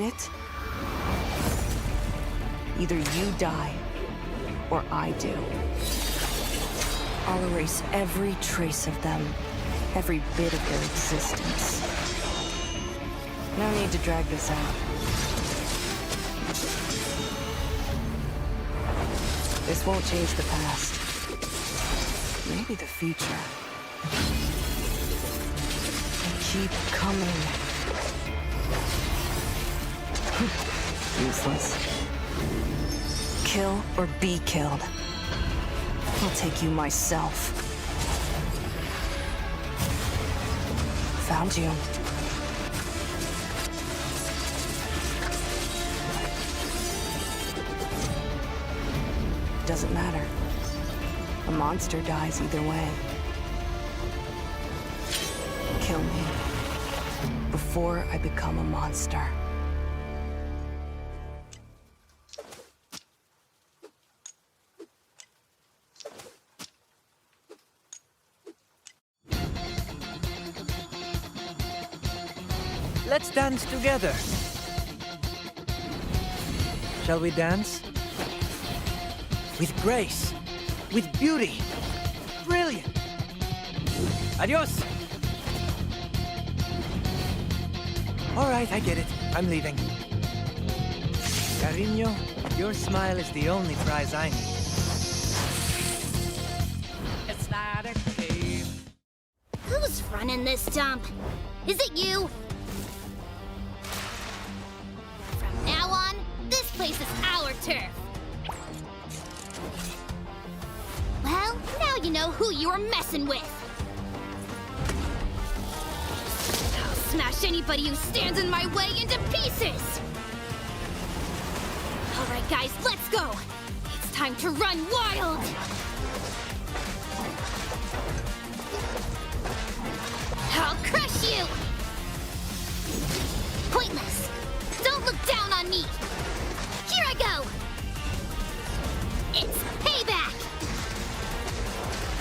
it? Either you die, or I do. I'll erase every trace of them, every bit of their existence. No need to drag this out. This won't change the past. Maybe the future. Keep coming. Useless. Kill or be killed. I'll take you myself. Found you. Doesn't matter. A monster dies either way. Kill me before I become a monster. Let's dance together. Shall we dance? With grace, with beauty. Brilliant. Adios. All right, I get it. I'm leaving. Cariño, your smile is the only prize I need. It's not a game. Who's running this dump? Is it you? From now on, this place is our turf. Well, now you know who you are messing with. I'll smash anybody who stands in my way into pieces! All right, guys, let's go! It's time to run wild! I'll crush you! Pointless! Don't look down on me! Here I go! It's payback!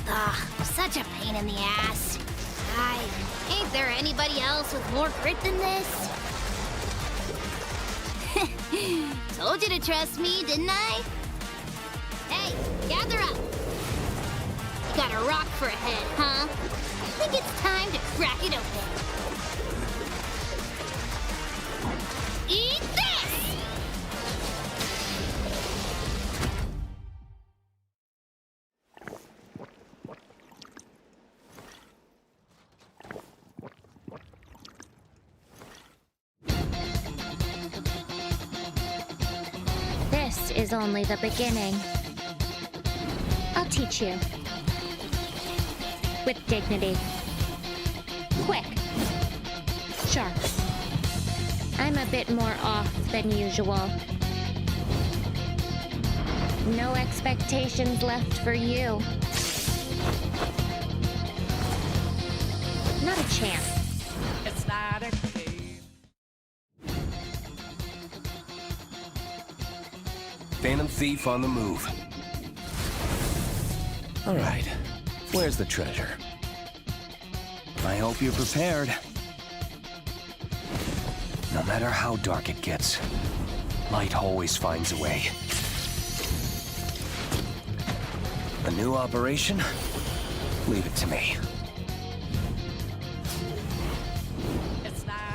Ugh, such a pain in the ass. Ain't there anybody else with more grit than this? Told you to trust me, didn't I? Hey, gather up. You got a rock for a head, huh? I think it's time to crack it open. Eat this! This is only the beginning. I'll teach you. With dignity. Quick. Sharp. I'm a bit more off than usual. No expectations left for you. Not a chance. It's not a game. Phantom Thief on the move. All right, where's the treasure? I hope you're prepared. No matter how dark it gets, light always finds a way. A new operation? Leave it to me.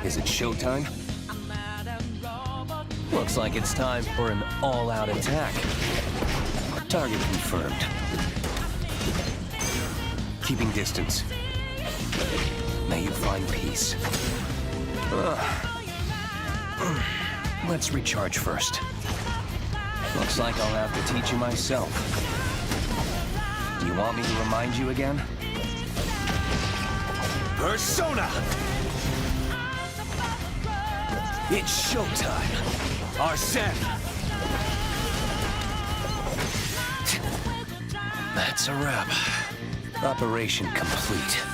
Is it showtime? Looks like it's time for an all-out attack. Target confirmed. Keeping distance. May you find peace. Let's recharge first. Looks like I'll have to teach you myself. Do you want me to remind you again? Persona! It's showtime! Arsene! That's a wrap. Operation complete.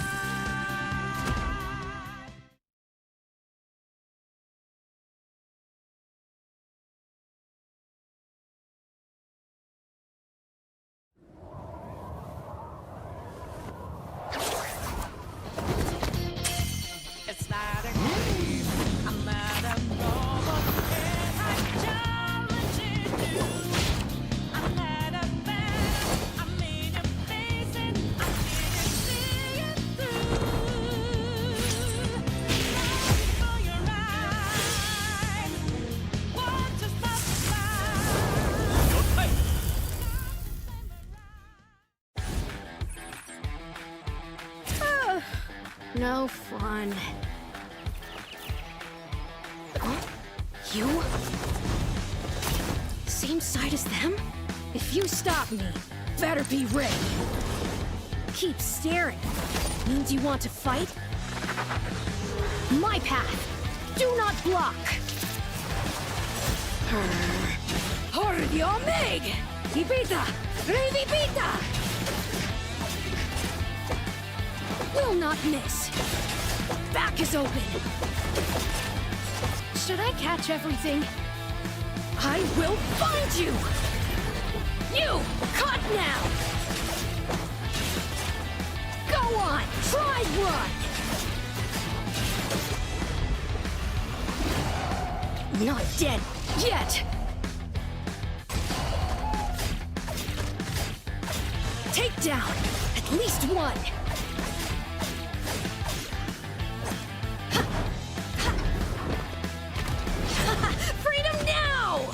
It's not a game. I'm not a robot. No fun. Huh? You? Same side as them? If you stop me, better be ready. Keep staring. Means you want to fight? My path. Do not block. Hordio Meg! Ibita! Revivita! Will not miss. Back is open. Should I catch everything? I will find you! You! Cut now! Go on! Try run! Not dead yet! Take down! At least one! Freedom now!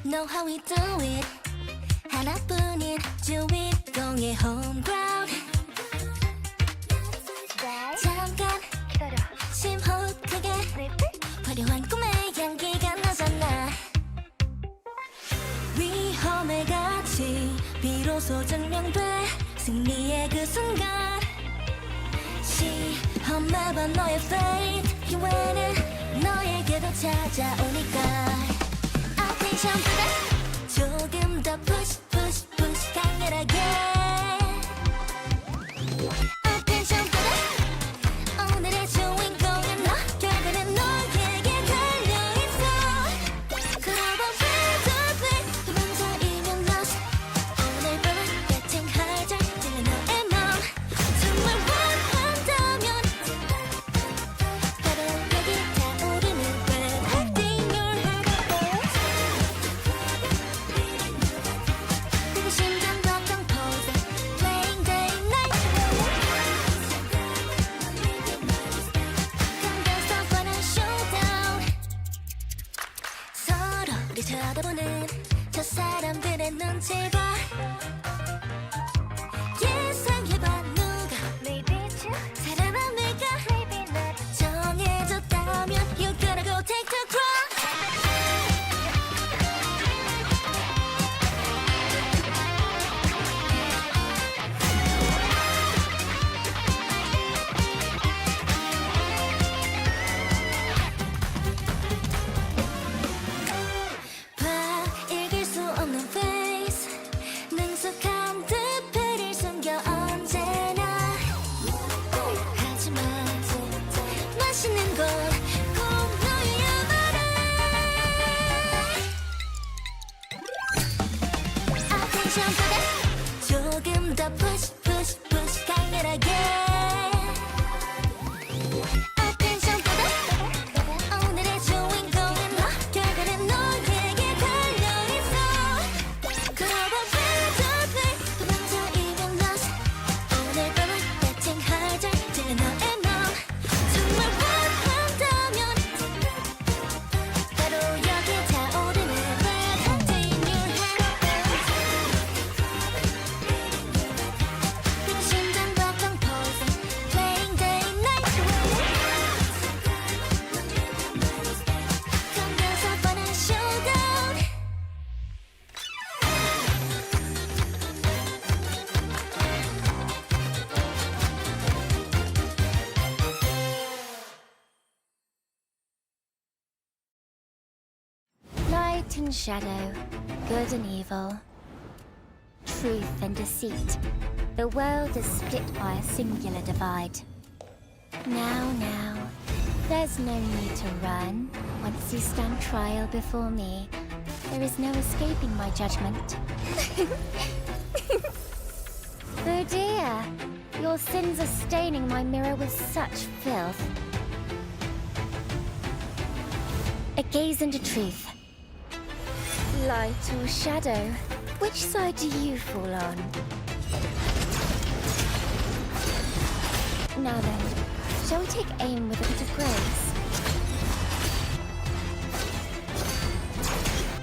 Know how we do it. 하나뿐인 주인공의 home ground. 잠깐 심호흡 크게 화려한 꿈의 향기가 나잖아. 위험의 가치 비로소 증명돼. 승리의 그 순간 시험해봐 너의 fate. 기회는 너에게도 찾아오니까. 조금 더 push push push 강렬하게 Attention 보다 오늘의 주인공은 너 결과는 너에게 달려있어 Global victory 도망자이면 lost 오늘 밤은 betting harder 찔러 너의 맘 정말 원한다면 바로 여기 타오르는 Protecting your heart 심장 걱정 pose Playing day night 감겨서 뻔한 showdown 서로를 쳐다보는 저 사람들의 눈치 봐 예상해봐 누가 살아남을까 정해졌다면 You gotta go take the crown 봐 읽을 수 없는 face 능숙한 듯 패를 숨겨 언제나 하지만 맛있는 건 꼭 너희야만해 Attention 보다 조금 더 push push push 강렬하게 Attention 보다 오늘의 주인공은 너 결과는 너에게 달려있어 Global victory 도망자이면 lost 오늘 밤은 betting harder 찔러 너의 맘 정말 원한다면 바로 여기 타오르는 Protecting your heart 심장 걱정 pose Playing day night 감겨서 뻔한 showdown Light and shadow, good and evil, truth and deceit. The world is split by a singular divide. Now, there's no need to run. Once you stand trial before me, there is no escaping my judgment. Oh dear. Your sins are staining my mirror with such filth. A gaze into truth. Light or shadow? Which side do you fall on? Now then, shall we take aim with a bit of grace?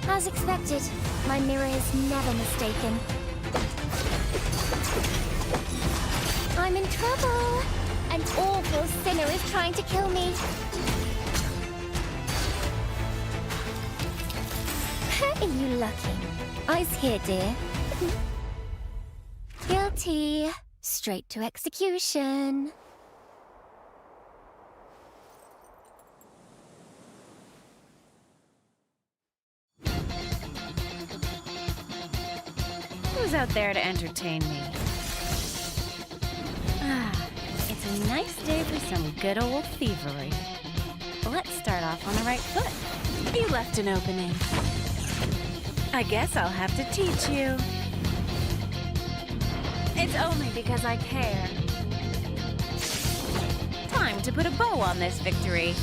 As expected, my mirror is never mistaken. I'm in trouble! An awful sinner is trying to kill me. Are you lucky? Eyes here, dear. Guilty. Straight to execution. Who's out there to entertain me? Ah, it's a nice day for some good old thievery. Let's start off on the right foot. You left an opening. I guess I'll have to teach you. It's only because I care. Time to put a bow on this victory.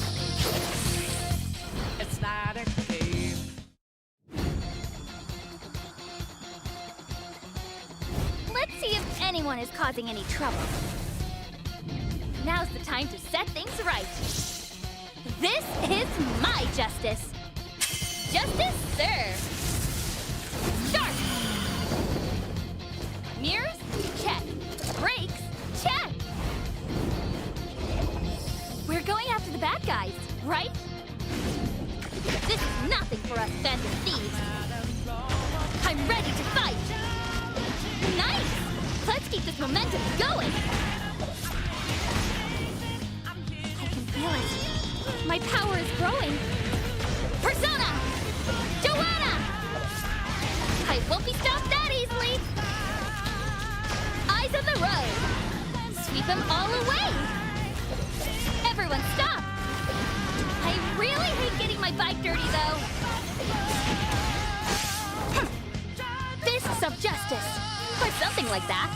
It's not a game. Let's see if anyone is causing any trouble. Now's the time to set things right. This is my justice. Justice served. Sharp! Mirrors? Check. Brakes? Check! We're going after the bad guys, right? This is nothing for us bandit thieves. I'm ready to fight! Nice! Let's keep this momentum going! I can feel it. My power is growing. Persona! Joanna! I won't be stopped that easily! Eyes on the road! Sweep them all away! Everyone stop! I really hate getting my bike dirty, though. Fists of justice! Or something like that.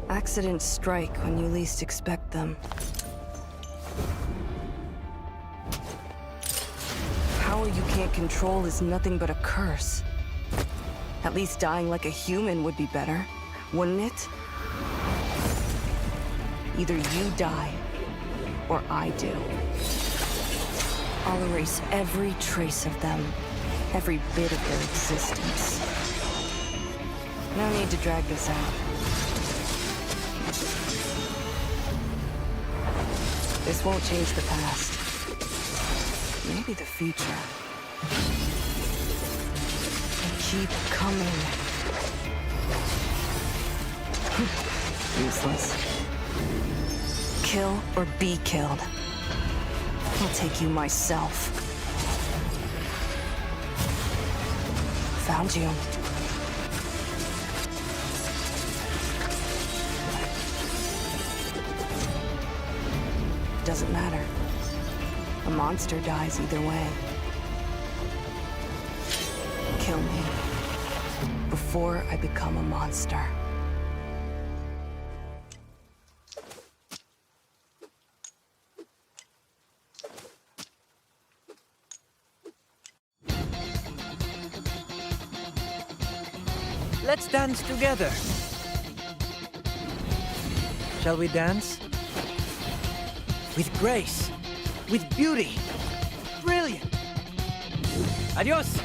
Accidents strike when you least expect them. Power you can't control is nothing but a curse. At least dying like a human would be better, wouldn't it? Either you die, or I do. I'll erase every trace of them, every bit of their existence. No need to drag this out. This won't change the past. Maybe the future. Keep coming. Useless. Kill or be killed. I'll take you myself. Found you. Doesn't matter. A monster dies either way. Kill me before I become a monster. Let's dance together. Shall we dance? With grace. With beauty. Brilliant. Adios.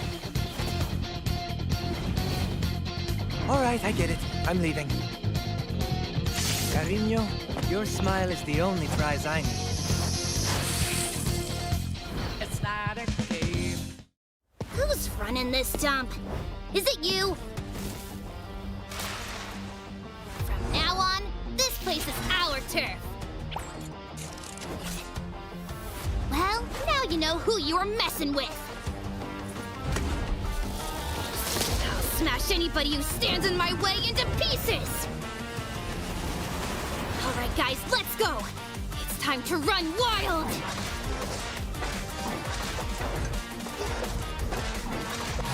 All right, I get it. I'm leaving. Cariño, your smile is the only prize I need. It's not a game. Who's running this dump? Is it you? From now on, this place is our turf. Well, now you know who you are messing with. I'll smash anybody who stands in my way into pieces. All right. Alright guys, let's go! It's time to run wild!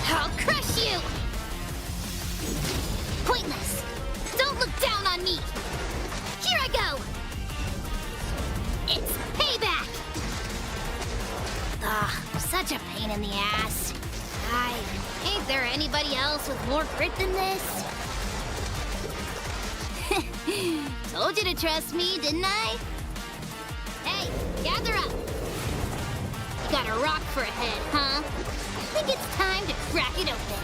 I'll crush you! Pointless! Don't look down on me! Here I go! It's payback! Ugh, such a pain in the ass. Ain't there anybody else with more grit than this? Told you to trust me, didn't I? Hey, gather up! You got a rock for a head, huh? I think it's time to crack it open.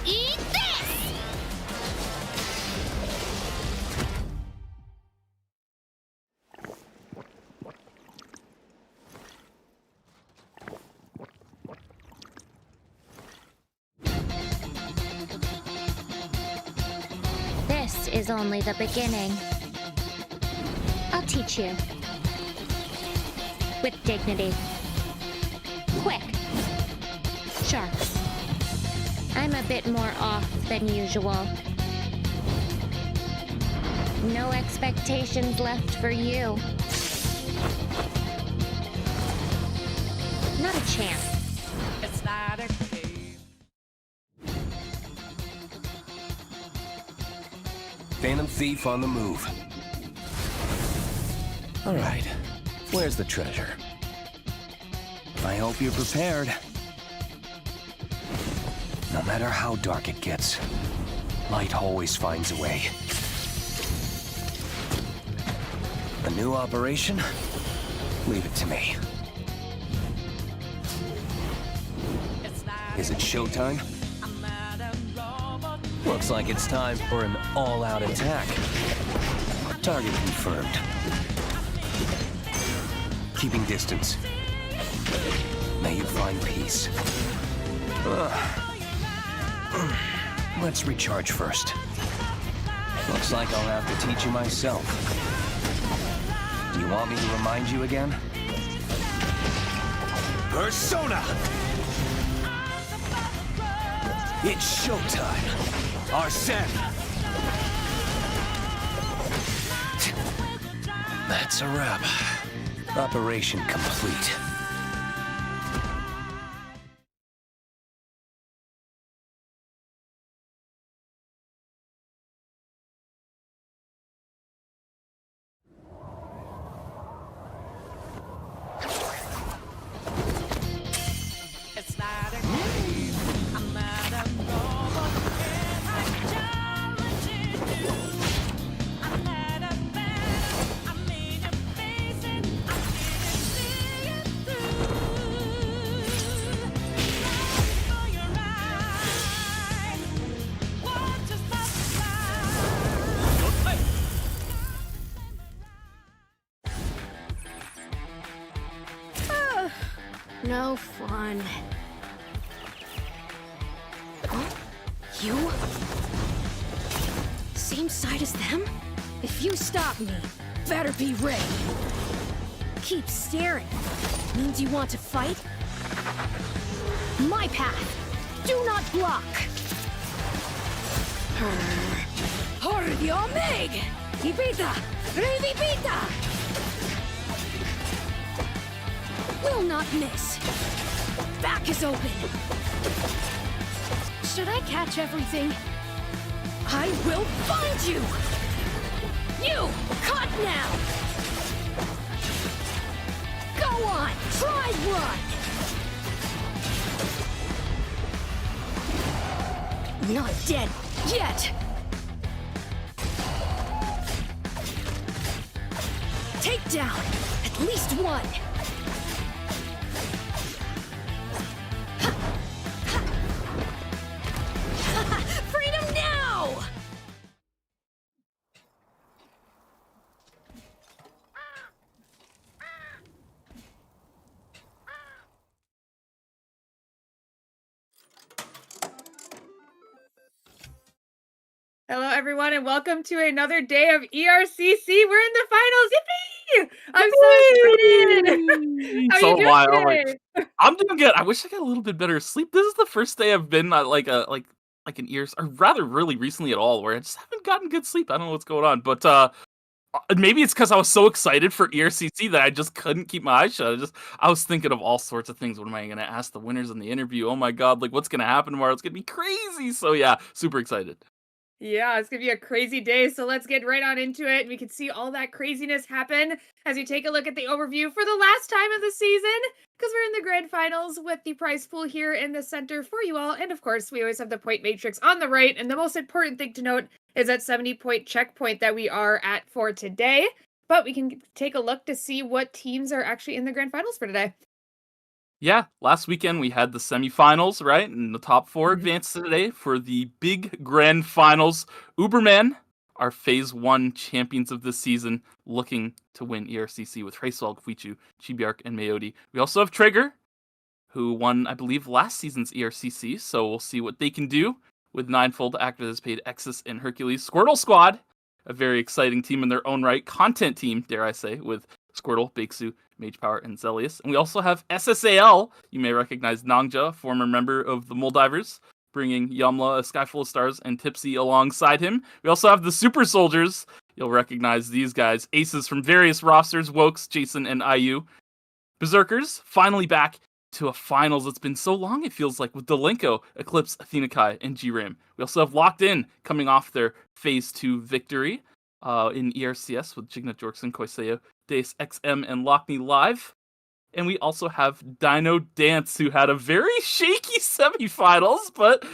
Eat this! This is only the beginning. I'll teach you. With dignity. Quick. Sharp. I'm a bit more off than usual. No expectations left for you. Not a chance. It's not a game. Phantom Thief on the move. All right, where's the treasure? I hope you're prepared. No matter how dark it gets, light always finds a way. A new operation? Leave it to me. Is it showtime? Looks like it's time for an all-out attack. Target confirmed. Keeping distance. May you find peace. Let's recharge first. Looks like I'll have to teach you myself. Do you want me to remind you again? Persona! It's showtime! Arsene! That's a wrap. Operation complete. No fun. Huh? You? Same side as them? If you stop me, better be ready. Keep staring. Means you want to fight? My path. Do not block. Hordio Meg! Ibita! Revivita! Will not miss. Back is open. Should I catch everything? I will find you! You! Caught now! Go on! Try run! Not dead yet! Take down! At least one! Freedom now! Hello, everyone, and welcome to another day of ERCC. We're in the finals. Yippee! I'm so excited. How are you doing wild. today? I'm doing good. I wish I got a little bit better sleep. This is the first day I've been at like like an ears, or rather really recently at all, where I just haven't gotten good sleep. I don't know what's going on, but maybe it's because I was so excited for ERCC that I just couldn't keep my eyes shut. I was thinking of all sorts of things. What am I going to ask the winners in the interview? Oh my god, like what's going to happen tomorrow? It's going to be crazy. So yeah, super excited. Yeah, it's gonna be a crazy day, so let's get right on into it. We can see all that craziness happen as you take a look at the overview for the last time of the season, because we're in the grand finals with the prize pool here in the center for you all, and of course, we always have the point matrix on the right, and the most important thing to note is that 70-point checkpoint that we are at for today, but we can take a look to see what teams are actually in the grand finals for today. Yeah, last weekend we had the semifinals, right? And the top 4 advanced today for the big grand finals. Uberman, our phase 1 champions of this season, looking to win ERCC with Hraeswalg, Fuichu, Chibiark, and Mayodi. We also have Trigger, who won, I believe, last season's ERCC, so we'll see what they can do with Ninefold, Activist Paid, Exus, and Hercules. Squortle Squad, a very exciting team in their own right. Content team, dare I say, with Squirtle, Bakesu, Mage Power, and Zelius. And we also have SSAL. You may recognize Nangja, former member of the Moldivers, bringing Yamla, A Sky Full of Stars, and Tipsy alongside him. We also have the Super Soldiers. You'll recognize these guys. Aces from various rosters, Wokes, Jason, and IU. Berzerkers, finally back to a finals. It's been so long, it feels like, with Delenko, Eclipse, Athena Kai, and G-Ram. We also have Locked In coming off their Phase 2 victory in ERCS with Jigna Jorkson, Koiseo, Dace, XM, and Lockney Live. And we also have DinoDance, who had a very shaky semifinals, but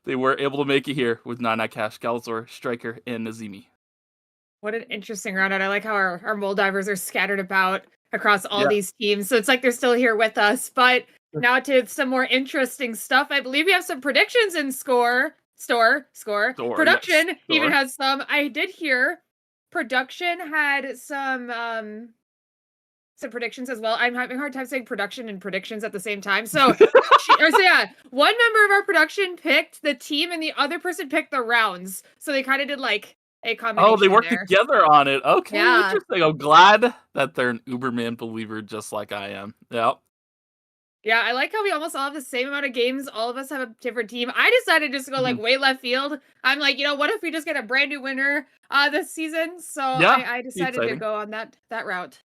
they were able to make it here with Nana Cash, Galazor, Striker, and Nazimi. What an interesting round out. I like how our Moldivers are scattered about across all these teams. So it's like they're still here with us. But now to some more interesting stuff. I believe we have some predictions in Store. Production even has some. I did hear Production had some predictions as well. I'm having a hard time saying production and predictions at the same time. So, one member of our production picked the team and the other person picked the rounds. So they kind of did like a combination. Oh, they worked there together on it. Okay, yeah. Interesting. I'm glad that they're an Uberman believer just like I am. Yep. Yeah, I like how we almost all have the same amount of games. All of us have a different team. I decided just to go like way left field. I'm like, what if we just get a brand new winner this season? So I decided to go on that route.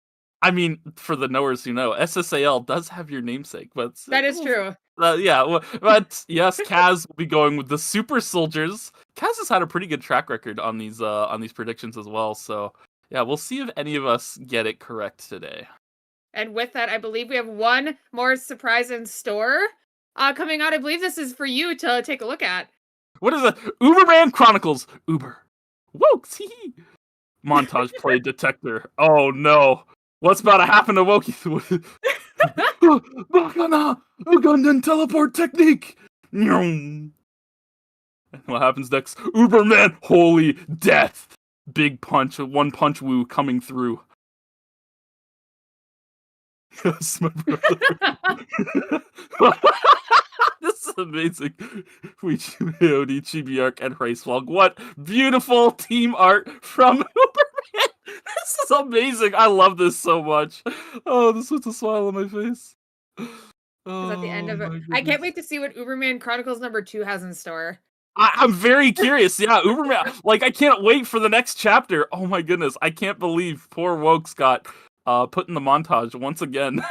I mean, for the knowers who know, SSAL does have your namesake, but that is true. But yes, Kaz will be going with the Super Soldiers. Kaz has had a pretty good track record on these predictions as well. So yeah, we'll see if any of us get it correct today. And with that, I believe we have one more surprise in store coming out. I believe this is for you to take a look at. What is it? Uberman Chronicles. Uber. Wokes. Montage play detector. Oh no. What's about to happen to Wokey? Bakana! Ugandan teleport technique! What happens next? Uberman! Holy death! Big punch, one punch woo coming through. Yes, my brother. This is amazing. Fuichi, Chibiark, and Hraeswalg. What beautiful team art from Uberman! This is amazing. I love this so much. Oh, this puts a smile on my face. At the end of it. I can't wait to see what Uberman Chronicles #2 has in store. I'm very curious. Yeah, Uberman. Like, I can't wait for the next chapter. Oh my goodness. I can't believe poor Wokes got put in the montage once again.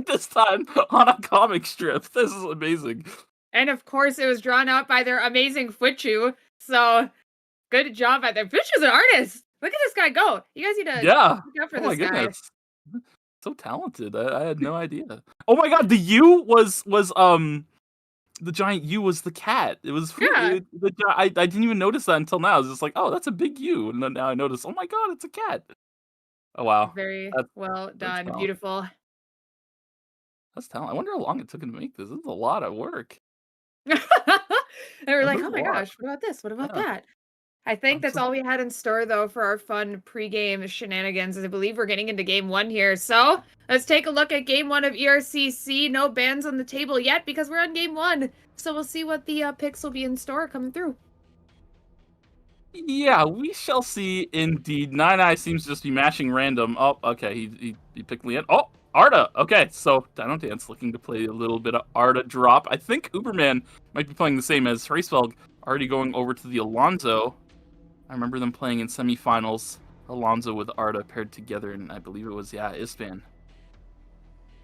This time on a comic strip. This is amazing. And of course, it was drawn out by their amazing Fuichu. So, good job at them. Fuichu's an artist. Look at this guy go. You guys need to look out for this guy. Goodness. So talented. I had no idea. Oh my god, the U was the giant U was the cat. It was I didn't even notice that until now. I was just like, oh, that's a big U. And then now I notice, oh my god, it's a cat. Oh wow. Very well done. Beautiful. That's talent. I wonder how long it took him to make this. This is a lot of work. They were like, oh my gosh, what about this? What about that? I think that's all we had in store, though, for our fun pre-game shenanigans. I believe we're getting into game 1 here. So let's take a look at game 1 of ERCC. No bans on the table yet because we're on game 1. So we'll see what the picks will be in store coming through. Yeah, we shall see indeed. Nine Eye seems to just be mashing random. Oh, okay, he picked Leanne. Oh, Arda. Okay, so DinoDance looking to play a little bit of Arda drop. I think Uberman might be playing the same as Hraeswalg. already going over to the Alonzo. I remember them playing in semifinals. Alonzo with Arda paired together, and I believe it was, Ispan.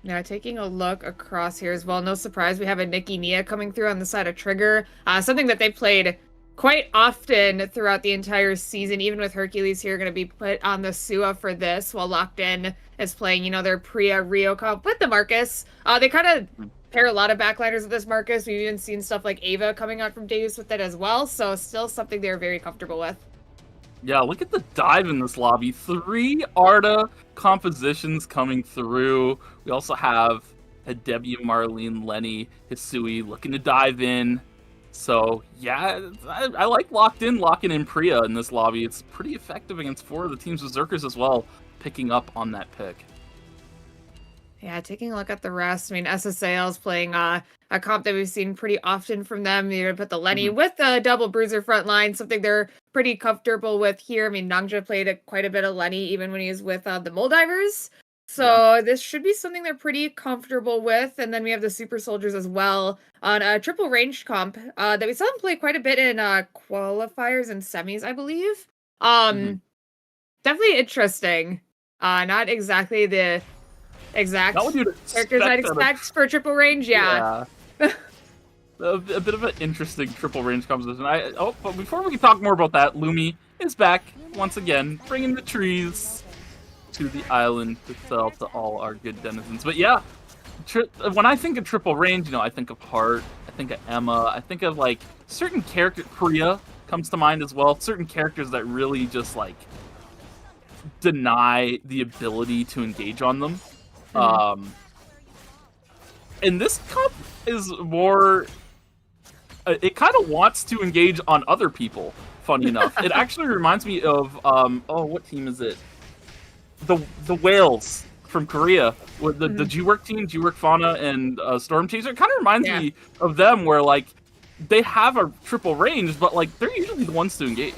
Now, taking a look across here as well, no surprise, we have a Nikki Nia coming through on the side of Trigger. Something that they played quite often throughout the entire season, even with Hercules here going to be put on the SUA for this, while Locked In is playing, their Priya Rio comp with the Marcus. They kind of pair a lot of backliners with this Marcus. We've even seen stuff like Ava coming out from Deus with it as well, so still something they're very comfortable with. Yeah, look at the dive in this lobby. 3 Arda compositions coming through. We also have a Debbie, Marlene, Lenny, Hisui looking to dive in. So, yeah, I like locking in Priya in this lobby. It's pretty effective against 4 of the team's Berzerkers as well, picking up on that pick. Yeah, taking a look at the rest. I mean, SSAL is playing a comp that we've seen pretty often from them. You're going to put the Lenny with the double bruiser front line, something they're pretty comfortable with here. I mean, Nangja played quite a bit of Lenny even when he was with the Moldivers. So this should be something they're pretty comfortable with. And then we have the Super Soldiers as well on a triple range comp that we saw them play quite a bit in qualifiers and semis, I believe. Definitely interesting. Not exactly the exact characters I'd expect for triple range, yeah. A bit of an interesting triple range composition. But before we can talk more about that, Lumi is back once again, bringing the trees to the island to sell to all our good denizens. But yeah, when I think of triple range, I think of Hart, I think of Emma, I think of like certain character. Priya comes to mind as well. Certain characters that really just like deny the ability to engage on them. And this comp is more, it kind of wants to engage on other people, funny enough. It actually reminds me of, what team is it? The Whales from Korea, with the G-Work team, G-Work Fauna and Storm Chaser. It kind of reminds me of them, where like they have a triple range, but like they're usually the ones to engage.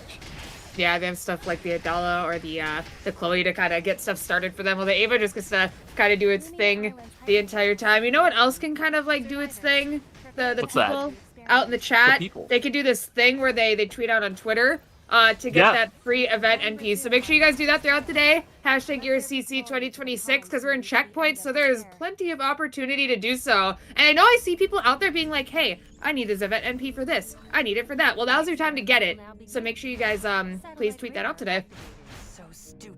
Yeah, they have stuff like the Adala or the Chloe to kind of get stuff started for them. Well, the Ava just gets to kind of do its thing the entire time. You know what else can kind of like do its thing? The What's people that? Out in the chat, they can do this thing where they tweet out on Twitter to get that free event NP. So make sure you guys do that throughout the day. Hashtag ERCC 2026, because we're in checkpoints, so there's plenty of opportunity to do so. And I know I see people out there being like, hey, I need this event NP for this. I need it for that. Well, now's your time to get it. So make sure you guys please tweet that out today.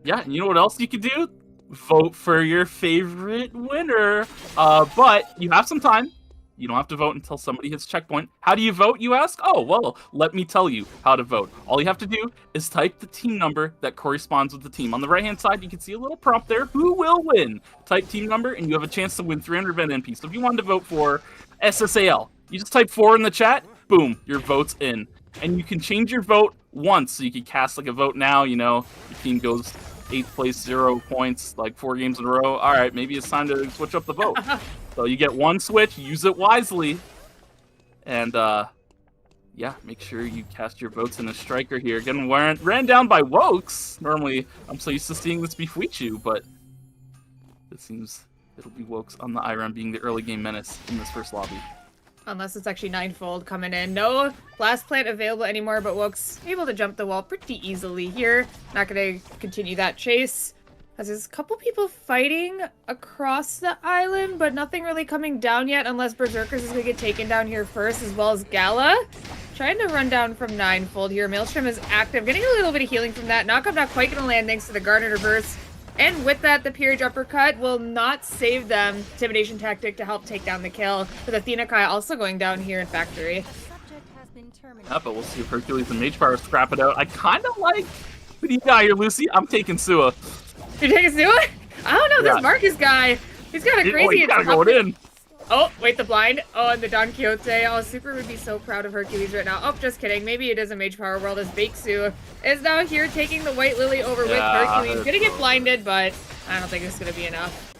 Yeah, and you know what else you can do? Vote for your favorite winner. But you have some time. You don't have to vote until somebody hits checkpoint. How do you vote, you ask? Oh, well, let me tell you how to vote. All you have to do is type the team number that corresponds with the team. On the right-hand side, you can see a little prompt there. Who will win? Type team number, and you have a chance to win 300 event NP. So if you wanted to vote for SSAL, you just type 4 in the chat. Boom, your vote's in. And you can change your vote once. So you can cast like a vote now, your team goes 8th place, 0 points, like 4 games in a row. All right, maybe it's time to switch up the vote. So you get one switch, use it wisely, and make sure you cast your votes in a striker here. Getting ran down by Wokes. Normally, I'm so used to seeing this be Fuichu, but it seems it'll be Wokes on the IRAM being the early game menace in this first lobby. Unless it's actually Ninefold coming in. No blast plant available anymore, but Wokes able to jump the wall pretty easily here. Not going to continue that chase. As there's a couple people fighting across the island, but nothing really coming down yet, unless Berzerkers is going to get taken down here first, as well as Gala. Trying to run down from Ninefold here. Maelstrom is active, getting a little bit of healing from that. Knockup not quite going to land thanks to the Garnet reverse. And with that, the Peerage uppercut will not save them. Intimidation tactic to help take down the kill. With Athena Kai also going down here in Factory. Yeah, but we'll see if Hercules and Mage Power scrap it out. I kind of like... Who do you got here, Lucy? I'm taking Sua. You're taking Sua? I don't know, this Marcus guy. He's got a crazy... he's gotta go in. Oh, wait, the blind. Oh, and the Don Quixote. Oh, Super would be so proud of Hercules right now. Oh, just kidding. Maybe it is a Mage Power World as Baksu is now here taking the White Lily over with Hercules. Gonna get blinded, but I don't think it's gonna be enough.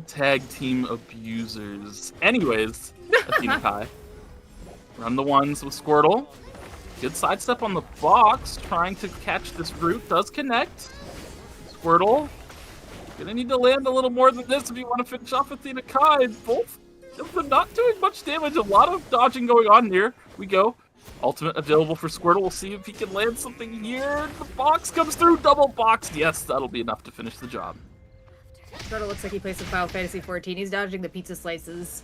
Tag team abusers. Anyways, Athena Kai. Run the ones with Squirtle. Good sidestep on the box, trying to catch this root. Does connect. Squirtle. Gonna need to land a little more than this if you want to finish off Athena Kai. Both of them not doing much damage. A lot of dodging going on here. We go. Ultimate available for Squirtle. We'll see if he can land something here. The box comes through, double boxed. Yes, that'll be enough to finish the job. Squirtle looks like he plays with Final Fantasy 14. He's dodging the pizza slices.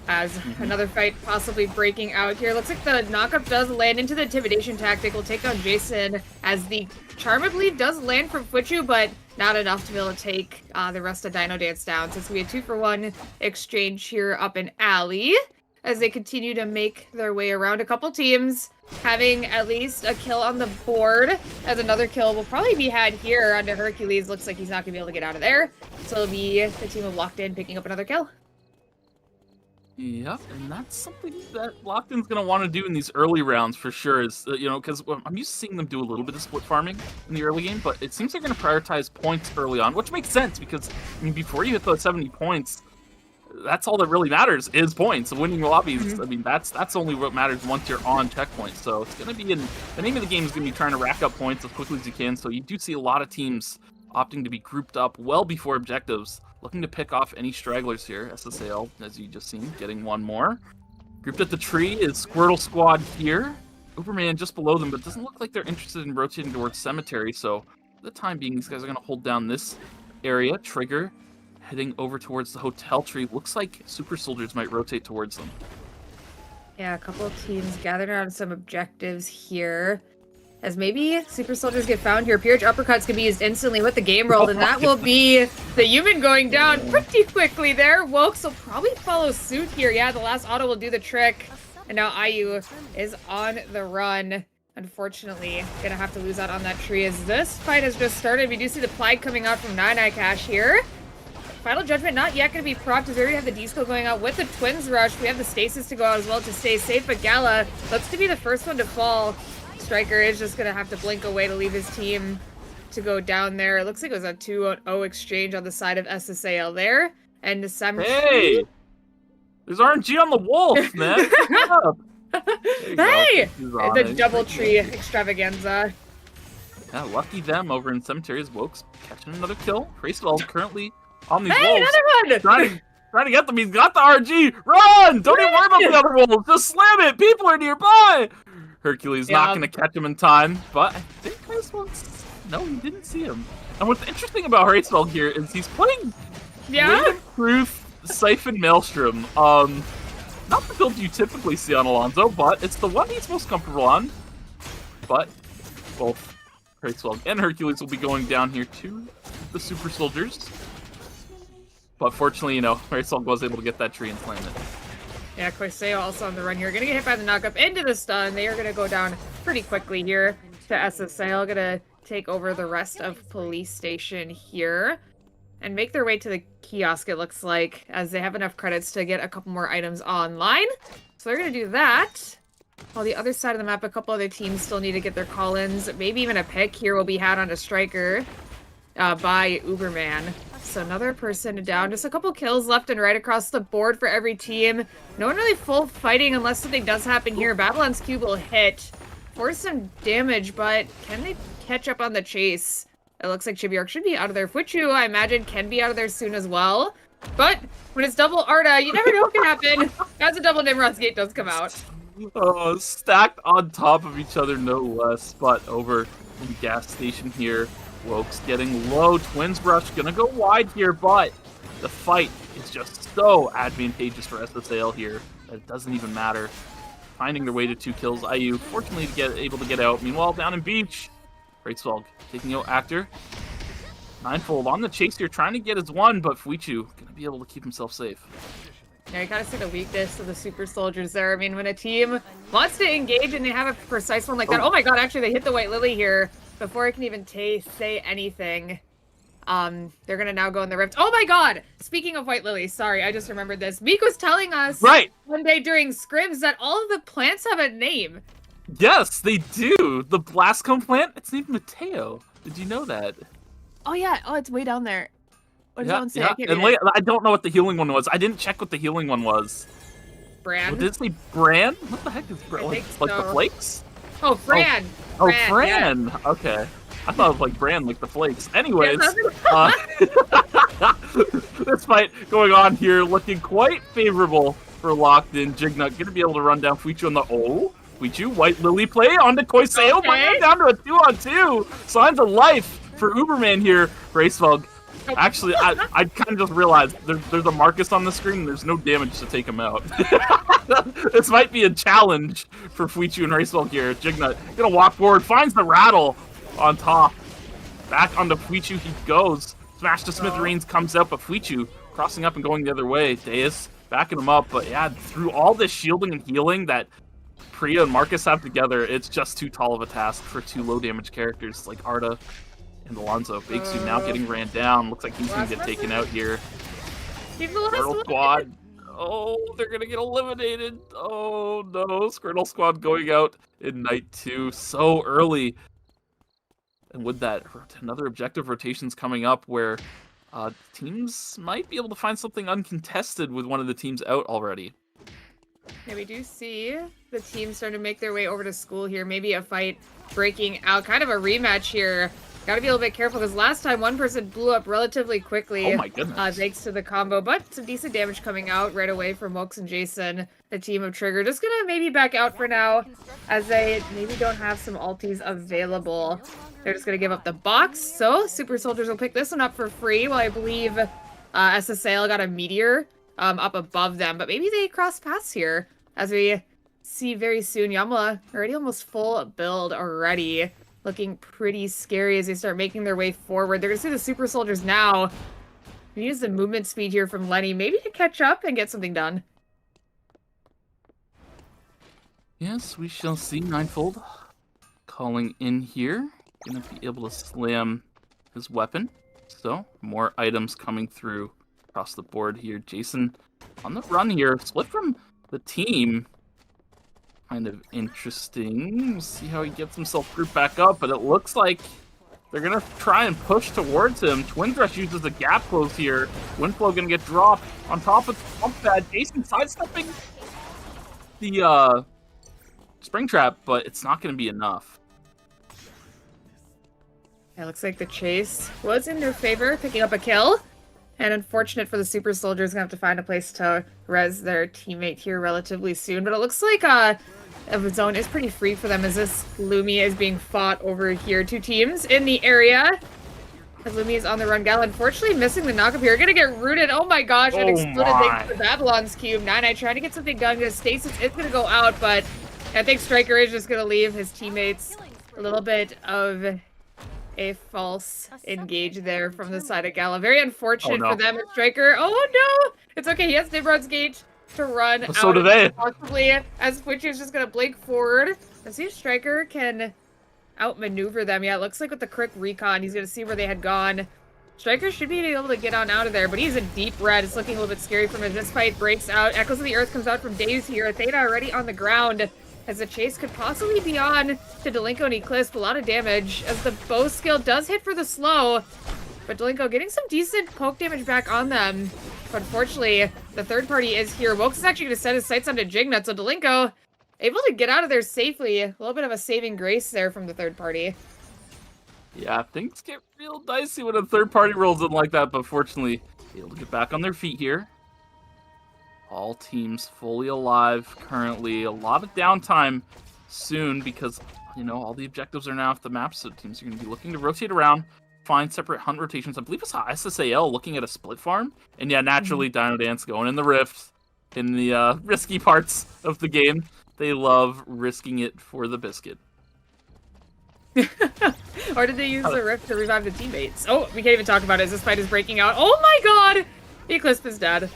As another fight possibly breaking out here. Looks like the knockup does land into the intimidation tactic. We'll take down Jason as the charm, I believe, does land from Fuchu, but not enough to be able to take the rest of DinoDance down, since we had 2-for-1 exchange here up in Alley as they continue to make their way around. A couple teams having at least a kill on the board, as another kill will probably be had here onto Hercules. Looks like he's not going to be able to get out of there, so it'll be the team of Locked In picking up another kill. Yep, and that's something that Locked In's going to want to do in these early rounds for sure, is, because I'm used to seeing them do a little bit of split farming in the early game, but it seems they're going to prioritize points early on, which makes sense, because, I mean, before you hit those 70 points, that's all that really matters, is points. Winning lobbies, I mean, that's only what matters once you're on checkpoints, so it's going to be the name of the game is going to be trying to rack up points as quickly as you can, so you do see a lot of teams opting to be grouped up well before objectives, looking to pick off any stragglers here. SSAL, as you just seen, getting one more. Grouped at the tree is Squirtle Squad here. Uberman just below them, but it doesn't look like they're interested in rotating towards Cemetery, so for the time being, these guys are going to hold down this area. Trigger heading over towards the hotel tree. Looks like Super Soldiers might rotate towards them. Yeah, a couple of teams gathered around some objectives here. As maybe Super Soldiers get found here, Peerage Uppercuts can be used instantly with the game rolled, and that will be the human going down pretty quickly there. Wokes will probably follow suit here. Yeah, the last auto will do the trick. And now IU is on the run. Unfortunately, gonna have to lose out on that tree as this fight has just started. We do see the Plague coming out from Nine Eye Cash here. Final Judgment not yet going to be procced, as we already have the Disco going out with the Twins Rush. We have the Stasis to go out as well to stay safe, but Gala looks to be the first one to fall. Striker is just going to have to blink away to leave his team to go down there. It looks like it was a 2-0 exchange on the side of SSAL there. And the Hey! There's RNG on the wolf, man! Hey! The double tree extravaganza. Yeah, lucky them over in Cemetery as Wokes catching another kill. Racewell's currently on these Hey, wolves. another one! Trying to get them. He's got the RG. Run! Don't even worry about the other wolves. Just slam it. People are nearby. Hercules not going to catch him in time, but I think Racewell's... No, he didn't see him. And what's interesting about Racewell here is he's playing Random Truth Siphon Maelstrom. Not the build you typically see on Alonso, but it's the one he's most comfortable on. But both Racewell and Hercules will be going down here to the Super Soldiers. But fortunately, Racewell was able to get that tree and slam it. Yeah, Koiseo also on the run here. Gonna get hit by the knockup into the stun. They are gonna go down pretty quickly here to SSAL. Gonna take over the rest of Police Station here and make their way to the kiosk, it looks like, as they have enough credits to get a couple more items online. So they're gonna do that. While the other side of the map, a couple other teams still need to get their call-ins. Maybe even a pick here will be had on a Striker by Uberman. So another person down. Just a couple kills left and right across the board for every team. No one really full fighting unless something does happen here. Babylon's Cube will hit for some damage, but can they catch up on the chase? It looks like Chibiark should be out of there. Fuchu, I imagine, can be out of there soon as well. But when it's double Arda, you never know what can happen. As a double Nimrod's Gate does come out. Stacked on top of each other, no less. But over in the gas station here, Wokes getting low. Twins Rush gonna go wide here, but the fight is just so advantageous for SSAL here that it doesn't even matter. Finding their way to 2 kills. IU fortunately able to get out. Meanwhile, down in Beach, Racewell taking out Actor. Ninefold on the chase here, trying to get his one, but Fuichu gonna be able to keep himself safe. Yeah, you gotta see the weakness of the Super Soldiers there. I mean, when a team wants to engage and they have a precise one like that. Oh my god, actually, they hit the White Lily here before I can even say anything. They're gonna now go in the Rift. Oh my god! Speaking of White Lily, sorry, I just remembered this. Meek was telling us one day during scrims that all of the plants have a name. Yes, they do. The Blascom plant, it's named Mateo. Did you know that? Oh yeah, it's way down there. What does that one say? I don't know what the healing one was. I didn't check what the healing one was. Bran? Did it say Bran? What the heck is Bran? Like the flakes? Oh, Fran. Oh, Fran. Yeah. Okay. I thought it was like Bran, like the flakes. Anyways, this fight going on here looking quite favorable for locked in. Jignut gonna be able to run down Fuichu on the Fuichu, White Lily play onto Koiseo, bringing it down to a 2-on-2. Signs of life for Uberman here. Racevog. Actually, I kind of just realized there's a Marcus on the screen and there's no damage to take him out. This might be a challenge for Fuichu and Racevog here. Jignut gonna walk forward, finds the rattle on top. Back onto Fuichu he goes. Smash to smithereens comes out, but Fuichu crossing up and going the other way. Deus backing him up, but yeah, through all this shielding and healing that Priya and Marcus have together, it's just too tall of a task for 2 low damage characters like Arda and Alonso. Bigsu now getting ran down. Looks like he's gonna get taken out here. Squirtle Squad. Oh, they're gonna get eliminated. Oh no, Squirtle Squad going out in night 2 so early. And with that, another objective rotation's coming up where teams might be able to find something uncontested with one of the teams out already. Yeah, we do see the team starting to make their way over to school here. Maybe a fight breaking out. Kind of a rematch here. Gotta be a little bit careful because last time one person blew up relatively quickly. Oh my goodness. Thanks to the combo, but some decent damage coming out right away from Mox and Jason, the team of Trigger. Just gonna maybe back out for now as they maybe don't have some ultis available. They're just gonna give up the box. So Super Soldiers will pick this one up for free. Well, I believe SSAL got a meteor up above them, but maybe they cross paths here as we see very soon. Yamla already almost full build already. Looking pretty scary as they start making their way forward. They're going to see the Super Soldiers now. Use the movement speed here from Lenny, maybe to catch up and get something done. Yes, we shall see. Ninefold calling in here. Going to be able to slam his weapon. So, more items coming through across the board here. Jason on the run here. Split from the team. Kind of interesting. We'll see how he gets himself grouped back up, but it looks like they're gonna try and push towards him. Twin Thresh uses a gap close here. Windflow gonna get dropped on top of the pump pad. Jason sidestepping the spring trap, but it's not gonna be enough. It looks like the chase was in their favor, picking up a kill. And unfortunate for the Super Soldiers, gonna have to find a place to res their teammate here relatively soon. But it looks like the zone is pretty free for them as this Lumi is being fought over here. 2 teams in the area. As Lumi is on the run. Gal, unfortunately missing the knockup here. Gonna get rooted. Oh my gosh, it exploded thanks to Babylon's Cube. Nine trying to get something done. Stasis is gonna go out, but I think Striker is just gonna leave his teammates a little bit of a false engage there from the side of Gala. Very unfortunate for them. Striker. Oh no! It's okay. He has Nimrod's Gate to run out. So do they. Possibly, as Twitch is just going to blink forward. Let's see if Striker can outmaneuver them. Yeah, it looks like with the quick recon, he's going to see where they had gone. Striker should be able to get on out of there, but he's in deep red. It's looking a little bit scary from him. This fight breaks out. Echoes of the Earth comes out from Daze here. Athena already on the ground. As the chase could possibly be on to Delinko and Eclipse. A lot of damage as the bow skill does hit for the slow. But Delinko getting some decent poke damage back on them. But unfortunately, the third party is here. Mox is actually going to set his sights onto Jignut. So Delinko able to get out of there safely. A little bit of a saving grace there from the third party. Yeah, things get real dicey when a third party rolls in like that. But fortunately, able to get back on their feet here. All teams fully alive currently. A lot of downtime soon because, you know, all the objectives are now off the map, so teams are going to be looking to rotate around, find separate hunt rotations. I believe I saw SSAL looking at a split farm. And yeah, naturally, DinoDance going in the rift in the risky parts of the game. They love risking it for the biscuit. Or did they use the rift to revive the teammates? Oh, we can't even talk about it as this fight is breaking out. Oh my god! Eclipse is dead.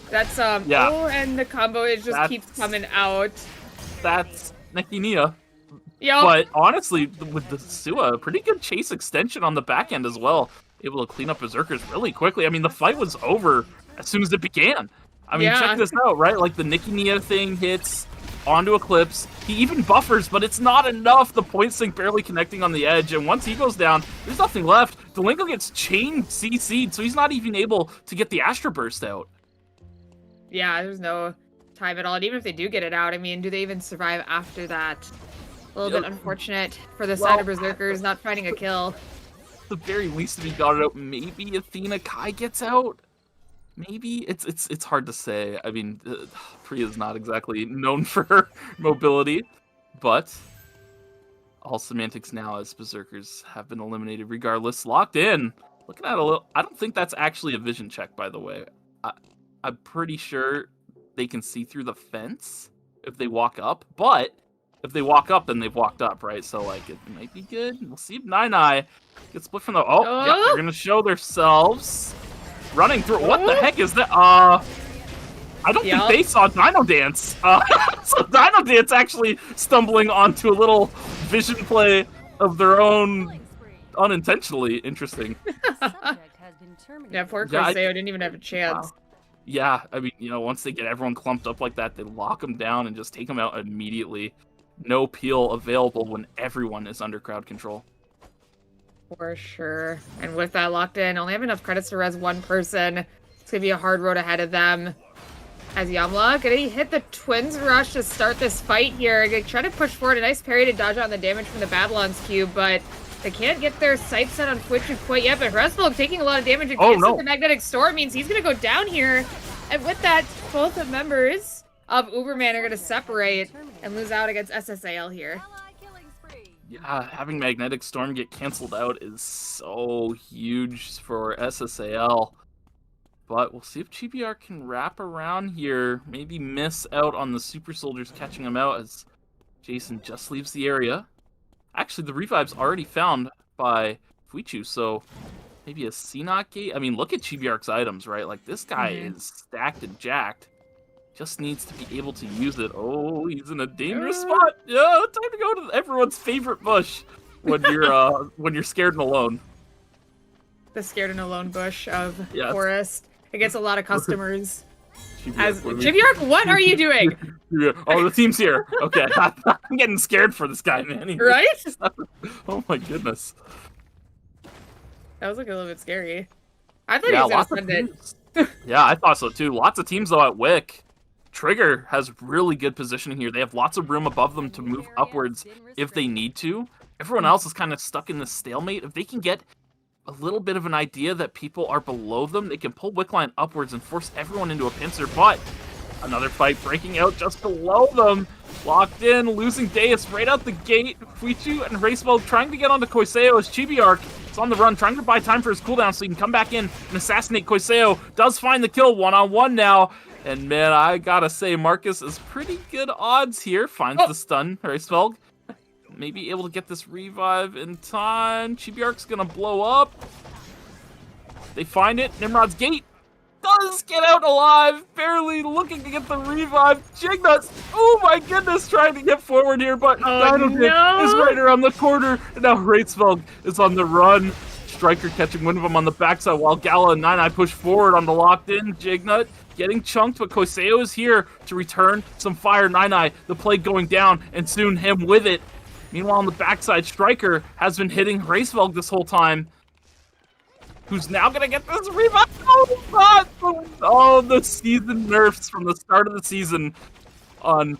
That's, yeah. Oh, and the combo, it just keeps coming out. That's Nekinia. Yep. But honestly, with the Sua, a pretty good chase extension on the back end as well. Able to clean up Berzerkers really quickly. I mean, the fight was over as soon as it began. I mean, check this out, right? Like, the Nekinia thing hits onto Eclipse. He even buffers, but it's not enough. The point sync barely connecting on the edge, and once he goes down, there's nothing left. Delinko gets chain CC'd, so he's not even able to get the Astra Burst out. Yeah, there's no time at all. And even if they do get it out, I mean, do they even survive after that? A little bit unfortunate for the side of Berzerkers not finding a kill. At the very least, if he got it out, maybe Athena Kai gets out. maybe it's hard to say. I mean, Priya is not exactly known for her mobility, but all semantics now as Berzerkers have been eliminated regardless. Locked in. Looking at a little... I don't think that's actually a vision check, by the way. I'm pretty sure they can see through the fence if they walk up, but if they walk up, then they've walked up, right? So, like, it might be good. We'll see if Nine gets split from the... Oh, yeah, they're going to show themselves running through... What the heck is that? I don't think they saw DinoDance. So DinoDance actually stumbling onto a little vision play of their own unintentionally. Interesting. Yeah, poor Corseo didn't even have a chance. Wow. Yeah, I mean, you know, once they get everyone clumped up like that, they lock them down and just take them out immediately. No peel available when everyone is under crowd control. For sure. And with that locked in, only have enough credits to res one person. It's going to be a hard road ahead of them. As Yamla gonna hit the Twins Rush to start this fight here. Gonna try to push forward. A nice parry to dodge out the damage from the Babylon's cube, but they can't get their sights set on Fuichu quite yet. But Hresvolk taking a lot of damage against the Magnetic Storm means he's gonna go down here. And with that, both the members of Uberman are gonna separate and lose out against SSAL here. Yeah, having Magnetic Storm get canceled out is so huge for SSAL. But we'll see if GBR can wrap around here. Maybe miss out on the Super Soldiers catching him out as Jason just leaves the area. Actually, the revive's already found by Fuichu, so maybe a C-Knock gate? I mean, look at GBR's items, right? Like, this guy is stacked and jacked. Just needs to be able to use it. Oh, he's in a dangerous spot. Yeah, time to go to everyone's favorite bush when you're scared and alone. The scared and alone bush of Forest. It gets a lot of customers. GBR, what are you doing? Oh, the team's here. Okay, I'm getting scared for this guy, man. Right? Oh my goodness. That was like a little bit scary. I thought he was gonna send it. Yeah, I thought so too. Lots of teams though at Wick. Trigger has really good positioning here. They have lots of room above them to move upwards if they need to. Everyone else is kind of stuck in this stalemate. If they can get a little bit of an idea that people are below them, they can pull Wickline upwards and force everyone into a pincer, but another fight breaking out just below them. Locked in, losing Deus right out the gate. Fuichu and Hresvolk trying to get onto Koiseo as Chibiark is on the run, trying to buy time for his cooldown so he can come back in and assassinate Koiseo. Does find the kill, one-on-one now. And man, I gotta say, Marcus is pretty good odds here. Finds the stun, Hresvolk. Maybe able to get this revive in time. Chibiark's gonna blow up. They find it. Nimrod's gate does get out alive. Barely looking to get the revive. Jignuts, oh my goodness, trying to get forward here, but DinoDance is right around the corner. And now Hresvolk is on the run. Striker catching one of them on the backside while Gala and Nine push forward on the locked in. Jignut getting chunked, but Koiseo is here to return some fire. Nine, the play going down, and soon him with it. Meanwhile, on the backside, Striker has been hitting Hresvolk this whole time. Who's now going to get this revive? Oh, God! Oh, the season nerfs from the start of the season on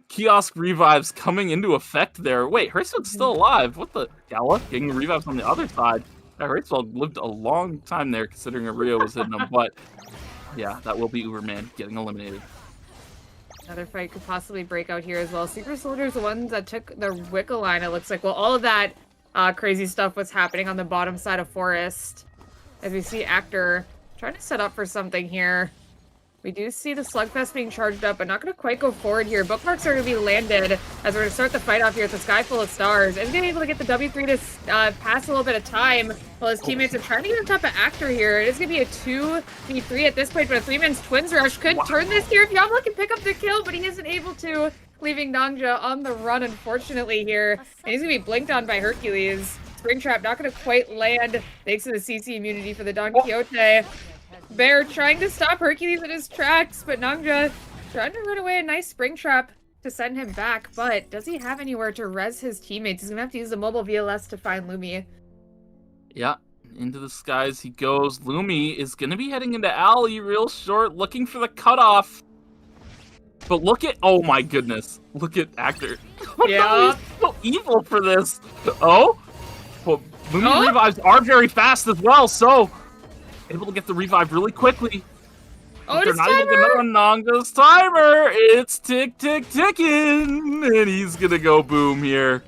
kiosk revives coming into effect there. Wait, Hresvolk's still alive. What the? Gala getting revives on the other side. Yeah, Hresvolk lived a long time there considering Aria was hitting him, but yeah, that will be Uberman getting eliminated. Another fight could possibly break out here as well. Super Soldiers, the ones that took the Wicca line, it looks like. Well, all of that crazy stuff was happening on the bottom side of Forest. As we see Actor trying to set up for something here. We do see the Slugfest being charged up, but not going to quite go forward here. Bookmarks are going to be landed as we're going to start the fight off here. It's a sky full of stars. And being able to get the W3 to pass a little bit of time while his teammates are trying to get on top of Actor here. It is going to be a 2v3 at this point, but a 3-man's Twins Rush could turn this here if Yamla can pick up the kill, but he isn't able to, leaving Nangja on the run, unfortunately, here. And he's going to be blinked on by Hercules. Springtrap not going to quite land thanks to the CC immunity for the Don Quixote. Bear trying to stop Hercules in his tracks, but Nangja trying to run away. A nice Springtrap to send him back, but does he have anywhere to res his teammates? He's going to have to use the mobile VLS to find Lumi. Yeah, into the skies he goes. Lumi is going to be heading into alley real short, looking for the cutoff. But look at, oh my goodness, look at Actor. Yeah. He's so evil for this. Oh, well, Lumi revives are very fast as well, so able to get the revive really quickly. Oh, They're it's not even timer! getting Nanga's timer. It's ticking, and he's gonna go boom here.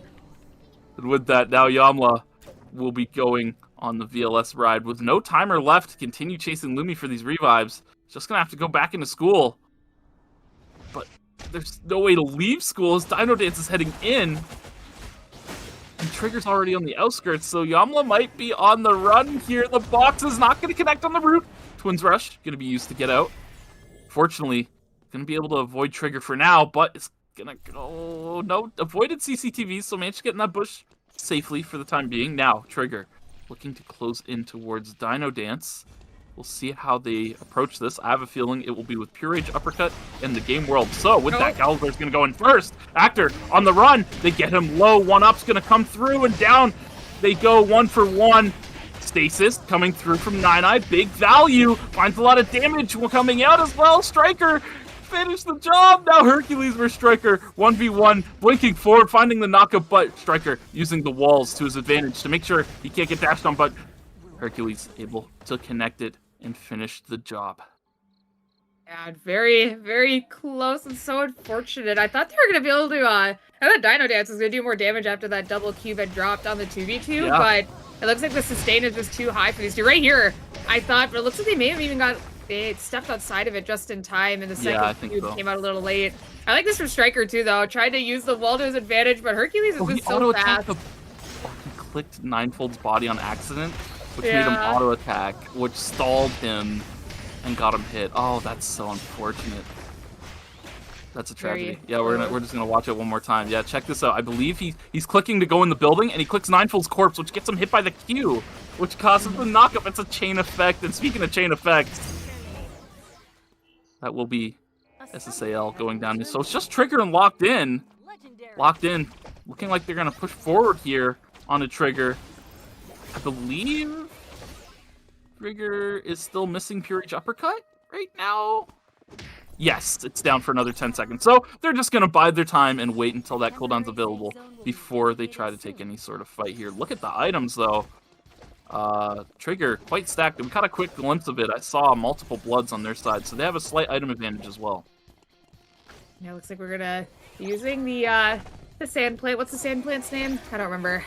And with that, now Yamla will be going on the VLS ride with no timer left to continue chasing Lumi for these revives. Just gonna have to go back into school. But there's no way to leave school as DinoDance is heading in. And Trigger's already on the outskirts, so Yamla might be on the run here. The box is not gonna connect on the route. Twins Rush, gonna be used to get out. Fortunately, gonna be able to avoid Trigger for now, but it's gonna go... No, avoided CCTV, so managed to get in that bush safely for the time being. Now, Trigger, looking to close in towards DinoDance. We'll see how they approach this. I have a feeling it will be with Pure Rage Uppercut and the Game World. So, with that, Gallagher's gonna go in first. Actor on the run. They get him low. 1-up's gonna come through and down. They go 1-for-1. Stasis coming through from Nine Eye. Big value. Finds a lot of damage coming out as well. Striker finished the job. Now Hercules versus Striker. 1v1. Blinking forward, finding the knockup, but Striker using the walls to his advantage to make sure he can't get dashed on, but Hercules able to connect it and finish the job. Yeah, very, very close and so unfortunate. I thought they were going to be able to, I thought DinoDance was going to do more damage after that double cube had dropped on the 2v2, but it looks like the sustain is just too high for these two. Right here, I thought, but it looks like they may have even they stepped outside of it just in time, and the second cube came out a little late. I like this from Striker too, though. Tried to use the wall to his advantage, but Hercules is just so fast. He clicked Ninefold's body on accident, which made him auto-attack, which stalled him and got him hit. Oh, that's so unfortunate. That's a tragedy. We're just gonna watch it one more time. Yeah, check this out. I believe he's clicking to go in the building, and he clicks Ninefold's corpse, which gets him hit by the Q, which causes the knockup. It's a chain effect. And speaking of chain effects, that will be SSAL going down. So it's just Trigger and locked in. Looking like they're gonna push forward here on a Trigger. I believe Trigger is still missing Pure Rage Uppercut right now. Yes, it's down for another 10 seconds. So they're just going to bide their time and wait until that cooldown's available before they try to take any sort of fight here. Look at the items, though. Trigger, quite stacked. We caught a quick glimpse of it. I saw multiple bloods on their side, so they have a slight item advantage as well. Yeah, looks like we're going to be using the sand plant. What's the sand plant's name? I don't remember.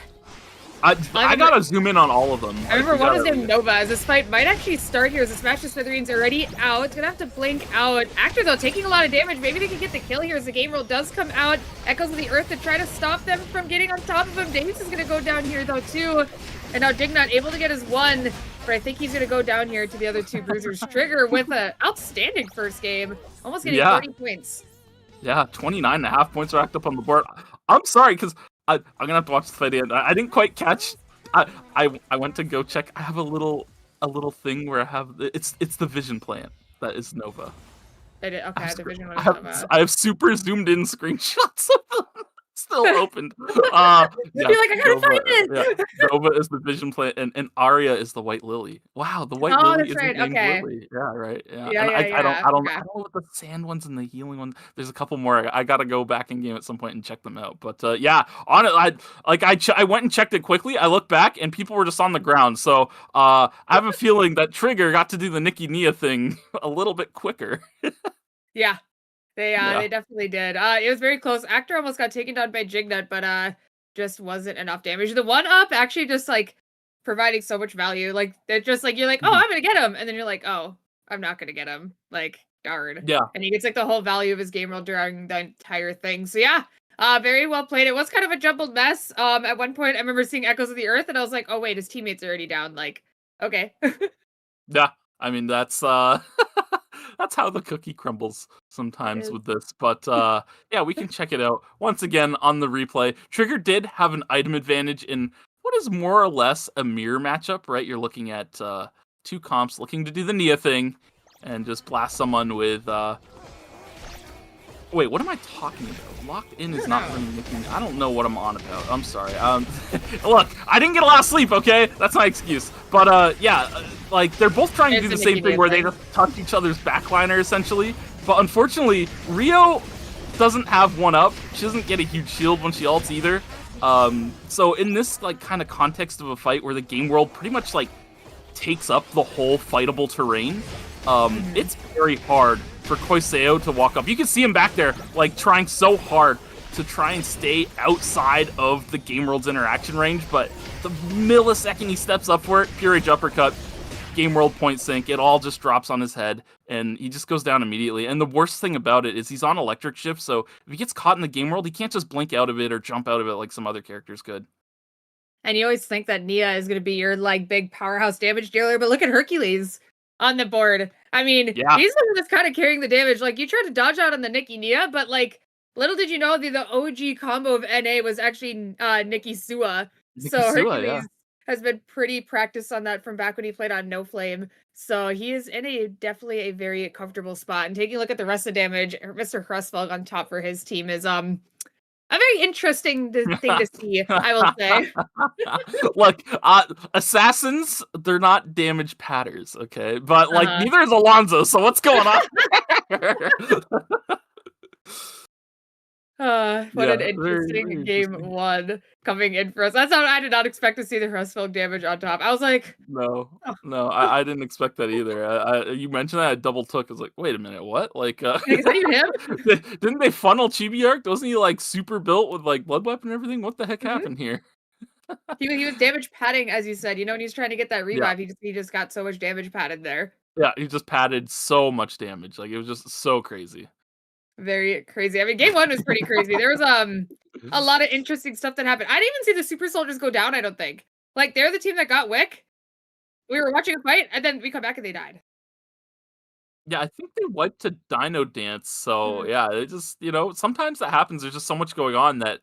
I gotta zoom in on all of them. I remember one was named Nova. As this fight might actually start here as the Smash to Smithereens already out. It's gonna have to blink out. Actor, though, taking a lot of damage. Maybe they can get the kill here as the game roll does come out. Echoes of the Earth to try to stop them from getting on top of him. Davis is gonna go down here, though, too. And now Dignot able to get his one, but I think he's gonna go down here to the other two bruisers. Trigger with an outstanding first game. Almost getting 30 points. Yeah, 29.5 points racked up on the board. I'm sorry, because I'm gonna have to watch the fight again. I didn't quite catch. I went to go check. I have a little thing where I have it's the vision plant that is Nova. Okay, the vision one is Nova. I have super zoomed in screenshots of them. Still opened. You'd be like, I gotta find it. Yeah, Nova is the vision plant, and Arya is the white lily. Wow, the white lily is named Lily. Yeah, right. Yeah. I don't know what the sand ones and the healing ones. There's a couple more. I gotta go back in game at some point and check them out. But yeah, on it, I went and checked it quickly. I looked back and people were just on the ground. So I have a feeling that Trigger got to do the Nikki Nia thing a little bit quicker. Yeah. They definitely did. It was very close. Actor almost got taken down by Jignut, but just wasn't enough damage. The 1-up actually just like providing so much value. Like they're just like, you're like, oh, I'm gonna get him, and then you're like, oh, I'm not gonna get him. Like, darn. Yeah. And he gets like the whole value of his game roll during the entire thing. So yeah, very well played. It was kind of a jumbled mess. At one point I remember seeing Echoes of the Earth and I was like, oh wait, his teammates are already down. Like, okay. Yeah, I mean that's that's how the cookie crumbles sometimes with this. But yeah, we can check it out. Once again, on the replay, Trigger did have an item advantage in what is more or less a mirror matchup, right? You're looking at two comps looking to do the Nia thing and just blast someone with... Wait, what am I talking about? Locked in is not making... I don't know what I'm on about. I'm sorry. Look, I didn't get a lot of sleep, okay? That's my excuse. But yeah, like, they're both trying to do the same thing where they just touch each other's backliner, essentially. But unfortunately, Rio doesn't have 1-up. She doesn't get a huge shield when she ults either. So in this, like, kind of context of a fight where the game world pretty much, like, takes up the whole fightable terrain, it's very hard for Koiseo to walk up. You can see him back there, like, trying so hard to try and stay outside of the Game World's interaction range, but the millisecond he steps up for it, Pure Rage uppercut, Game World point sync, it all just drops on his head, and he just goes down immediately. And the worst thing about it is he's on electric shift, so if he gets caught in the Game World, he can't just blink out of it or jump out of it like some other characters could. And you always think that Nia is going to be your like big powerhouse damage dealer, but look at Hercules on the board. I mean, he's the one that's kind of carrying the damage. Like, you tried to dodge out on the Nikki Nia, but like, little did you know the OG combo of NA was actually Nikki Sua. So Hercules has been pretty practiced on that from back when he played on No Flame. So he is in definitely a very comfortable spot. And taking a look at the rest of the damage, Mr. Cressfeld on top for his team is a very interesting thing to see, I will say. Look, assassins, they're not damage patters, okay? But like neither is Alonzo, so what's going on? What an interesting game one coming in for us. That's how I did not expect to see the Cressfeld damage on top. I was like, no, I didn't expect that either. You mentioned that, I double took. I was like, wait a minute, what? Like, is that even him? Didn't they funnel Chibi Arc? Wasn't he like super built with like blood weapon and everything? What the heck happened here? He was damage padding, as you said. You know, when he's trying to get that revive, he just got so much damage padded there. Yeah, he just padded so much damage. Like, it was just so crazy. Very crazy. I mean, game one was pretty crazy. There was a lot of interesting stuff that happened. I didn't even see the super soldiers go down, I don't think. Like, they're the team that got Wick. We were watching a fight, and then we come back and they died. Yeah, I think they wiped to DinoDance, so yeah, it just, you know, sometimes that happens. There's just so much going on that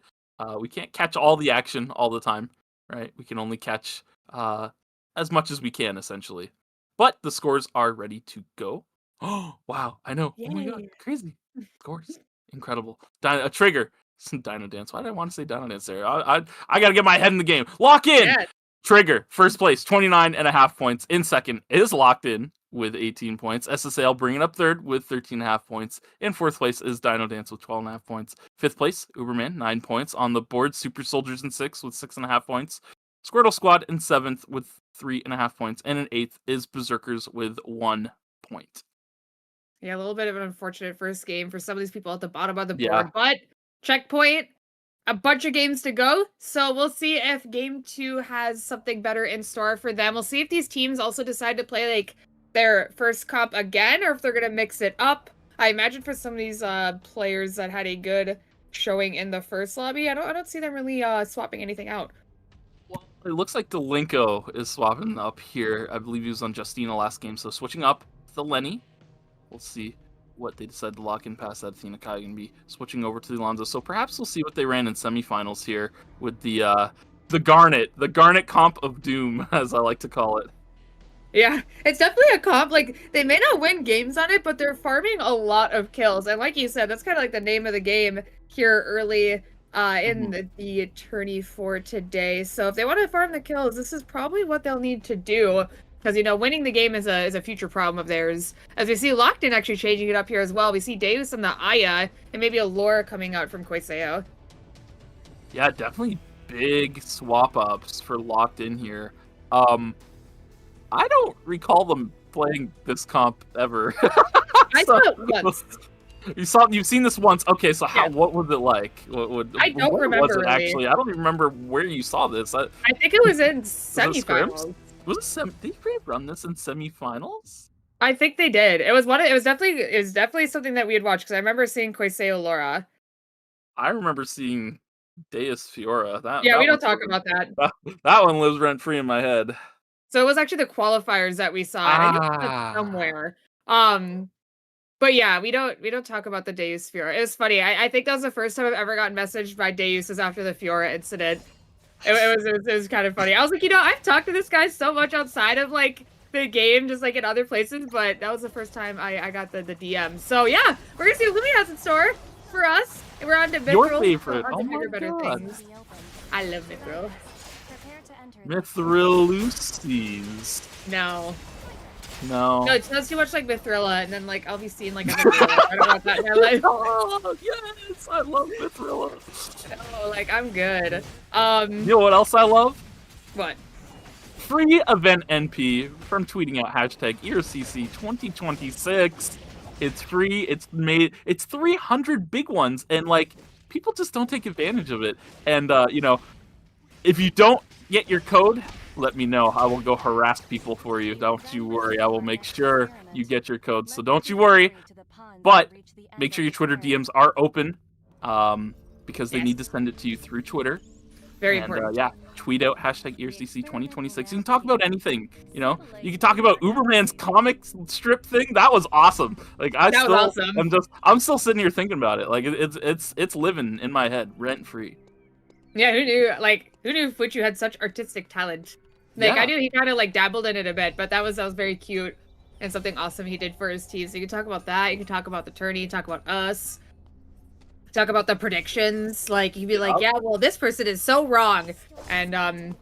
we can't catch all the action all the time, right? We can only catch as much as we can, essentially. But the scores are ready to go. Oh, wow, I know. Yay. Oh my god, crazy. Scores. Incredible. A trigger. DinoDance. Why did I want to say DinoDance there? I gotta get my head in the game. Lock in! Yeah. Trigger, first place, 29.5 points. In second is Locked In with 18 points. SSAL bringing up third with 13.5 points. In fourth place is DinoDance with 12.5 points. Fifth place, Uberman, 9 points. On the board, Super Soldiers in sixth with 6.5 points. Squirtle Squad in seventh with 3.5 points. And in eighth is Berzerkers with 1 point. Yeah, a little bit of an unfortunate first game for some of these people at the bottom of the board, but checkpoint, a bunch of games to go. So we'll see if game 2 has something better in store for them. We'll see if these teams also decide to play like their first comp again, or if they're going to mix it up. I imagine for some of these players that had a good showing in the first lobby, I don't see them really swapping anything out. Well, it looks like Delinko is swapping up here. I believe he was on Justina last game, so switching up to Lenny. We'll see what they decide to lock in past that. Athena Kai can be switching over to the Alonzo. So perhaps we'll see what they ran in semifinals here with the Garnet comp of doom, as I like to call it. Yeah, it's definitely a comp. Like, they may not win games on it, but they're farming a lot of kills. And like you said, that's kind of like the name of the game here early in the tourney for today. So if they want to farm the kills, this is probably what they'll need to do. Because, you know, winning the game is a future problem of theirs. As we see Locked In actually changing it up here as well. We see Deus and the Aya, and maybe a Laura coming out from Koiseo. Yeah, definitely big swap-ups for Locked In here. I don't recall them playing this comp ever. I saw it once. You've seen this once. Okay, so what was it like? I don't remember. Was it actually? I don't even remember where you saw this. I think it was in semifinals. Did they run this in semifinals? I think they did. It was definitely something that we had watched because I remember seeing Koiseo Laura. I remember seeing Deus Fiora. We don't talk about that. That one lives rent free in my head. So it was actually the qualifiers that we saw. I think it was somewhere. But yeah, we don't talk about the Deus Fiora. It was funny. I think that was the first time I've ever gotten messaged by Deus after the Fiora incident. It was kind of funny. I was like, you know, I've talked to this guy so much outside of like the game, just like in other places, but that was the first time I got the DM. So yeah, we're gonna see what Lumi has in store for us. And we're on to Mithril. Your favorite. On to bigger, better things. I love Mithril. Mithril Lucy's. No, it's not too much like Mithrilla, and then like I'll be seeing like a Mithrilla. I don't want that in my life. Oh yes, I love Mithrilla. Oh, like I'm good. You know what else I love? What? free event NP from tweeting out hashtag ERCC 2026. It's free. It's 300 big ones, and like people just don't take advantage of it. And you know, if you don't get your code, let me know. I will go harass people for you. Don't you worry. I will make sure you get your code. So don't you worry. But make sure your Twitter DMs are open, because they need to send it to you through Twitter. Very important. Yeah, tweet out hashtag ERCC 2026. You can talk about anything. You know, you can talk about Uberman's comic strip thing. That was awesome. Like was awesome. I'm still sitting here thinking about it. Like it's living in my head rent free. Yeah, who knew? Like, who knew Fuchu had such artistic talent? Like, I knew he kind of like dabbled in it a bit, but that was very cute and something awesome he did for his team. So you can talk about that. You can talk about the tourney. Talk about us. Talk about the predictions. Like, you'd be like, yeah, well, this person is so wrong, and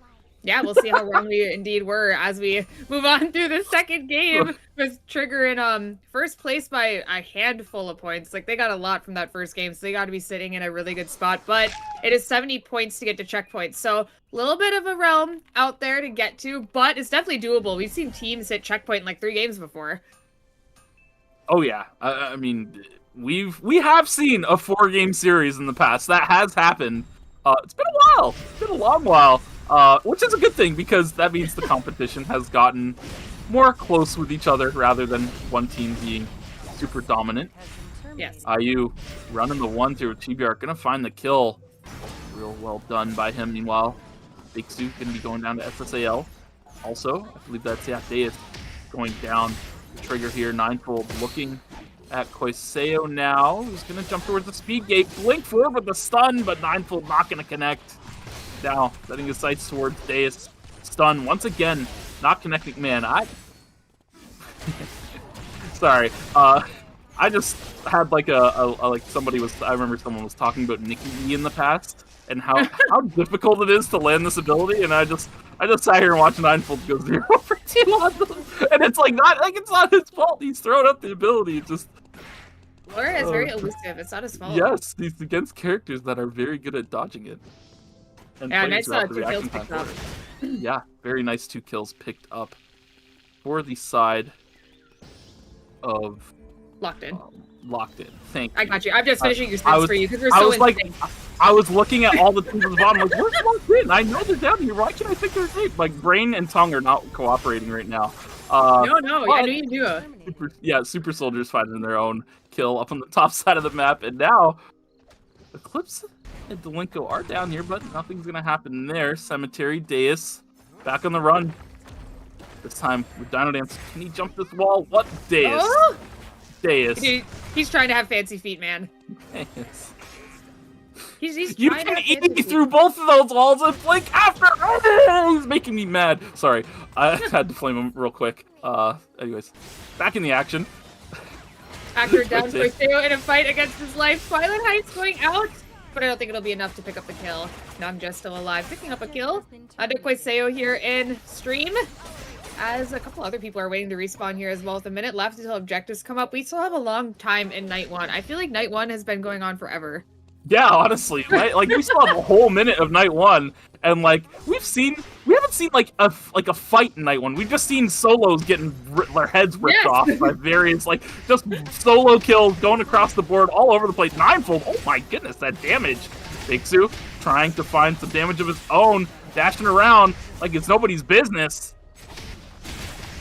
yeah, we'll see how wrong we indeed were as we move on through the second game with Trigger in first place by a handful of points. Like, they got a lot from that first game, so they got to be sitting in a really good spot. But it is 70 points to get to checkpoints, so a little bit of a realm out there to get to, but it's definitely doable. We've seen teams hit checkpoint in like 3 games before. Oh yeah, I mean, we have seen a 4-game series in the past. That has happened. It's been a while. It's been a long while. Which is a good thing, because that means the competition has gotten more close with each other rather than one team being super dominant. Yes. IU running the 1 through TBR, gonna find the kill. Real well done by him. Meanwhile, Big Sue gonna be going down to SSAL. Also, I believe that's Deus going down. Trigger here, Ninefold looking at Koiseo now. Who's gonna jump towards the speed gate. Blink forward with the stun, but Ninefold not gonna connect. Now, setting his sights towards Deus. Stun once again, not connecting. Man, sorry. I just had like like somebody was. I remember someone was talking about Nikki E in the past and how difficult it is to land this ability, and I just sat here and watched Ninefold go 0 for 2 on them, and it's like it's not his fault. He's throwing up the ability. It just. Laura is very elusive. It's not his fault. Yes, he's against characters that are very good at dodging it. And yeah, nice 2 kills picked up. Yeah, very nice 2 kills picked up for the side of Locked In. Locked In. Thank you. I got you. I'm just finishing your stats for you because we're so insane. I was looking at all the teams at the bottom. Like, where's Locked In? I know they're down here. Why can't I think they're safe? Like, Brain and Tongue are not cooperating right now. No, I knew you do. Super Soldiers finding their own kill up on the top side of the map, and now Eclipse and Delinko are down here, but nothing's gonna happen there. Cemetery, Deus, back on the run. This time with DinoDance. Can he jump this wall? What? Deus. Oh! Deus. Dude, he's trying to have fancy feet, man. Deus. He's you can eat through both of those walls and blink after. Oh, he's making me mad. Sorry, I had to flame him real quick. Anyways, back in the action. Actor down for Theo in a fight against his life. Twilight Heights going out, but I don't think it'll be enough to pick up the kill. Nam just still alive, picking up a kill. Koiseo here in stream, as a couple other people are waiting to respawn here as well. With a minute left until objectives come up, we still have a long time in Night 1. I feel like Night 1 has been going on forever. Yeah, honestly, right? Like, we still have a whole minute of Night 1, and like we haven't seen like a fight in Night 1. We've just seen solos getting their heads ripped off by various just solo kills going across the board all over the place. Ninefold, oh my goodness, that damage. Bixu trying to find some damage of his own, dashing around like it's nobody's business.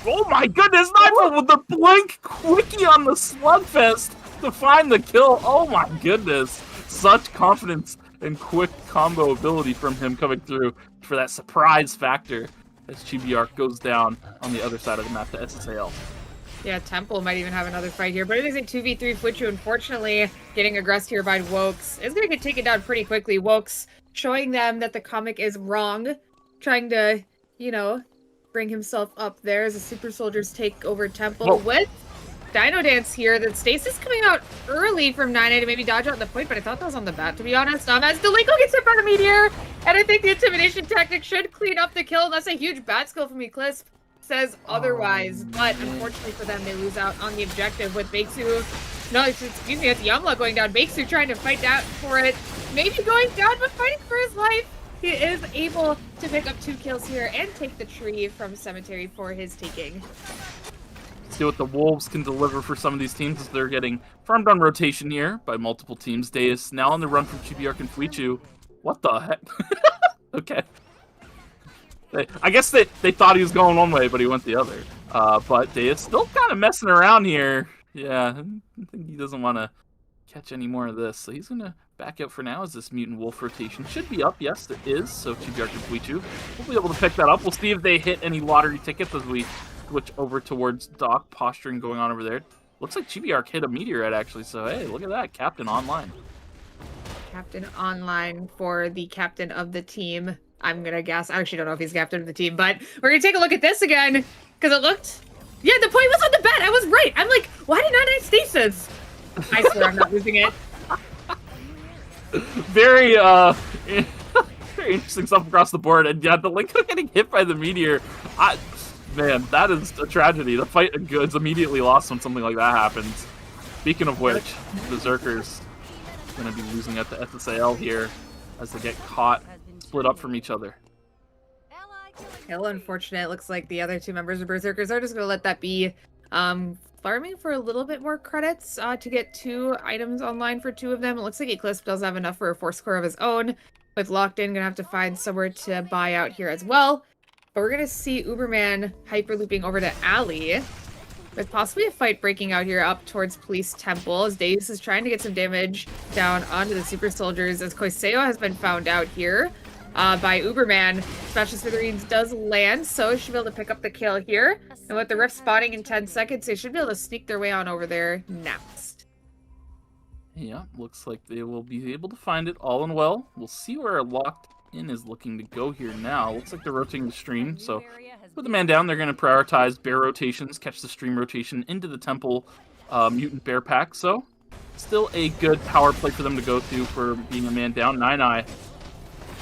Oh my goodness, Ninefold with the blink quickie on the slugfest to find the kill. Oh my goodness. Such confidence and quick combo ability from him coming through for that surprise factor as GBR goes down on the other side of the map to SSAL. Yeah, Temple might even have another fight here, but it is a 2v3 Fuchu. Unfortunately, getting aggressed here by Wokes is going to get taken down pretty quickly. Wokes showing them that the comic is wrong, trying to, bring himself up there as the Super Soldiers take over Temple with DinoDance here. That Stasis coming out early from 9A to maybe dodge out the point, but I thought that was on the bat, to be honest. As Delinko gets hit by the meteor, and I think the intimidation tactic should clean up the kill. That's a huge bat skill from Eclipse. Says otherwise, but unfortunately for them, they lose out on the objective with Bixu. No, excuse me, it's Yumla going down. Bixu trying to fight down for it. Maybe going down, but fighting for his life. he is able to pick up 2 kills here and take the tree from Cemetery for his taking. See what the Wolves can deliver for some of these teams as they're getting farmed on rotation here by multiple teams. Deus now on the run from Chibiark and Fuichu. What the heck? Okay. I guess they thought he was going one way, but he went the other. But Deus still kind of messing around here. Yeah, I think he doesn't want to catch any more of this. So he's going to back out for now as this Mutant Wolf rotation should be up. Yes, it is. So Chibiark and Fuichu will be able to pick that up. We'll see if they hit any lottery tickets as we switch over towards Doc. Posturing going on over there. Looks like Chibiark hit a meteorite, actually. So, hey, look at that. Captain online. Captain online for the captain of the team. I'm going to guess. I actually don't know if he's captain of the team, but we're going to take a look at this again because it looked... Yeah, the point was on the bet. I was right. I'm like, why did I stasis? I swear I'm not losing it. Very, very interesting stuff across the board. And yeah, the Linko getting hit by the meteor. Man, that is a tragedy. The fight is immediately lost when something like that happens. Speaking of which, Berzerkers going to be losing at the SSAL here as they get caught, split up from each other. Hill, unfortunate. It looks like the other 2 members of Berzerkers are just going to let that be. Farming for a little bit more credits to get 2 items online for 2 of them. It looks like Eclipse does have enough for a 4 score of his own. With Locked In, going to have to find somewhere to buy out here as well. But we're going to see Uberman hyperlooping over to Alley. There's possibly a fight breaking out here up towards Police Temple as Deus is trying to get some damage down onto the Super Soldiers as Koiseo has been found out here by Uberman. Smashes Smithereens does land, so he should be able to pick up the kill here. And with the Rift spawning in 10 seconds, they should be able to sneak their way on over there next. Yeah, looks like they will be able to find it all in well. We'll see where Locked In is looking to go here now. Looks like they're rotating the stream, so with the man down, they're going to prioritize bear rotations, catch the stream rotation into the Temple Mutant Bear Pack. So still a good power play for them to go through for being a man down. 9eye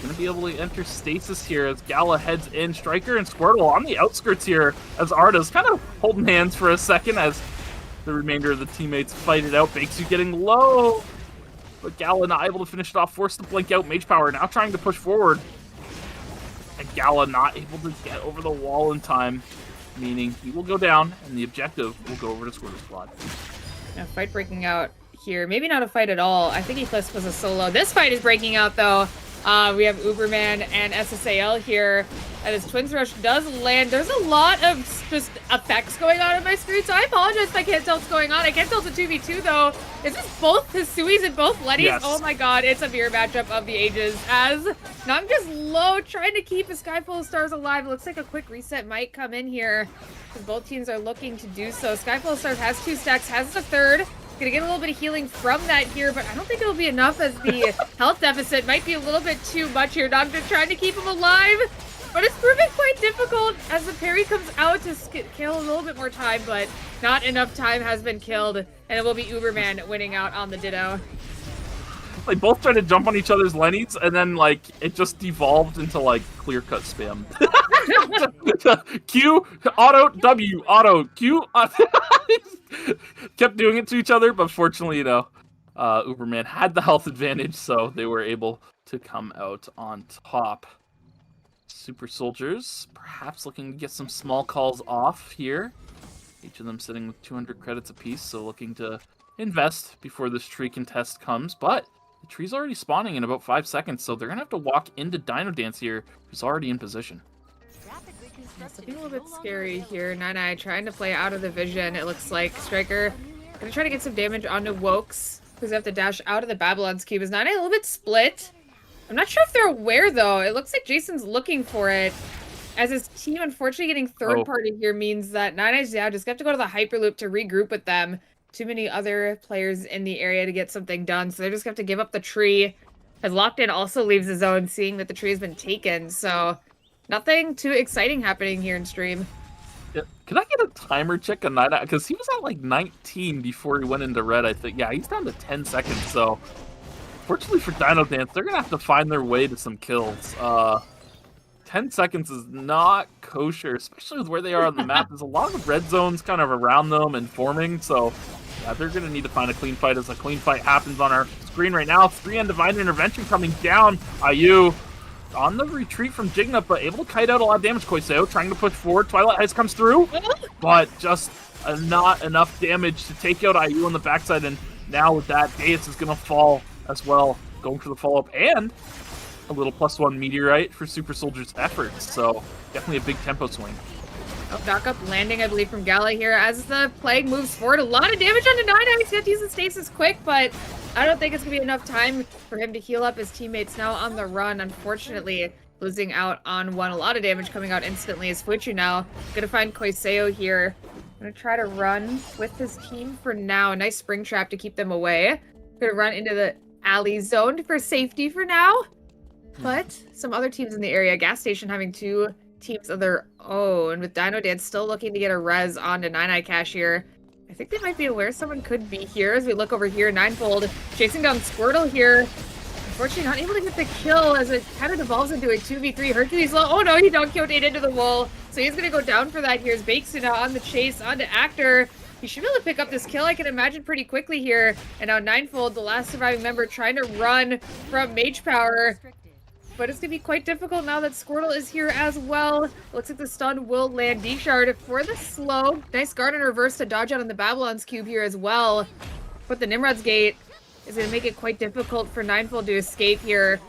going to be able to enter stasis here as Gala heads in. Striker and Squirtle on the outskirts here as Arda's kind of holding hands for a second as the remainder of the teammates fight it out. Bakesu getting low, but Gala not able to finish it off. Forced to blink out. Mage Power now trying to push forward. And Gala not able to get over the wall in time, meaning he will go down and the objective will go over to Squortle Squad. A fight breaking out here. Maybe not a fight at all. I think Eclipse was a solo. This fight is breaking out though. We have Uberman and SSAL here. And his Twins Rush does land. There's a lot of just effects going on my screen, so I apologize if I can't tell what's going on. I can't tell it's a 2v2 though. Is this both Hisuis and both Lettys? Yes. Oh my god, it's a mirror matchup of the ages. As Nung just low, trying to keep his Sky Full of Stars alive. It looks like a quick reset might come in here, because both teams are looking to do so. Sky Full of Stars has 2 stacks, has the 3rd. Gonna get a little bit of healing from that here, but I don't think it'll be enough as the health deficit might be a little bit too much here. Not just trying to keep him alive, but it's proving quite difficult as the parry comes out to kill a little bit more time, but not enough time has been killed, and it will be Uberman winning out on the Ditto. They both tried to jump on each other's Lennies, and then, like, it just devolved into, like, clear-cut spam. Q, auto, W, auto, Q, kept doing it to each other, but fortunately, you know, Uberman had the health advantage, so they were able to come out on top. Super Soldiers, perhaps looking to get some small calls off here. Each of them sitting with 200 credits apiece, so looking to invest before this tree contest comes, but the tree's already spawning in about 5 seconds, so they're going to have to walk into DinoDance here, who's already in position. It's looking a little bit scary here. 9eye trying to play out of the vision, it looks like. Striker gonna try to get some damage onto Wokes, because they have to dash out of the Babylon's Cube. Is 9eye a little bit split? I'm not sure if they're aware, though. It looks like Jason's looking for it. As his team, unfortunately, getting third party here means that 9eye's down. Just have to go to the Hyperloop to regroup with them. Too many other players in the area to get something done, so they just have to give up the tree. As Locked In also leaves the zone, seeing that the tree has been taken, so nothing too exciting happening here in stream. Yeah. Can I get a timer check on that? Because he was at like 19 before he went into red, I think. Yeah, he's down to 10 seconds, so fortunately for DinoDance, they're going to have to find their way to some kills. 10 seconds is not kosher, especially with where they are on the map. There's a lot of red zones kind of around them and forming, so yeah, they're going to need to find a clean fight as a clean fight happens on our screen right now. 3 on Divine Intervention coming down. IU on the retreat from Jigna, but able to kite out a lot of damage. Koiseo trying to push forward. Twilight Heist comes through, but just not enough damage to take out IU on the backside. And now with that, Deus is going to fall as well, going for the follow-up, and a little +1 Meteorite for Super Soldier's efforts. So definitely a big tempo swing. Back up landing, I believe, from Gala here as the Plague moves forward. A lot of damage onto 9. He's going to use the stasis quick, but I don't think it's going to be enough time for him to heal up his teammates now on the run. Unfortunately, losing out on one. A lot of damage coming out instantly as Fuchu now going to find Koiseo here. Going to try to run with his team for now. A nice spring trap to keep them away. Going to run into the alley zone for safety for now. But some other teams in the area, Gas Station having 2 teams of their own, with DinoDance still looking to get a res onto 9eye Cashier. I think they might be aware someone could be here as we look over here. Ninefold chasing down Squirtle here. Unfortunately, not able to get the kill as it kind of devolves into a 2v3. Hercules low. Oh no, he Don Quixote into the wall. So he's going to go down for that. Here's Bakesy now on the chase onto Actor. He should be able to pick up this kill, I can imagine, pretty quickly here. And now Ninefold, the last surviving member, trying to run from Mage Power. But it's going to be quite difficult now that Squirtle is here as well. Looks like the stun will land. D-Shard for the slow. Nice guard in reverse to dodge out on the Babylon's Cube here as well. But the Nimrod's Gate is going to make it quite difficult for Ninefold to escape here.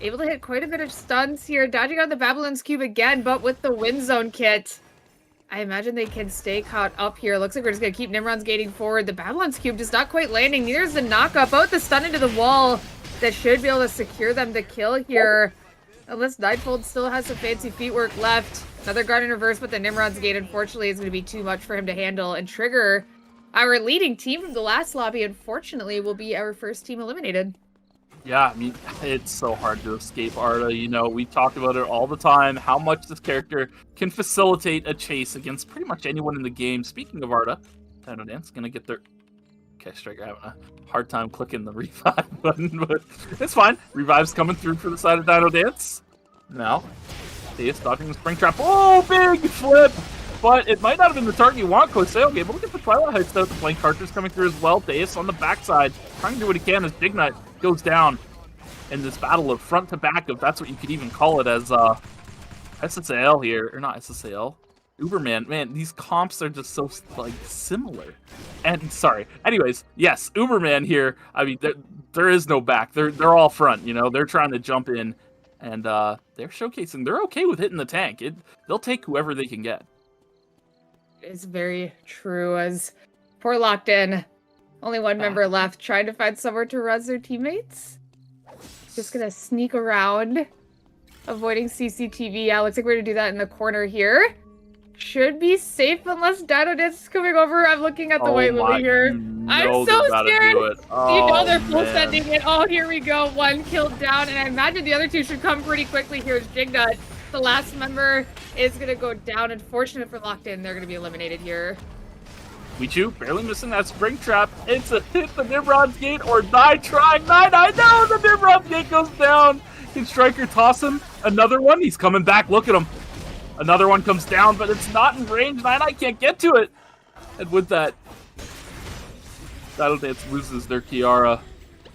Able to hit quite a bit of stuns here. Dodging out the Babylon's Cube again, but with the Wind Zone kit. I imagine they can stay caught up here. Looks like we're just going to keep Nimrod's gating forward. The Babylon's Cube just not quite landing. Neither is the knockup. Both the stun into the wall. That should be able to secure them to kill here. Unless Ninefold still has some fancy feetwork left. Another guard in reverse, but the Nimrod's Gate, unfortunately, is going to be too much for him to handle. And Trigger, our leading team from the last lobby, unfortunately, will be our first team eliminated. Yeah, I mean, it's so hard to escape Arda. You know, we talk about it all the time, how much this character can facilitate a chase against pretty much anyone in the game. Speaking of Arda, DinoDance going to get their... Okay, Striker having a hard time clicking the revive button, but it's fine. Revive's coming through for the side of DinoDance. Now, Deus dodging the spring trap. Oh, big flip! But it might not have been the target you want. Koiseo able to get the Twilight Heist out. The flank archers coming through as well. Deus on the backside, trying to do what he can as Dignite goes down in this battle of front to back, if that's what you could even call it, as SSAL here, or not SSAL. Uberman, man, these comps are just so, like, similar. And, sorry. Anyways, yes, Uberman here, I mean, there is no back. They're all front, you know? They're trying to jump in, and they're showcasing. They're okay with hitting the tank. They'll take whoever they can get. It's very true, as poor Locked In. Only one member left, trying to find somewhere to res their teammates. Just gonna sneak around, avoiding CCTV. Yeah, looks like we're gonna do that in the corner here. Should be safe unless DinoDance is coming over. I'm looking at the White Lily here. I'm so scared. You know they're full sending it. Oh, here we go. One killed down, and I imagine the other two should come pretty quickly. Here's Jignut. The last member is going to go down. Unfortunate for Locked In. They're going to be eliminated here. Wichu barely missing that spring trap. It's a hit the Nimrod's Gate or die trying. 9eye. No, the Nimrod's Gate goes down. Can Striker toss him? Another one. He's coming back. Look at him. Another one comes down, but it's not in range. 9eye can't get to it. And with that, DinoDance loses their Kiara.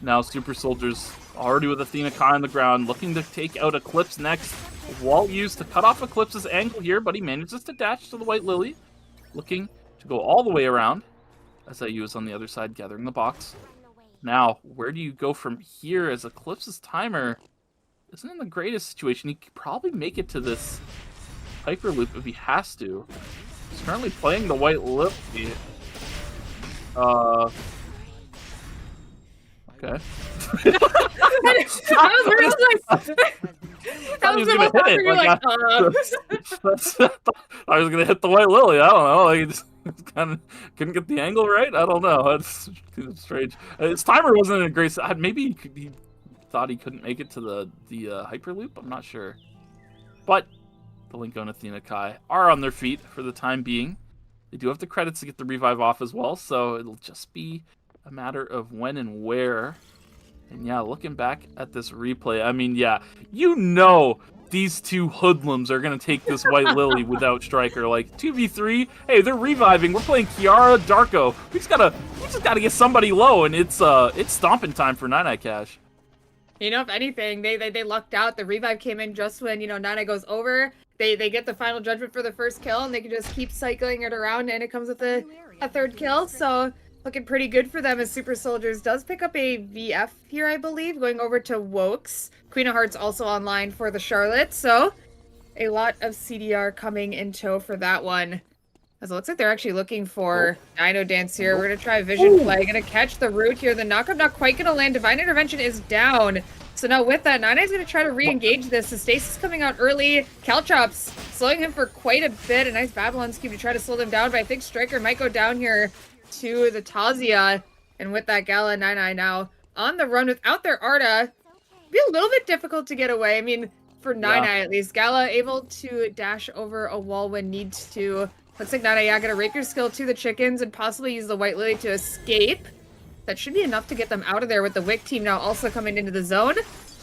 Now Super Soldiers already with Athena Kai on the ground, looking to take out Eclipse next. Wall used to cut off Eclipse's angle here, but he manages to dash to the White Lily. Looking to go all the way around. SIU is on the other side gathering the box. Now, where do you go from here as Eclipse's timer isn't in the greatest situation? He could probably make it to this Hyperloop if he has to. He's currently playing the White Lily. Okay. I was really like... I was gonna hit it. I was gonna hit the White Lily. I don't know. Like, he just kind of couldn't get the angle right. I don't know. That's strange. His timer wasn't in a great. Maybe he thought he couldn't make it to the Hyperloop. I'm not sure. But the Linko and Athena Kai are on their feet for the time being. They do have the credits to get the revive off as well, so it'll just be a matter of when and where. And yeah, looking back at this replay, I mean, yeah, you know these two hoodlums are going to take this White Lily without Striker. Like, 2v3, hey, they're reviving. We're playing Kiara, Darko. We just gotta get somebody low, and it's stomping time for 9eye Cash. You know, if anything, they lucked out. The revive came in just when, you know, Nana goes over. They get the final judgment for the first kill, and they can just keep cycling it around, and it comes with a third kill. So looking pretty good for them as Super Soldiers does pick up a VF here, I believe, going over to Wokes. Queen of Hearts also online for the Charlotte, so a lot of CDR coming in tow for that one. As it looks like they're actually looking for DinoDance here. We're going to try Vision Play. Going to catch the root here. The knockup not quite going to land. Divine Intervention is down. So now with that, Nana is going to try to re-engage this. The Stasis coming out early. Caltrops slowing him for quite a bit. A nice Babylon scheme to try to slow them down. But I think Striker might go down here to the Tazia. And with that, Gala 9 now on the run without their Arda. Be a little bit difficult to get away. I mean, for 9 at least. Gala able to dash over a wall when needs to. Looks like Nana gonna rapier skill to the chickens and possibly use the White Lily to escape. That should be enough to get them out of there with the Wick team now also coming into the zone.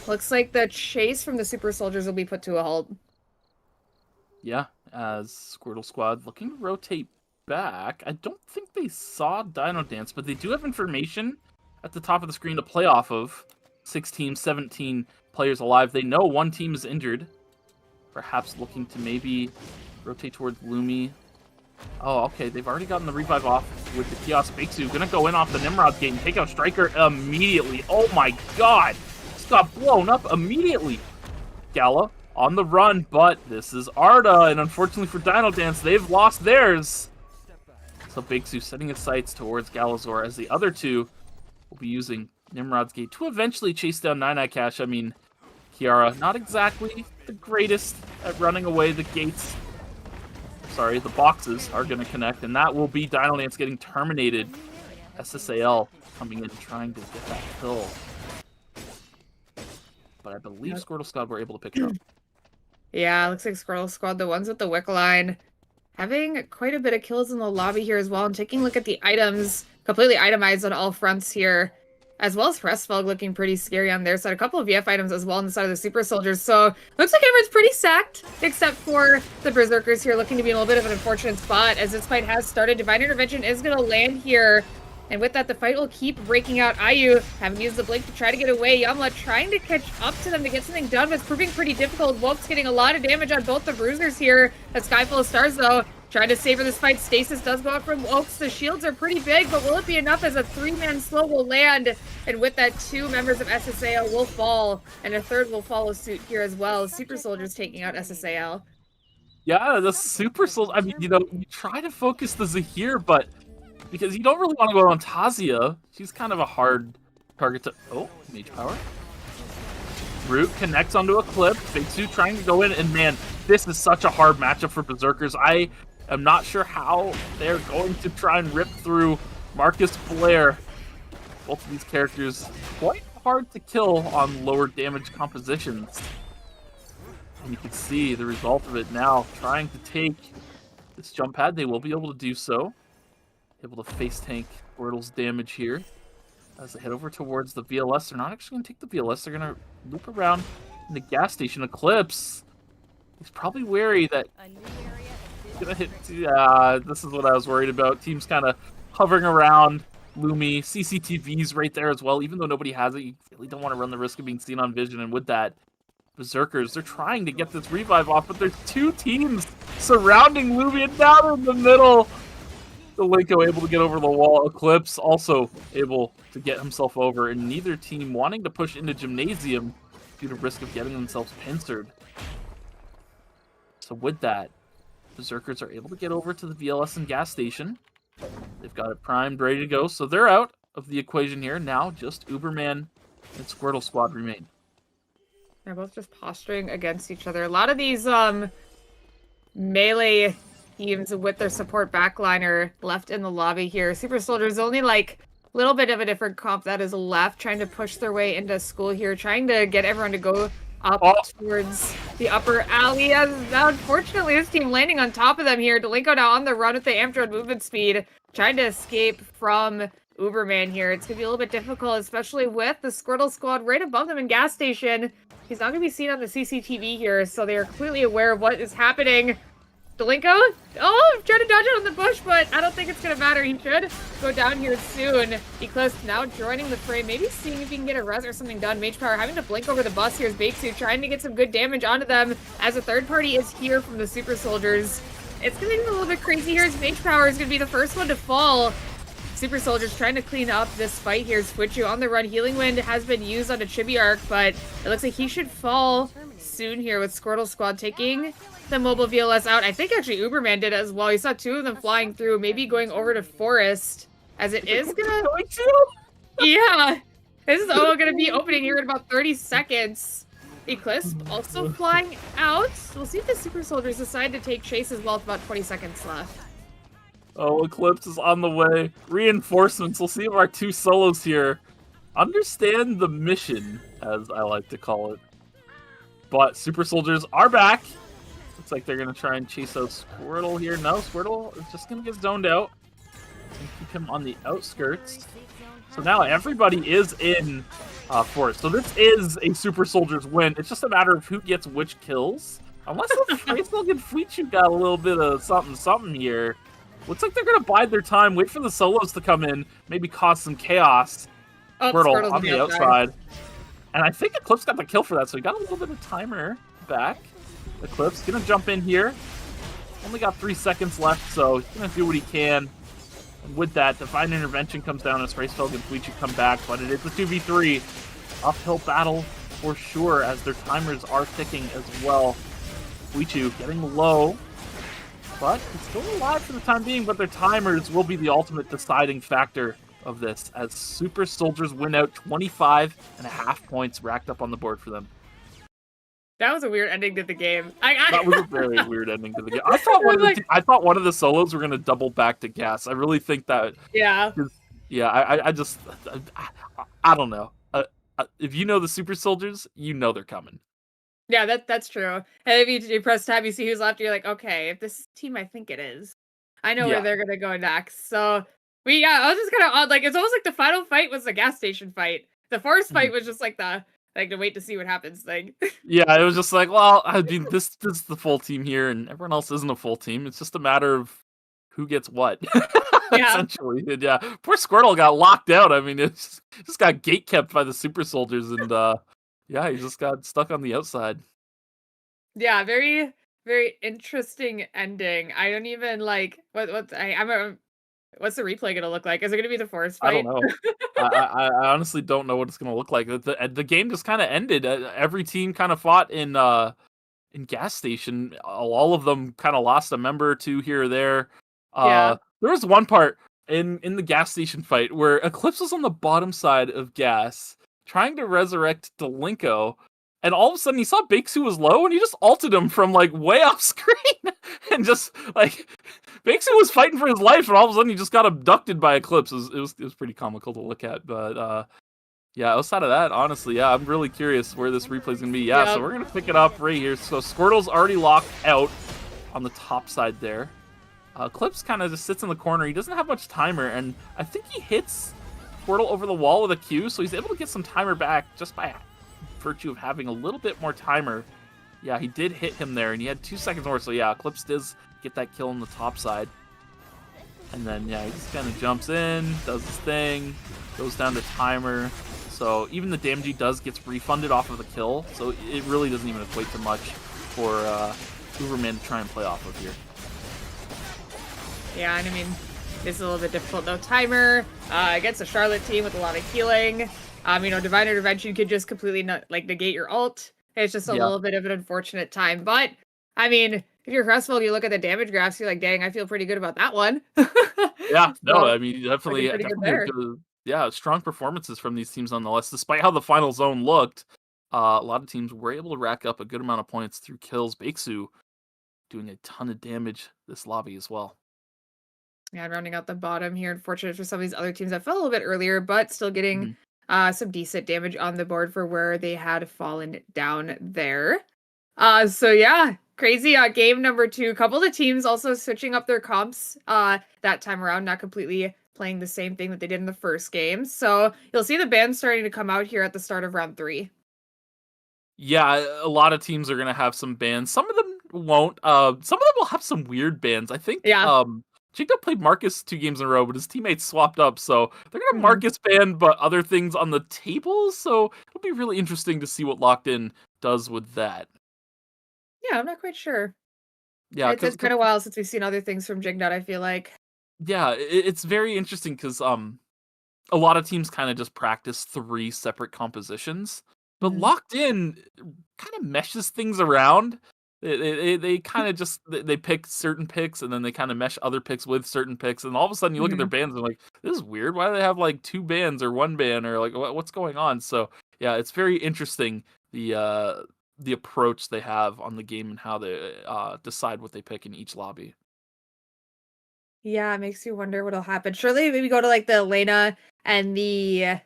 Looks like the chase from the Super Soldiers will be put to a halt. Yeah, as Squirtle Squad looking to rotate back. I don't think they saw DinoDance, but they do have information at the top of the screen to play off of. 16, 17 players alive. They know one team is injured. Perhaps looking to maybe rotate towards Lumi. Oh, okay. They've already gotten the revive off with the Kiosk Bixu. Gonna go in off the Nimrod's gate and take out Striker immediately. Oh my god! Just got blown up immediately. Gala on the run, but this is Arda, and unfortunately for DinoDance, they've lost theirs. So Bixu setting his sights towards Galazor as the other two will be using Nimrod's gate to eventually chase down 9 Cash. I mean, Kiara, not exactly the greatest at running away. The gates, sorry, the boxes are going to connect, and that will be DinoDance getting terminated. SSAL coming in trying to get that kill. But I believe Squirtle Squad were able to pick it up. Yeah, looks like Squirtle Squad, the ones with the Wick line, having quite a bit of kills in the lobby here as well, and taking a look at the items, completely itemized on all fronts here. As well as Frestfog looking pretty scary on their side. A couple of VF items as well on the side of the Super Soldiers. So looks like everyone's pretty sacked, except for the Berzerkers here looking to be in a little bit of an unfortunate spot as this fight has started. Divine Intervention is going to land here. And with that, the fight will keep breaking out. Ayu having used the blink to try to get away. Yamla trying to catch up to them to get something done, but it's proving pretty difficult. Wolf's getting a lot of damage on both the Bruisers here. A Sky Full of Stars, though, trying to savor this fight. Stasis does go out from Oaks. The shields are pretty big, but will it be enough as a 3-man slow will land? And with that, 2 members of SSAL will fall, and a third will follow suit here as well. Super Soldiers taking out SSAL. Yeah, the Super Soldiers, I mean, you know, you try to focus the Zahir, but because you don't really want to go on Tazia. She's kind of a hard target to... Oh, Mage Power. Root connects onto a clip. Bixu trying to go in, and man, this is such a hard matchup for Berzerkers. I am not sure how they're going to try and rip through Marcus Blair. Both of these characters quite hard to kill on lower damage compositions. And you can see the result of it now. Trying to take this jump pad, they will be able to do so. Able to face tank Squirtle's damage here. As they head over towards the VLS, they're not actually going to take the VLS. They're going to loop around in the gas station. Eclipse, he's probably wary that he's going to hit... this is what I was worried about. Team's kind of hovering around. Lumi, CCTV's right there as well. Even though nobody has it, you really don't want to run the risk of being seen on vision. And with that, Berzerkers, they're trying to get this revive off, but there's 2 teams surrounding Lumi, and now they're in the middle. Linko able to get over the wall. Eclipse also able to get himself over, and neither team wanting to push into Gymnasium due to risk of getting themselves pincered. So with that, Berzerkers are able to get over to the VLS and gas station. They've got it primed, ready to go, so they're out of the equation here. Now just Uberman and Squirtle Squad remain. They're both just posturing against each other. A lot of these melee teams with their support backliner left in the lobby here. Super Soldiers only like a little bit of a different comp that is left, trying to push their way into school here, trying to get everyone to go up towards the upper alley. As unfortunately, this team landing on top of them here. Delinko now on the run with the Amtron movement speed, trying to escape from Uberman here. It's going to be a little bit difficult, especially with the Squirtle Squad right above them in gas station. He's not going to be seen on the CCTV here, so they are completely aware of what is happening. Delinko? Oh, I'm trying to dodge it on the bush, but I don't think it's going to matter. He should go down here soon. Eclipse now joining the fray, maybe seeing if he can get a res or something done. Mage Power having to blink over the bus here is Bakesu, trying to get some good damage onto them as a third party is here from the Super Soldiers. It's going to be a little bit crazy here as Mage Power is going to be the first one to fall. Super Soldiers trying to clean up this fight here. Switchu on the run. Healing Wind has been used on a Chibi-Arc, but it looks like he should fall soon here with Squortle Squad taking the mobile VLS out. I think actually Uberman did as well. You saw two of them flying through, maybe going over to Forest, as it is gonna... Yeah! This is all gonna be opening here in about 30 seconds. Eclipse also flying out. We'll see if the Super Soldiers decide to take chase as well with about 20 seconds left. Oh, Eclipse is on the way. Reinforcements. We'll see if our two solos here understand the mission, as I like to call it. But Super Soldiers are back. Looks like they're going to try and chase out Squirtle here. No, Squirtle is just going to get zoned out. Keep him on the outskirts. So now everybody is in Forest. So this is a Super Soldiers win. It's just a matter of who gets which kills. Unless Facebook and Fuichu got a little bit of something here. Looks like they're going to bide their time, wait for the solos to come in, maybe cause some chaos. Oh, Squirtle on the outside. And I think Eclipse got the kill for that, so he got a little bit of timer back. Eclipse gonna jump in here. Only got 3 seconds left, so he's gonna do what he can. And with that, Divine Intervention comes down as Racefeld and Fuichu come back, but it is a 2v3. Uphill battle for sure, as their timers are ticking as well. Fuichu getting low, but he's still alive for the time being, but their timers will be the ultimate deciding factor of this, as Super Soldiers win out 25.5 points racked up on the board for them. That was a weird ending to the game. That was a very weird ending to the game. I thought one of the solos were gonna double back to gas. I really think that. Yeah. Yeah. I don't know. If you know the Super Soldiers, you know they're coming. Yeah, that's true. And if you press tab, you see who's left. You're like, okay, if this team I think it is, I know where they're gonna go next. So I was just kind of odd. Like, it's almost like the final fight was the gas station fight. The Forest fight was just like the wait to see what happens thing. Yeah, it was just like, well, I mean, this is the full team here, and everyone else isn't a full team. It's just a matter of who gets what. Yeah. Essentially. And yeah, poor Squirtle got locked out. I mean, it's just got gate kept by the Super Soldiers, and he just got stuck on the outside. Yeah, very, very interesting ending. I don't even like what's the replay gonna look like? Is it gonna be the Forest fight? I don't know. I honestly don't know what it's gonna look like. The game just kind of ended. Every team kind of fought in gas station. All of them kind of lost a member or two here or there. There was one part in the gas station fight where Eclipse was on the bottom side of gas trying to resurrect Delinko. And all of a sudden, he saw Bakesu was low, and he just ulted him from, like, way off screen. And just, like, Bakesu was fighting for his life, and all of a sudden, he just got abducted by Eclipse. It was pretty comical to look at. But, outside of that, honestly, I'm really curious where this replay is going to be. So we're going to pick it up right here. So Squirtle's already locked out on the top side there. Eclipse kind of just sits in the corner. He doesn't have much timer, and I think he hits Squirtle over the wall with a Q, so he's able to get some timer back just by virtue of having a little bit more timer. Yeah, he did hit him there, and he had 2 seconds more, so yeah, Eclipse does get that kill on the top side. And then, he just kind of jumps in, does his thing, goes down to timer. So even the damage he does gets refunded off of the kill, so it really doesn't even equate to much for Uberman to try and play off of here. Yeah, and I mean, this is a little bit difficult. No timer against a Charlotte team with a lot of healing. Divine Intervention could just completely negate your ult. It's just a little bit of an unfortunate time. But, I mean, if you're Crestfeld, you look at the damage graphs, you're like, dang, I feel pretty good about that one. Definitely strong performances from these teams nonetheless. Despite how the final zone looked, a lot of teams were able to rack up a good amount of points through kills. Bakesu doing a ton of damage this lobby as well. Yeah, rounding out the bottom here. Unfortunate for some of these other teams that fell a little bit earlier, but still getting some decent damage on the board for where they had fallen down there. Crazy. Game number 2. A couple of teams also switching up their comps that time around, not completely playing the same thing that they did in the first game. So you'll see the bans starting to come out here at the start of round 3. Yeah, a lot of teams are going to have some bans. Some of them won't. Some of them will have some weird bans. I think Chico played Marcus 2 games in a row, but his teammates swapped up, so they're gonna have Marcus banned, but other things on the table. So it'll be really interesting to see what Locked In does with that. Yeah, I'm not quite sure. Yeah, it's been a while since we've seen other things from Jignut, I feel like. Yeah, it's very interesting because a lot of teams kind of just practice 3 separate compositions, but Locked In kind of meshes things around. They kind of just they pick certain picks and then they kind of mesh other picks with certain picks, and all of a sudden you look at their bands and like, this is weird. Why do they have like 2 bands or 1 band, or like what's going on? So yeah, it's very interesting the approach they have on the game and how they decide what they pick in each lobby. Yeah, it makes you wonder what'll happen. Surely maybe go to like the Elena and the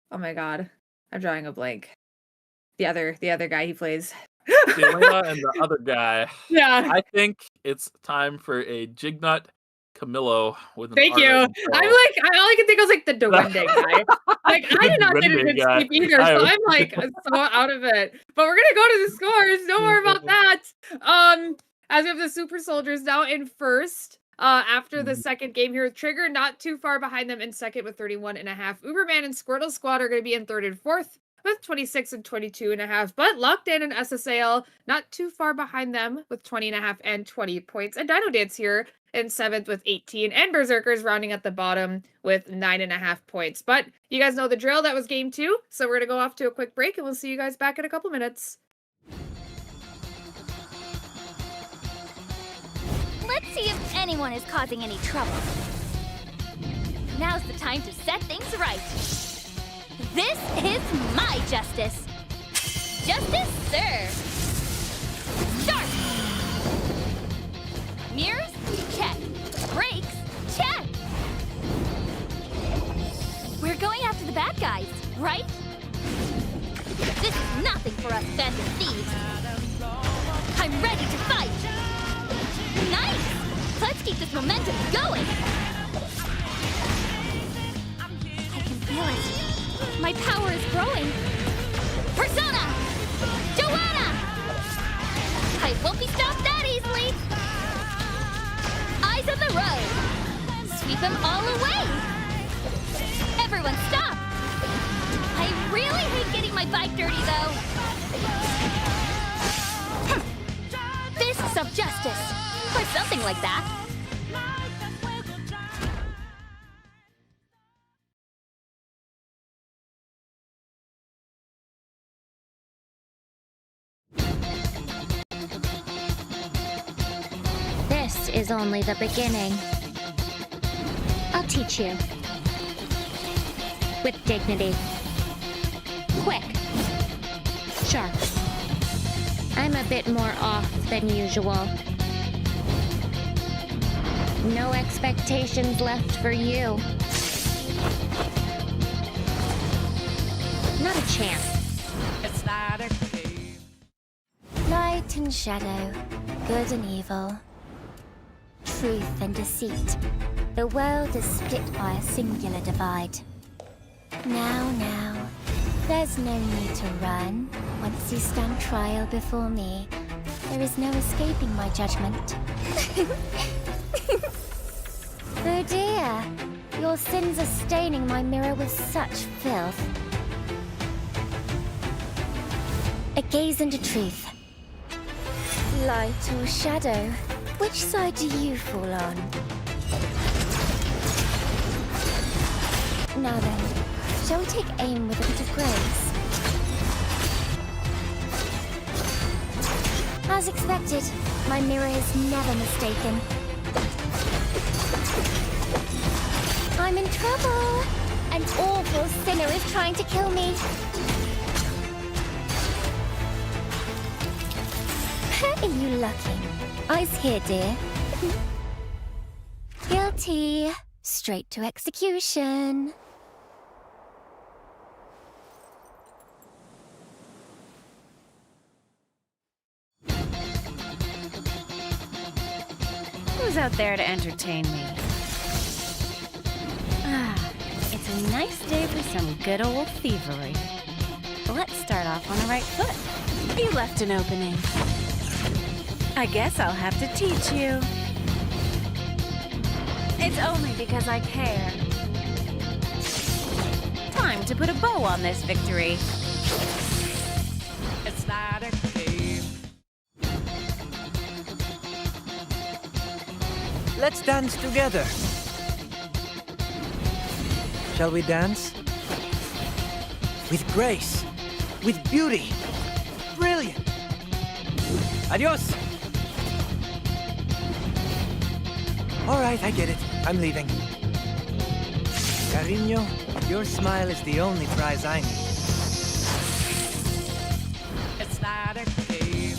oh my god, I'm drawing a blank. The other guy he plays. The Elena and the other guy. Yeah. I think it's time for a Jignut Camillo with an Thank you. I'm like, all I can think of was like the Dewende guy. Like I did not get a good sleep either, so I'm like so out of it. But we're gonna go to the scores. No more about that. As we have the Super Soldiers now in first. After the second game here with Trigger, not too far behind them in second with 31.5. Uberman and Squirtle Squad are going to be in third and fourth with 26 and 22.5. But Locked In and SSAL not too far behind them with 20.5 and 20 points. And DinoDance here in seventh with 18. And Berzerkers rounding at the bottom with 9.5 points. But you guys know the drill. That was game 2. So we're going to go off to a quick break and we'll see you guys back in a couple minutes. Let's see if anyone is causing any trouble. Now's the time to set things right. This is my justice. Justice served. Sharp. Mirrors? Check. Brakes? Check. We're going after the bad guys, right? This is nothing for us bandit thieves. I'm ready to fight. Nice! Let's keep this momentum going! I can feel it. My power is growing. Persona! Joanna! I won't be stopped that easily! Eyes on the road! Sweep them all away! Everyone stop! I really hate getting my bike dirty, though. Fists of justice! Or something like that. This is only the beginning. I'll teach you. With dignity. Quick. Sharp. I'm a bit more off than usual. No expectations left for you. Not a chance. It's not a game. Light and shadow, good and evil, truth and deceit. The world is split by a singular divide. Now, there's no need to run. Once you stand trial before me, there is no escaping my judgment. Oh dear, your sins are staining my mirror with such filth. A gaze into truth. Light or shadow, which side do you fall on? Now then, shall we take aim with a bit of grace? As expected, my mirror is never mistaken. I'm in trouble! An awful sinner is trying to kill me. Where are you looking? Eyes here, dear. Guilty. Straight to execution. Who's out there to entertain me? It's a nice day for some good old thievery. Let's start off on the right foot. You left an opening. I guess I'll have to teach you. It's only because I care. Time to put a bow on this victory. It's not a game. Let's dance together. Shall we dance? With grace. With beauty. Brilliant. Adios. All right, I get it. I'm leaving. Cariño, your smile is the only prize I need. It's not a game.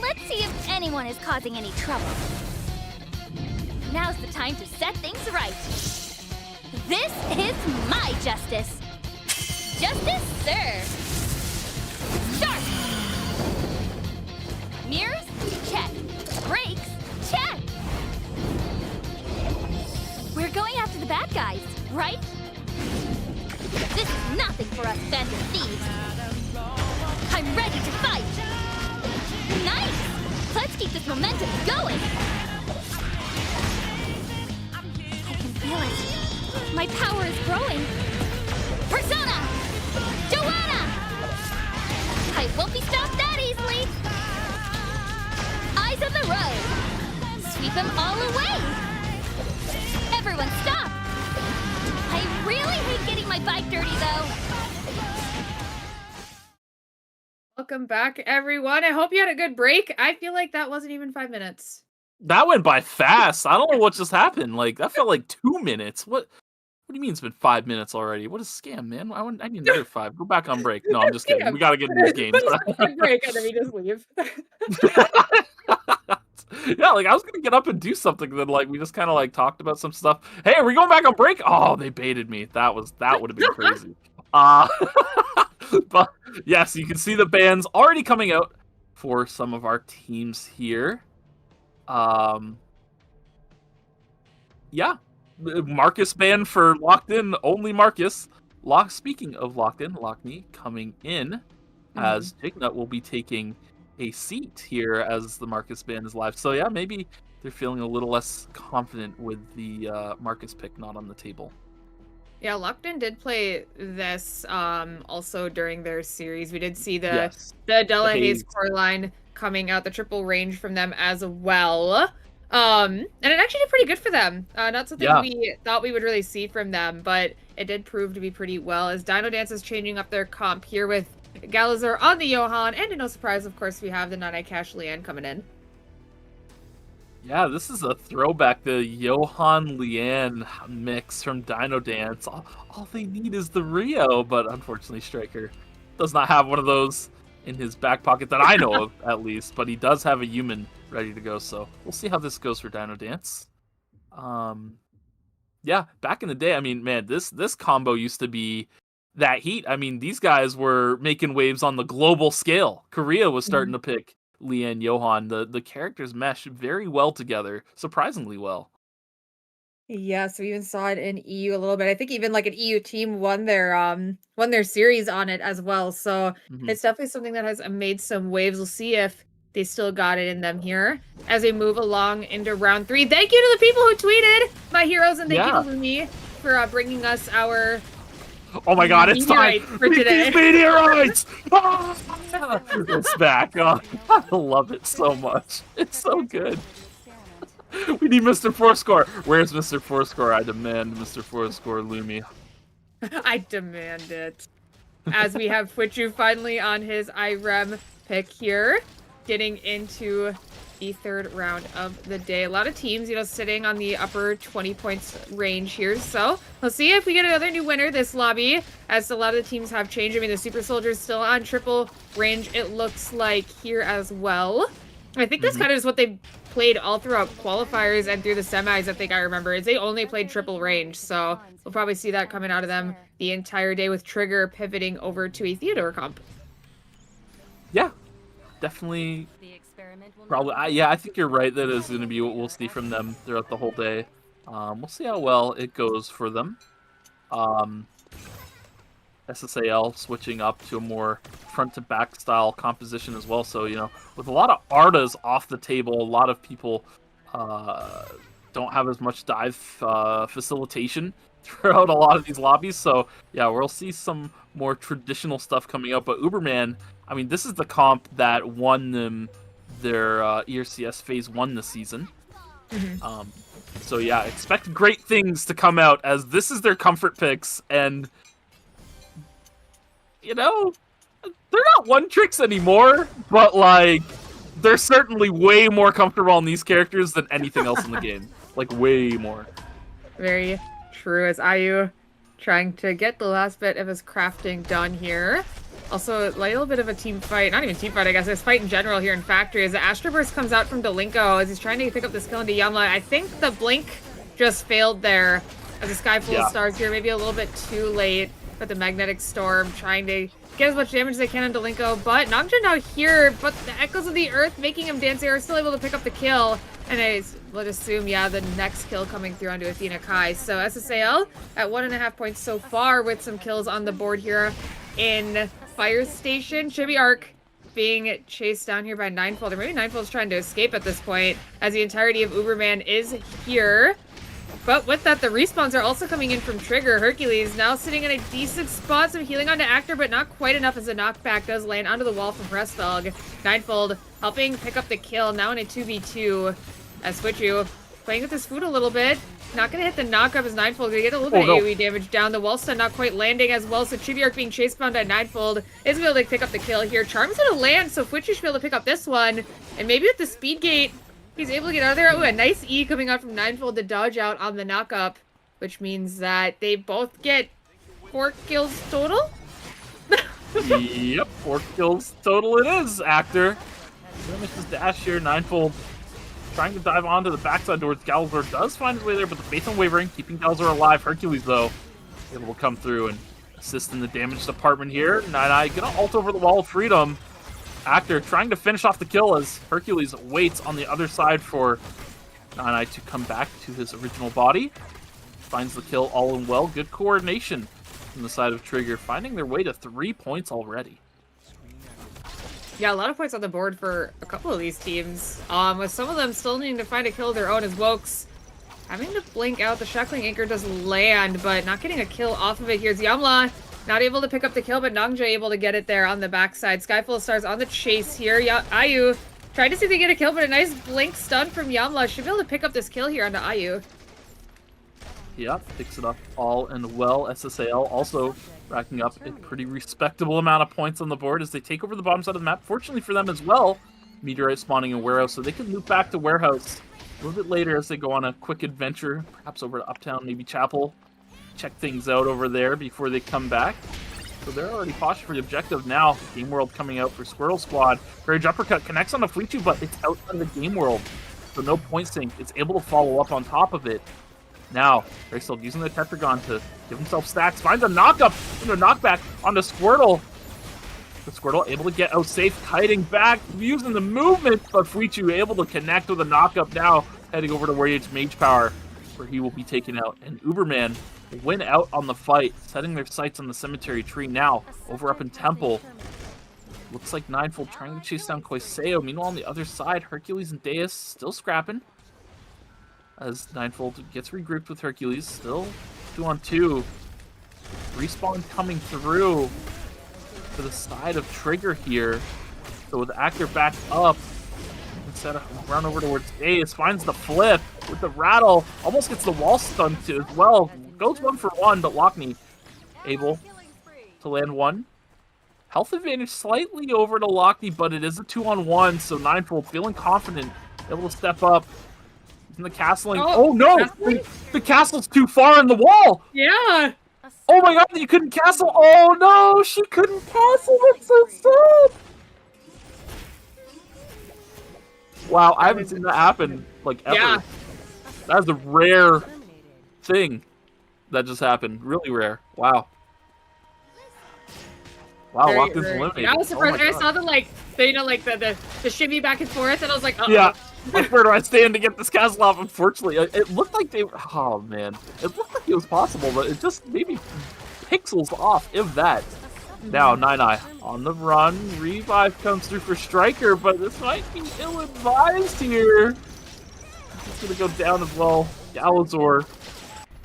Let's see if anyone is causing any trouble. Now's the time to set things right. This is my justice. Justice served. Start. Mirrors, check. Brakes, check. We're going after the bad guys, right? This is nothing for us phantom thieves. I'm ready to fight. Nice! Let's keep this momentum going. I can feel it. My power is growing. Persona! Joanna! I won't be stopped that easily. Eyes on the road. Sweep them all away. Everyone stop. I really hate getting my bike dirty, though. Welcome back, everyone. I hope you had a good break. I feel like that wasn't even 5 minutes. That went by fast. I don't know what just happened. Like, that felt like 2 minutes. What do you mean it's been 5 minutes already? What a scam, man. I need another 5. Go back on break. No, I'm just kidding. We got to get into these games. Break and then we just leave. Yeah, like, I was going to get up and do something. Then, like, we just kind of, like, talked about some stuff. Hey, are we going back on break? Oh, they baited me. That would have been crazy. But, yes, you can see the bans already coming out for some of our teams here. Yeah. Marcus banned for Locked In, only Marcus. Speaking of Locked In, Lockney coming in as Jignut will be taking a seat here as the Marcus ban is live. So yeah, maybe they're feeling a little less confident with the Marcus pick not on the table. Yeah, Locked In did play this also during their series. We did see the Adela Hayes core line coming out, the triple range from them as well. And it actually did pretty good for them. Not something we thought we would really see from them, but it did prove to be pretty well as DinoDance is changing up their comp here with Galazar on the Johan, and to no surprise, of course, we have the Nine-Eye Cash Leanne coming in. Yeah, this is a throwback, the Johan Leanne mix from DinoDance. All they need is the Rio, but unfortunately Striker does not have one of those in his back pocket that I know of, at least, but he does have a human ready to go, so we'll see how this goes for DinoDance. Yeah, back in the day, I mean, man, this combo used to be that heat. I mean, these guys were making waves on the global scale. Korea was starting to pick Leanne Johan. The characters mesh very well together, surprisingly well. Yeah, so we even saw it in EU a little bit. I think even like an EU team won their series on it as well. So it's definitely something that has made some waves. We'll see if they still got it in them here as we move along into round 3. Thank you to the people who tweeted my heroes, and thank you to Lumi for bringing us our oh my god, it's time for today. These meteorites! It's back. Oh, I love it so much. It's so good. We need Mr. Fourscore. Where's Mr. Fourscore? I demand Mr. Fourscore, Lumi. I demand it. As we have Fwitchu finally on his IREM pick here, getting into the third round of the day. A lot of teams, sitting on the upper 20 points range here. So we'll see if we get another new winner this lobby, as a lot of the teams have changed. I mean, the Super Soldier's still on triple range, it looks like, here as well. I think that's kind of just what they played all throughout qualifiers and through the semis, I think I remember, is they only played triple range. So we'll probably see that coming out of them the entire day, with Trigger pivoting over to a Theodore comp. Yeah, definitely. Probably, yeah, I think you're right. That is going to be what we'll see from them throughout the whole day. We'll see how well it goes for them. SSAL switching up to a more front-to-back style composition as well. So, you know, with a lot of Ardas off the table, a lot of people don't have as much dive facilitation throughout a lot of these lobbies. So, yeah, we'll see some more traditional stuff coming up. But Uberman, I mean, this is the comp that won them their ERCS Phase 1 this season. So, yeah, expect great things to come out, as this is their comfort picks. And, you know, they're not one tricks anymore, but, like, they're certainly way more comfortable on these characters than anything else in the game. Like, way more. Very true, as IU trying to get the last bit of his crafting done here. Also, a little bit of a team fight. Not even team fight, I guess. There's fight in general here in Factory as the Astroburst comes out from Delinko as he's trying to pick up this kill into Yamla. I think the blink just failed there as a sky full of stars here. Maybe a little bit too late. But the Magnetic Storm trying to get as much damage as they can on Delinko. But Nongja now here, but the Echoes of the Earth making him dance here are still able to pick up the kill. And I would assume, yeah, the next kill coming through onto Athena Kai. So SSAL at 1.5 points so far with some kills on the board here in Fire Station. Chibi Arc being chased down here by Ninefold, or maybe Ninefold's trying to escape at this point, as the entirety of Uberman is here. But with that, the respawns are also coming in from Trigger. Hercules now sitting in a decent spot, some healing onto Actor, but not quite enough as a knockback does land onto the wall from Pressfelg. Ninefold helping pick up the kill, now in a 2v2, as Switchu playing with his food a little bit. Not going to hit the knock-up as Ninefold. Going to get a little bit of AoE damage down. The wall stun not quite landing as well, so Chibiark being chase bound by Ninefold is able to pick up the kill here. Charm's going to land, so Switchu should be able to pick up this one. And maybe with the speed gate, he's able to get out of there. Ooh, a nice E coming out from Ninefold to dodge out on the knock-up, which means that they both get 4 kills total? Yep, 4 kills total it is, Actor. Skirmishes dash here, Ninefold trying to dive onto the backside towards Galazor. Does find his way there, but the Faith Unwavering, keeping Galazor alive. Hercules, though, able to come through and assist in the damage department here. Nine gonna ult over the Wall of Freedom. Actor trying to finish off the kill as Hercules waits on the other side for Nine to come back to his original body. Finds the kill all in well. Good coordination from the side of Trigger, finding their way to 3 points already. Yeah, a lot of points on the board for a couple of these teams. With some of them still needing to find a kill of their own as Wokes having to blink out. The Shackling Anchor does land, but not getting a kill off of it. Here's Yamla, not able to pick up the kill, but Nongja able to get it there on the backside. Skyfall Stars on the chase here. IU tried to see if they get a kill, but a nice blink stun from Yamla. Should be able to pick up this kill here onto IU. Yeah, picks it up all and well. SSAL also racking up a pretty respectable amount of points on the board as they take over the bottom side of the map. Fortunately for them as well, Meteorite spawning in Warehouse, so they can move back to Warehouse a little bit later as they go on a quick adventure, perhaps over to Uptown, maybe Chapel. Check things out over there before they come back. So they're already postured for the objective now. Game World coming out for Squirtle Squad. Rage Uppercut connects on the Fleetu, but it's out on the Game World, so no point sync. It's able to follow up on top of it. Now, they're still using the Tetragon to give himself stacks. Finds a knock-up and a knockback onto Squirtle. The Squirtle able to get out safe, kiting back, using the movement, but Fuichu able to connect with a knock-up now, heading over to Rage Mage Power, where he will be taken out. And Uberman will win out on the fight, setting their sights on the Cemetery Tree now, over up in Temple. Looks like Ninefold trying to chase down Koiseo. Meanwhile, on the other side, Hercules and Deus still scrapping, as Ninefold gets regrouped with Hercules, still 2-on-2. Respawn coming through to the side of Trigger here. So with Actor back up, instead of run over towards Ace, finds the flip with the rattle, almost gets the wall stun too as well. Goes 1-for-1, but Lockney able to land one. Health advantage slightly over to Lockney, but it is a 2-on-1, so Ninefold feeling confident, able to step up. In the castling. Oh no! The castle's too far in the wall! Yeah! Oh my god, you couldn't castle! Oh no! She couldn't castle! That's so sad! Wow, I haven't seen that happen, like, ever. Yeah. That is a rare thing that just happened. Really rare. Wow. Wow, Lockn's eliminated. Yeah, I was surprised. I saw the shimmy back and forth, and I was like, uh-oh. Yeah. Like, where do I stand to get this castle off? Unfortunately, it looked like they... Oh, man. It looked like it was possible, but it just maybe pixels off, if that. Now, Nine on the run. Revive comes through for Striker, but this might be ill-advised here. He's going to go down as well. Galazor,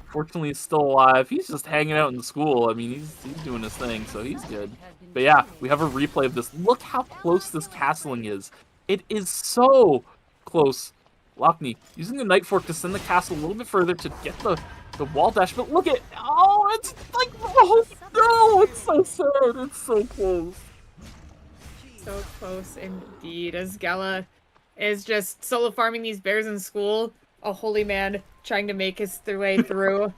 fortunately, is still alive. He's just hanging out in the school. I mean, he's doing his thing, so he's good. But yeah, we have a replay of this. Look how close this castling is. It is so close. Lockney using the Night Fork to send the castle a little bit further to get the wall dash, but look at, oh, it's like, oh no, it's so sad, it's so close. So close indeed, as Gala is just solo farming these bears in school. A holy man trying to make his way through.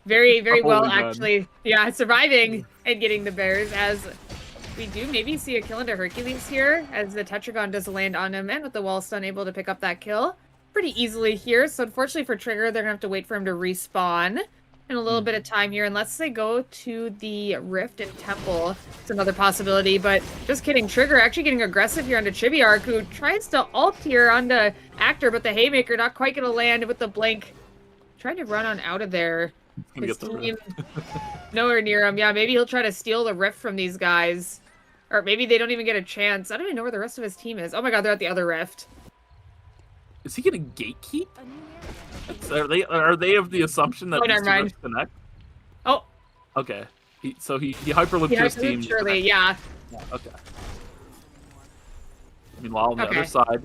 Very, very well, actually. Yeah, surviving and getting the bears, as we do maybe see a kill into Hercules here, as the Tetragon does land on him, and with the wall stun able to pick up that kill pretty easily here. So unfortunately for Trigger, they're gonna have to wait for him to respawn in a little bit of time here, unless they go to the Rift and Temple. It's another possibility, but just kidding. Trigger actually getting aggressive here onto Chibiark, who tries to ult here onto Actor, but the Haymaker not quite gonna land with the blink. Trying to run on out of there. His team nowhere near him. Yeah, maybe he'll try to steal the Rift from these guys. Or maybe they don't even get a chance. I don't even know where the rest of his team is. Oh my god, they're at the other Rift. Is he gonna gatekeep? Are they of the assumption that these two rifts connect? Oh. Okay. So he hyperlooped to his team. Surely, yeah. Okay. Meanwhile, on the other side,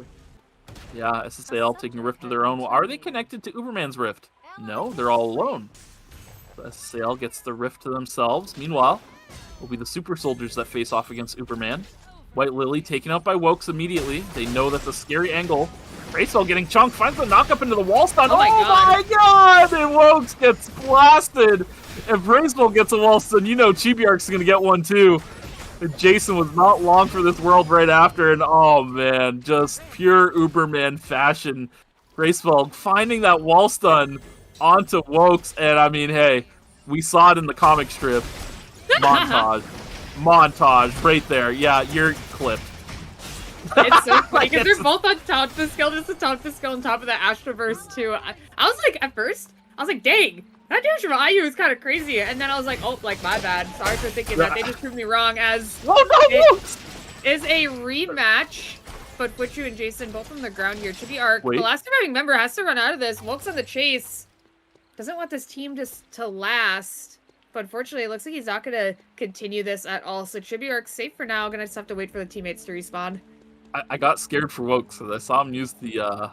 yeah, SSAL taking a Rift of their own. Well, are they connected to Uberman's Rift? No, they're all alone. So SSAL gets the Rift to themselves. Meanwhile, will be the Super Soldiers that face off against Uberman. White Lily taken out by Wokes immediately. They know that's a scary angle. Graceful getting chunked, finds the knock up into the wall stun. Oh my god! And Wokes gets blasted. If Graceful gets a wall stun, you know Chibiark's gonna get one too. And Jason was not long for this world right after, and oh man, just pure Uberman fashion. Graceful finding that wall stun onto Wokes, and I mean, hey, we saw it in the comic strip. Montage right there. Yeah, you're clipped. It's so funny because they're both on top of the skill, just the top of the skill on top of the Astroverse too. I was like, at first, I was like, dang, that damage from IU is kind of crazy. And then I was like, oh, like, my bad. Sorry for thinking that. They just proved me wrong, as it is a rematch. But Butchu and Jason both on the ground here. Chibiark, the last surviving member, has to run out of this. Wokes on the chase. Doesn't want this team to last. But unfortunately, it looks like he's not going to continue this at all. So Chibiark's safe for now. Gonna just have to wait for the teammates to respawn. I got scared for Wokes, because I saw him use the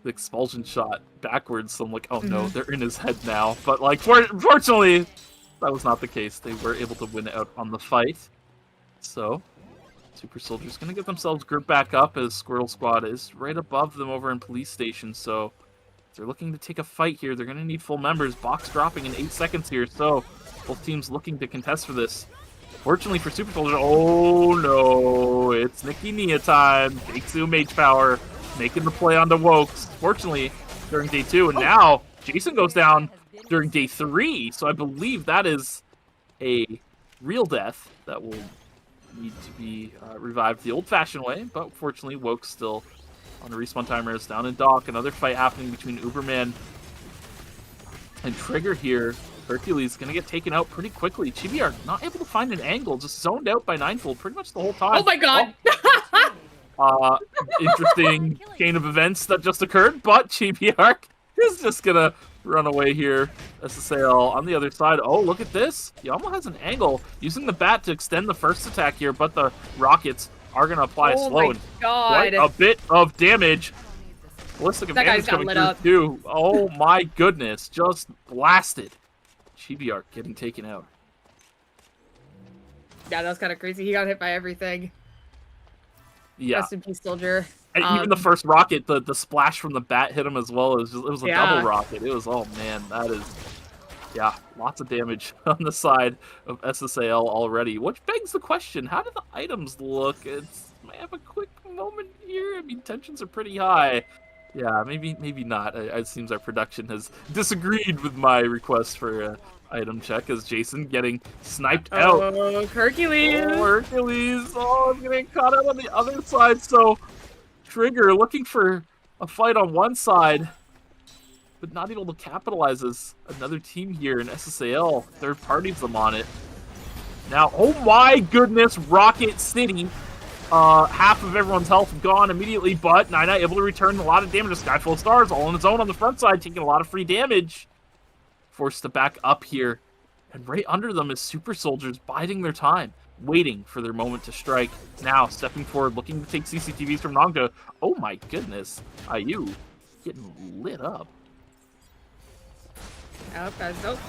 expulsion shot backwards. So I'm like, oh no, they're in his head now. But like, fortunately, that was not the case. They were able to win out on the fight. So Super Soldier's gonna get themselves grouped back up, as Squirtle Squad is right above them over in Police Station. So if they're looking to take a fight here, they're gonna need full members. Box dropping in 8 seconds here. So both teams looking to contest for this. Fortunately for Super Soldier, oh no, it's Nikki Nia time. Jake-Su Mage Power making the play on the Wokes. Fortunately, during day 2, and now Jason goes down during day 3. So I believe that is a real death that will need to be revived the old-fashioned way. But fortunately, Wokes still on the respawn timer is down in dock. Another fight happening between Uberman and Trigger here. Hercules gonna get taken out pretty quickly. Chibiark not able to find an angle, just zoned out by Ninefold pretty much the whole time. Oh my god! Interesting chain of events that just occurred, but Chibiark is just gonna run away here. SSAL on the other side. Oh, look at this. He almost has an angle, using the bat to extend the first attack here, but the rockets are gonna apply a slow and quite a bit of damage. Ballistic advantage coming through too. Oh my goodness, just blasted. Chibiark getting taken out. Yeah, that was kind of crazy. He got hit by everything. Yeah. Rest in peace, Soldier. And even the first rocket, the splash from the bat hit him as well. It was a double rocket. It was, oh man, that is, yeah, lots of damage on the side of SSAL already. Which begs the question, how do the items look? Might have a quick moment here. I mean, tensions are pretty high. Yeah, maybe not. It seems our production has disagreed with my request for an item check, as Jason getting sniped out. Oh, Hercules! Oh, Hercules! Oh, I'm getting caught out on the other side. So Trigger looking for a fight on one side, but not able to capitalize as another team here in SSAL. Third parties them on it. Now, oh my goodness, Rocket City. Half of everyone's health gone immediately, but Nina able to return a lot of damage to Sky Full of Stars, all on his own on the front side, taking a lot of free damage. Forced to back up here. And right under them is Super Soldiers biding their time, waiting for their moment to strike. Now, stepping forward, looking to take CCTVs from Nongja. Oh my goodness, IU getting lit up.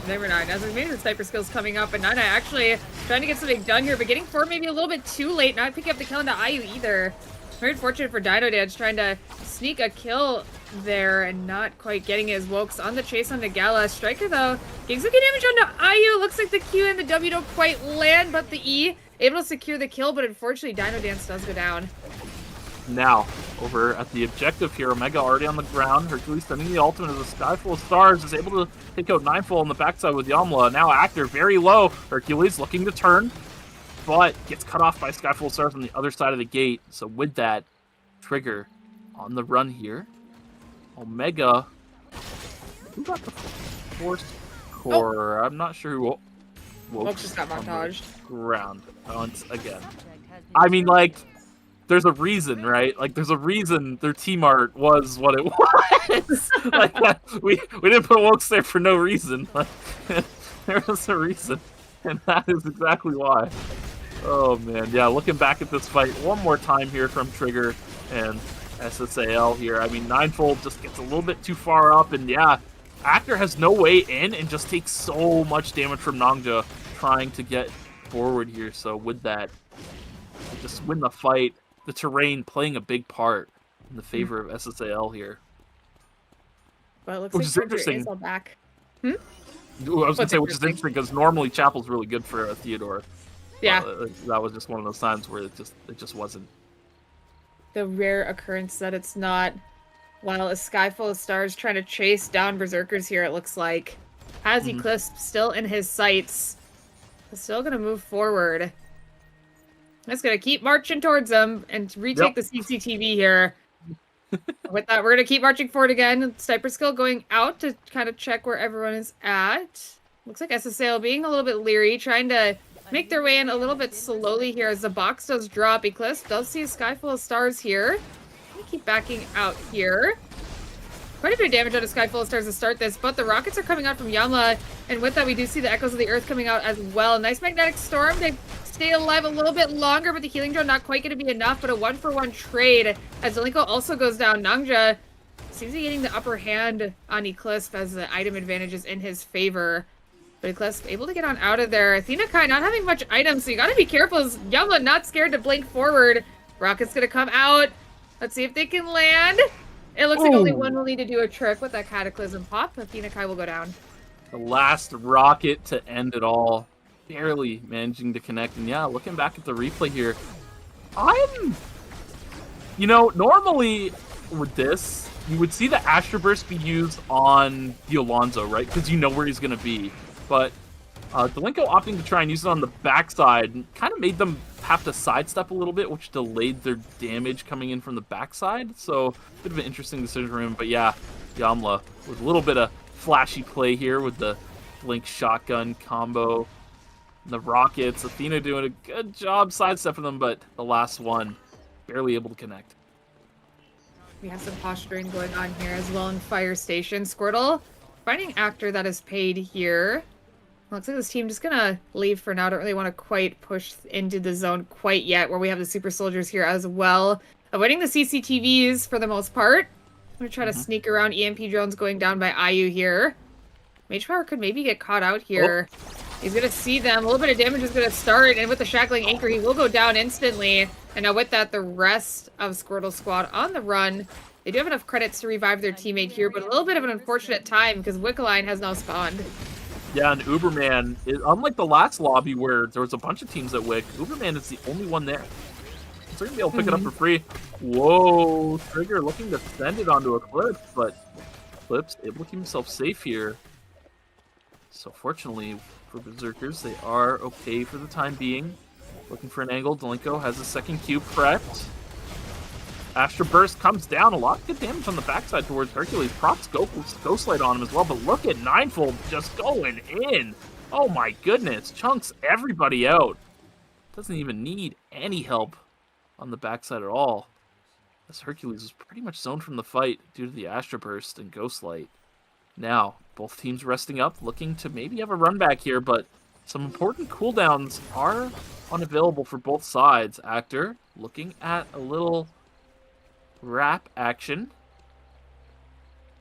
Never mind. As maybe the sniper skills coming up, and Nana actually trying to get something done here, but getting forward maybe a little bit too late. Not picking up the kill into IU either. Very unfortunate for DinoDance trying to sneak a kill there and not quite getting his Wokes on the chase on the Gala. Striker though, getting some good damage onto IU. Looks like the Q and the W don't quite land, but the E able to secure the kill, but unfortunately DinoDance does go down. Now, over at the objective here, Omega already on the ground. Hercules sending the ultimate as a Sky Full of Stars is able to take out Nineful on the backside with Yamla. Now Actor very low. Hercules looking to turn, but gets cut off by Sky Full of Stars on the other side of the gate. So with that, Trigger on the run here. Omega, who got the Force Core? I'm not sure who. Woke just got montaged. Ground once again. I mean, like, there's a reason, right? Like, there's a reason their team art was what it was. Like, we didn't put Wokes there for no reason. Like, there was a reason, and that is exactly why. Oh man, yeah. Looking back at this fight one more time here from Trigger and SSAL here. I mean, Ninefold just gets a little bit too far up, and yeah, Actor has no way in and just takes so much damage from Nongja trying to get forward here. So with that, just win the fight. The terrain playing a big part in the favor of SSAL here. But it looks which like is interesting. Is all back. I was going to say, which is interesting because normally Chapel's really good for Theodore. Yeah. That was just one of those times where it just wasn't. The rare occurrence that it's not. While a Sky Full of Stars trying to chase down Berzerkers here, it looks like. Has Eclipse still in his sights. He's still going to move forward. That's going to keep marching towards them and retake the CCTV here. With that, we're going to keep marching forward again. Sniper skill going out to kind of check where everyone is at. Looks like SSAL being a little bit leery, trying to make their way in a little bit slowly here as the box does drop. Eclipse does see a Sky Full of Stars here. Keep backing out here. Quite a bit of damage out of Sky Full of Stars to start this, but the rockets are coming out from Yamla, and with that we do see the Echoes of the Earth coming out as well. Nice Magnetic Storm. They stay alive a little bit longer, but the Healing Drone not quite going to be enough, but a 1-for-1 trade as Zelenko also goes down. Nongja seems to be getting the upper hand on Eclipse as the item advantage is in his favor. But Eclipse able to get on out of there. Athena Kai not having much items, so you got to be careful as Yamla not scared to blink forward. Rocket's going to come out. Let's see if they can land. It looks like only one will need to do a trick with that Cataclysm pop. Athena Kai will go down. The last rocket to end it all. Barely managing to connect. And yeah, looking back at the replay here, normally with this, you would see the Astro Burst be used on the Alonzo, right? Because you know where he's going to be. But Delenko opting to try and use it on the backside kind of made them have to sidestep a little bit, which delayed their damage coming in from the backside. So, a bit of an interesting decision for him. But yeah, Yamla with a little bit of flashy play here with the Blink shotgun combo. The Rockets, Athena doing a good job sidestepping them, but the last one barely able to connect. We have some posturing going on here as well in Fire Station. Squirtle finding Actor that is paid here. Looks like this team just gonna leave for now. Don't really want to quite push into the zone quite yet, where we have the Super Soldiers here as well. Avoiding the CCTVs for the most part. I'm gonna try to sneak around. EMP drones going down by IU here. Mage Power could maybe get caught out here. He's gonna see them. A little bit of damage is gonna start, and with the Shackling Anchor, he will go down instantly. And now with that, the rest of Squortle Squad on the run. They do have enough credits to revive their teammate here, but a little bit of an unfortunate time because Wickeline has now spawned. Yeah, and Uberman, unlike the last lobby where there was a bunch of teams at Wick, Uberman is the only one there. So they're going to be able to pick it up for free. Whoa, Trigger looking to send it onto Eclipse, but Eclipse able to keep himself safe here. So fortunately for Berzerkers, they are okay for the time being. Looking for an angle. Delenko has a second cube prepped. Astra Burst comes down. A lot of good damage on the backside towards Hercules. Props Ghostlight on him as well, but look at Ninefold just going in. Oh my goodness. Chunks everybody out. Doesn't even need any help on the backside at all. As Hercules is pretty much zoned from the fight due to the Astra Burst and Ghostlight. Now, both teams resting up, looking to maybe have a run back here, but some important cooldowns are unavailable for both sides. Actor looking at a little wrap action,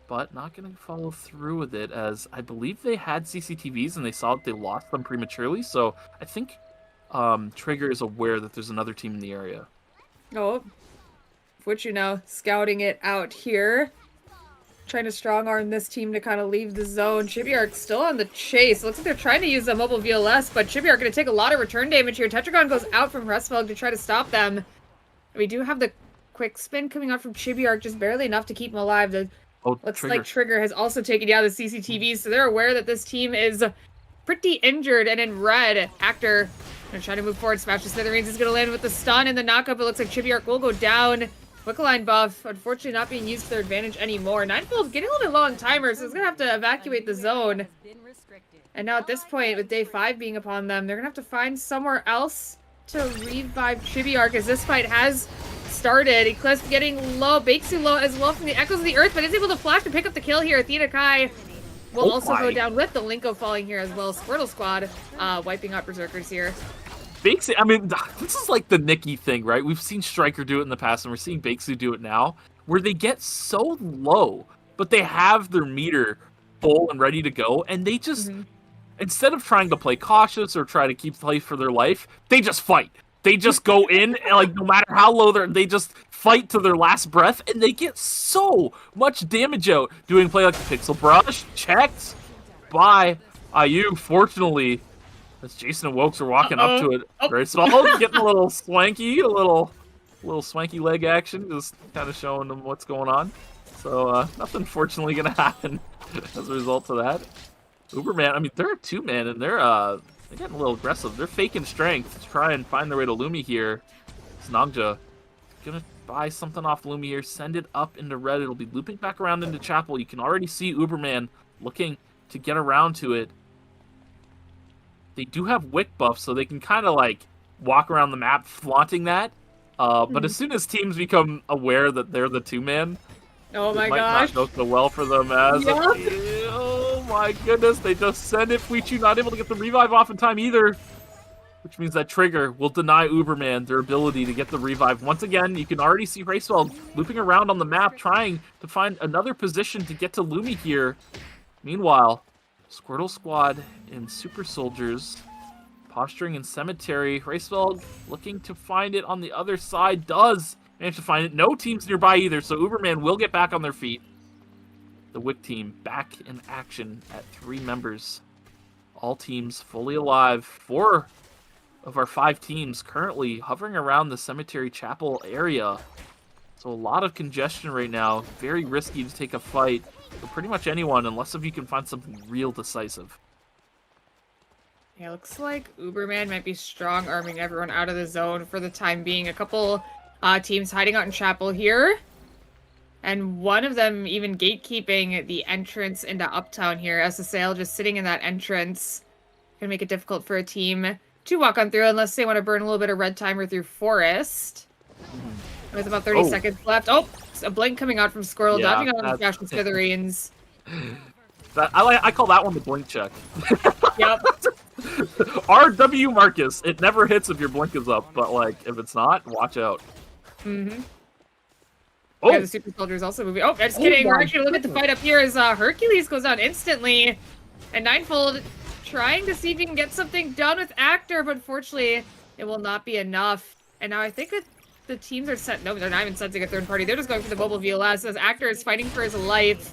but not going to follow through with it, as I believe they had CCTVs and they saw that they lost them prematurely, so I think Trigger is aware that there's another team in the area. Oh, which scouting it out here. Trying to strong-arm this team to kind of leave the zone. Chibiark still on the chase. Looks like they're trying to use a mobile VLS, but Chibiark going to take a lot of return damage here. Tetragon goes out from Restfeld to try to stop them. We do have the quick spin coming out from Chibiark, just barely enough to keep him alive. Looks like Trigger has also taken down the CCTVs, so they're aware that this team is pretty injured and in red. Actor going to try to move forward. Smash the Smithereens is going to land with the stun and the knockup. It looks like Chibiark will go down. Quickline buff, unfortunately not being used to their advantage anymore. Ninefold getting a little bit low on timer, so it's going to have to evacuate the zone. And now at this point, with day 5 being upon them, they're going to have to find somewhere else to revive Chibiark, as this fight has started. Eclipse getting low, Bakesu low as well from the Echoes of the Earth, but is able to flash to pick up the kill here. Athena Kai will also go down with the Linko falling here as well. Squirtle Squad wiping out Berzerkers here. Bakesu, I mean, this is like the Nikki thing, right? We've seen Striker do it in the past, and we're seeing Bakesu do it now, where they get so low, but they have their meter full and ready to go, and they just, instead of trying to play cautious or try to keep play for their life, they just fight. They just go in, and like, no matter how low they just fight to their last breath, and they get so much damage out doing play like Pixel Brush, checked by IU, fortunately. As Jason and Wokes are walking up to it, very small, getting a little swanky, a little swanky leg action, just kind of showing them what's going on. So nothing fortunately gonna happen as a result of that. Uberman, I mean, they're a 2-man and they're getting a little aggressive. They're faking strength to try and find their way to Lumi here. Snongja gonna buy something off Lumi here, send it up into red. It'll be looping back around into Chapel. You can already see Uberman looking to get around to it. They do have wick buff, so they can kind of like walk around the map flaunting that. But as soon as teams become aware that they're the 2-man, oh my might gosh, not go so well for them. As oh my goodness, they just send it. Fuichu not able to get the revive off in time either, which means that Trigger will deny Uberman their ability to get the revive. Once again, you can already see Racewell looping around on the map, trying to find another position to get to Lumi here. Meanwhile, Squirtle Squad and Super Soldiers posturing in Cemetery. Racefeld looking to find it on the other side. Does manage to find it. No teams nearby either, so Uberman will get back on their feet. The Wick team back in action at 3 members. All teams fully alive. 4 of our 5 teams currently hovering around the Cemetery Chapel area. So a lot of congestion right now. Very risky to take a fight for pretty much anyone, unless if you can find something real decisive. Yeah, looks like Uberman might be strong-arming everyone out of the zone for the time being. A couple teams hiding out in Chapel here. And one of them even gatekeeping the entrance into Uptown here. SSAL just sitting in that entrance. Gonna make it difficult for a team to walk on through unless they want to burn a little bit of red timer through Forest. With about 30 seconds left. Oh, a blink coming out from Squirtle, dodging on the Smash and Smithereens. I call that one the blink check. Yep. RW Marcus. It never hits if your blink is up, but like if it's not, watch out. Oh, yeah, the Super Soldier is also moving. Oh, just kidding. We're actually looking at the fight up here as Hercules goes out instantly. And Ninefold trying to see if he can get something done with Actor, but unfortunately it will not be enough. And now I think that the teams are set. No, they're not even sensing a third party. They're just going for the mobile VLS as Actor is fighting for his life.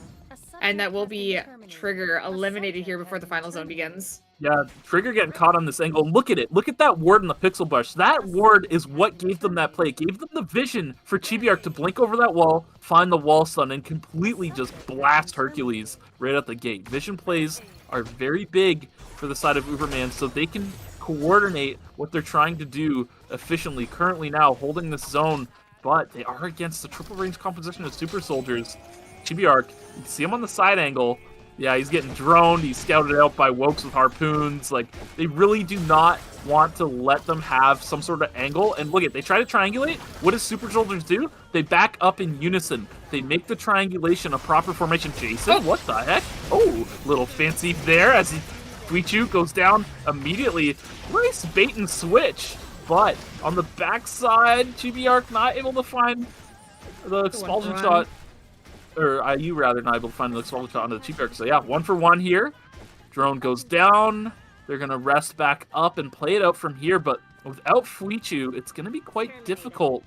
And that will be Trigger eliminated here before the final zone begins. Yeah, Trigger getting caught on this angle. Look at it. Look at that ward in the Pixel Brush. That ward is what gave them that play. It gave them the vision for Chibiark to blink over that wall, find the wall stun, and completely just blast Hercules right at the gate. Vision plays are very big for the side of Uberman, so they can coordinate what they're trying to do efficiently. Currently now holding this zone but they are against the triple range composition of super soldiers. Chibi-Arc, you can see him on the side angle. Yeah, he's getting droned. He's scouted out by Wokes with harpoons. Like, they really do not want to let them have some sort of angle. And look at, they try to triangulate. What does super soldiers do? They back up in unison. They make the triangulation a proper formation. Jason, what the heck? Oh, little fancy there as Fuichu goes down immediately. Nice bait and switch. But on the backside, Chibi-Arc not able to find the expulsion shot. Or IU rather, not able to find the expulsion shot onto the Chibi-Arc. So yeah, 1-for-1 here. Drone goes down. They're going to rest back up and play it out from here. But without Fuichu, it's going to be quite difficult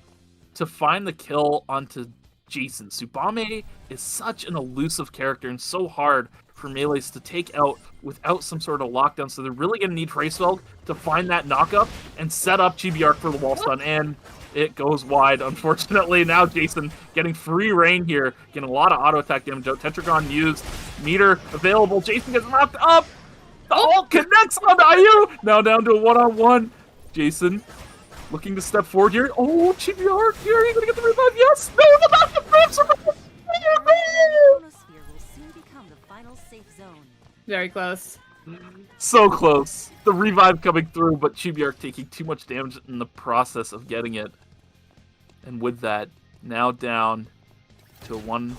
to find the kill onto Jason. Tsubame is such an elusive character and so hard for melees to take out without some sort of lockdown. So they're really going to need Freysfeld to find that knockup and set up Chibi-Arc for the wall stun. And it goes wide, unfortunately. Now Jason getting free reign here, getting a lot of auto attack damage out. Tetragon used, meter available. Jason gets knocked up. The ult connects on IU. Now down to a one-on-one. Jason looking to step forward here. Oh, Chibi-Arc here. Are you going to get the revive? Yes. No, the back of Very close. So close. The revive coming through, but Chibi-Arc taking too much damage in the process of getting it. And with that, now down to one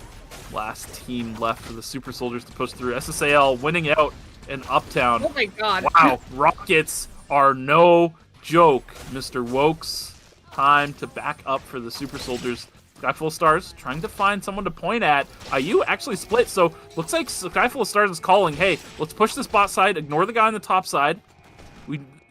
last team left for the Super Soldiers to push through. SSAL winning out in Uptown. Oh my god. Wow, Rockets are no joke, Mr. Wokes. Time to back up for the Super Soldiers. Skyful of Stars trying to find someone to point at. IU actually split, so looks like Skyful of Stars is calling, hey, let's push this bot side, ignore the guy on the top side.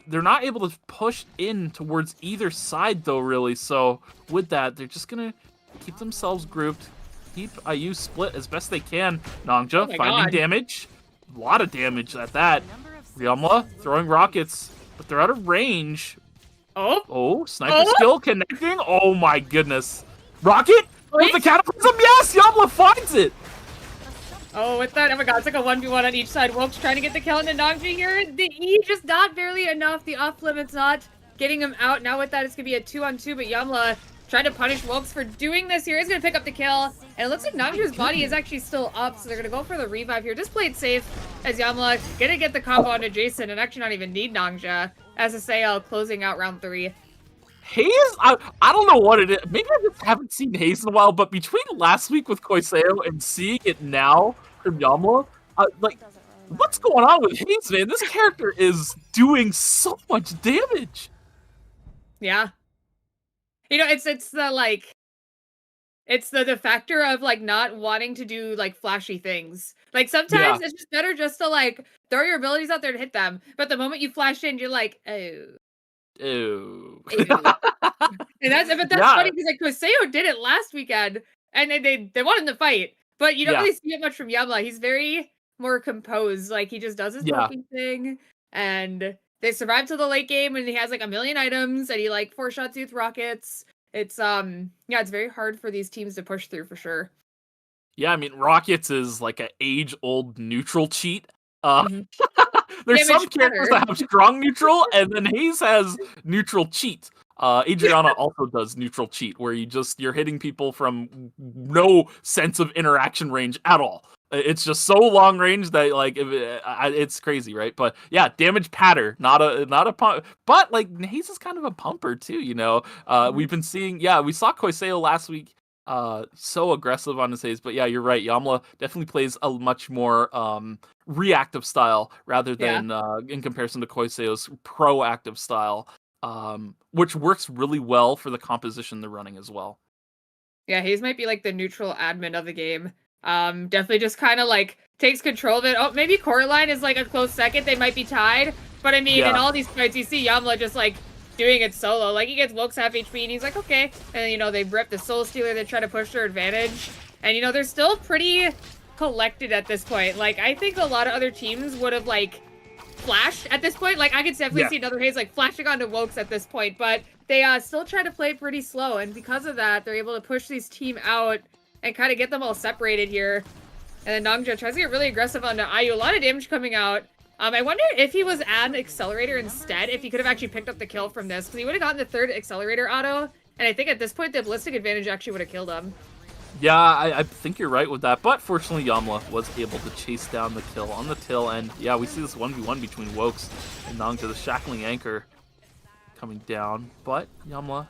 They're not able to push in towards either side, though, really, so with that, they're just going to keep themselves grouped, keep IU split as best they can. Nongja finding damage. A lot of damage at that. Ryumla throwing rockets, but they're out of range. Oh, sniper skill connecting. Oh, my goodness. Rocket with the cataprism. Yes, Yamla finds it. Oh, with that, oh my god, it's like a 1v1 on each side. Wolf's trying to get the kill into Nongji here. The E just not barely enough. The off limit's not getting him out. Now with that, it's going to be a 2-on-2, but Yamla trying to punish Wolfs for doing this here. He's going to pick up the kill. And it looks like Nongju's body is actually still up, so they're going to go for the revive here. Just play it safe as Yamla going to get the combo onto Jason and actually not even need Nongja. SSAL closing out round 3. Hayes, I don't know what it is. Maybe I just haven't seen Hayes in a while, but between last week with Koiseo and seeing it now from Yamla, like, what's going on with Hayes, man? This character is doing so much damage. Yeah. You know, it's the, like, it's the factor of, like, not wanting to do, like, flashy things. Like, sometimes it's just better just to, like, throw your abilities out there to hit them. But the moment you flash in, you're like, oh. Ew. And that's funny because like Koiseo did it last weekend and they won in the fight, but you don't really see it much from Yamla. He's very more composed, like he just does his poking thing, and they survive to the late game and he has like a million items and he like 4-shots you with rockets. It's it's very hard for these teams to push through for sure. Yeah, I mean Rockets is like an age-old neutral cheat. There's some characters that have strong neutral, and then Hayes has neutral cheat. Adriana also does neutral cheat, where you're hitting people from no sense of interaction range at all. It's just so long range that like it's crazy, right? But yeah, damage patter, not a pump, but like Hayes is kind of a pumper too. You know, we've been seeing. We saw Koiseo last week. So aggressive on his Hayes, but yeah, you're right. Yamla definitely plays a much more reactive style rather than in comparison to Koiseo's proactive style, which works really well for the composition they're running as well. Yeah, Hayes might be like the neutral admin of the game. Definitely just kind of like takes control of it. Oh, maybe Coraline is like a close second. They might be tied, but I mean, in all these fights, you see Yamla just like doing it solo. Like, he gets Wokes half HP and he's like, okay. And, you know, they rip the Soul Stealer. They try to push their advantage. And, you know, they're still pretty collected at this point. Like, I think a lot of other teams would have, like, flashed at this point. Like, I could definitely see another Hayes, like, flashing onto Wokes at this point. But they still try to play pretty slow. And because of that, they're able to push these team out and kind of get them all separated here. And then Nongja tries to get really aggressive onto IU. A lot of damage coming out. I wonder if he was an accelerator instead, if he could have actually picked up the kill from this, because he would have gotten the third accelerator auto, And I think at this point, the ballistic advantage actually would have killed him. Yeah, I think you're right with that, but fortunately Yamla was able to chase down the kill on the tail end. Yeah, we see this 1v1 between Wokes and Nong to the shackling anchor coming down, but Yamla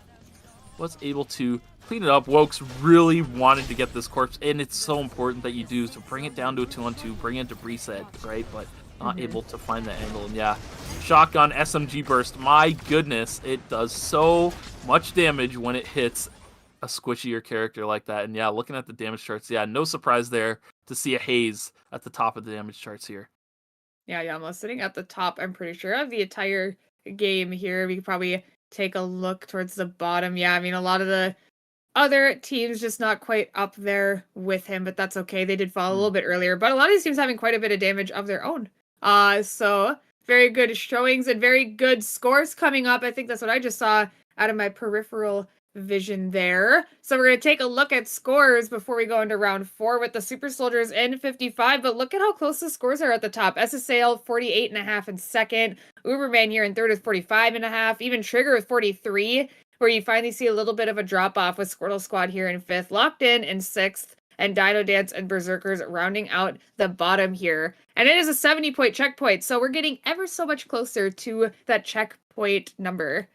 was able to clean it up. Wokes really wanted to get this corpse, and it's so important that you do, so bring it down to a 2-on-2, bring in debris set, right, but not able to find the angle. And yeah, shotgun SMG burst, my goodness, it does so much damage when it hits a squishier character like that. And yeah, looking at the damage charts, yeah, no surprise there to see a haze at the top of the damage charts here. Yeah, Yamla sitting at the top, I'm pretty sure, of the entire game here. We could probably take a look towards the bottom. Yeah, I mean, a lot of the other teams just not quite up there with him, but that's okay. They did fall a little bit earlier, but a lot of these teams having quite a bit of damage of their own. So very good showings and very good scores coming up. I think that's what I just saw out of my peripheral vision there. So we're going to take a look at scores before we go into round 4 with the Super Soldiers in 55, but look at how close the scores are at the top. SSAL 48.5 in second, Uberman here in third with 45.5, even Trigger with 43, where you finally see a little bit of a drop off with Squortle Squad here in 5th, Locked in 6th, and DinoDance and Berzerkers rounding out the bottom here. And it is a 70-point checkpoint, so we're getting ever so much closer to that checkpoint number.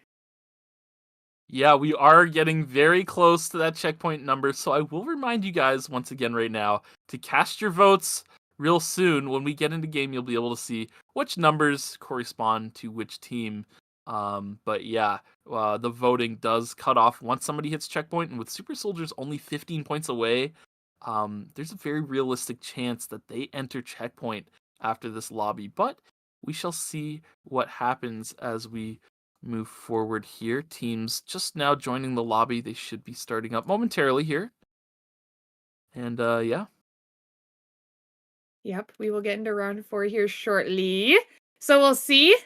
Yeah, we are getting very close to that checkpoint number, so I will remind you guys once again right now to cast your votes real soon. When we get into game, you'll be able to see which numbers correspond to which team. But yeah, the voting does cut off once somebody hits checkpoint, and with Super Soldiers only 15 points away, there's a very realistic chance that they enter checkpoint after this lobby. But we shall see what happens as we move forward here. Teams just now joining the lobby. They should be starting up momentarily here. And yeah. Yep, we will get into round 4 here shortly. So we'll see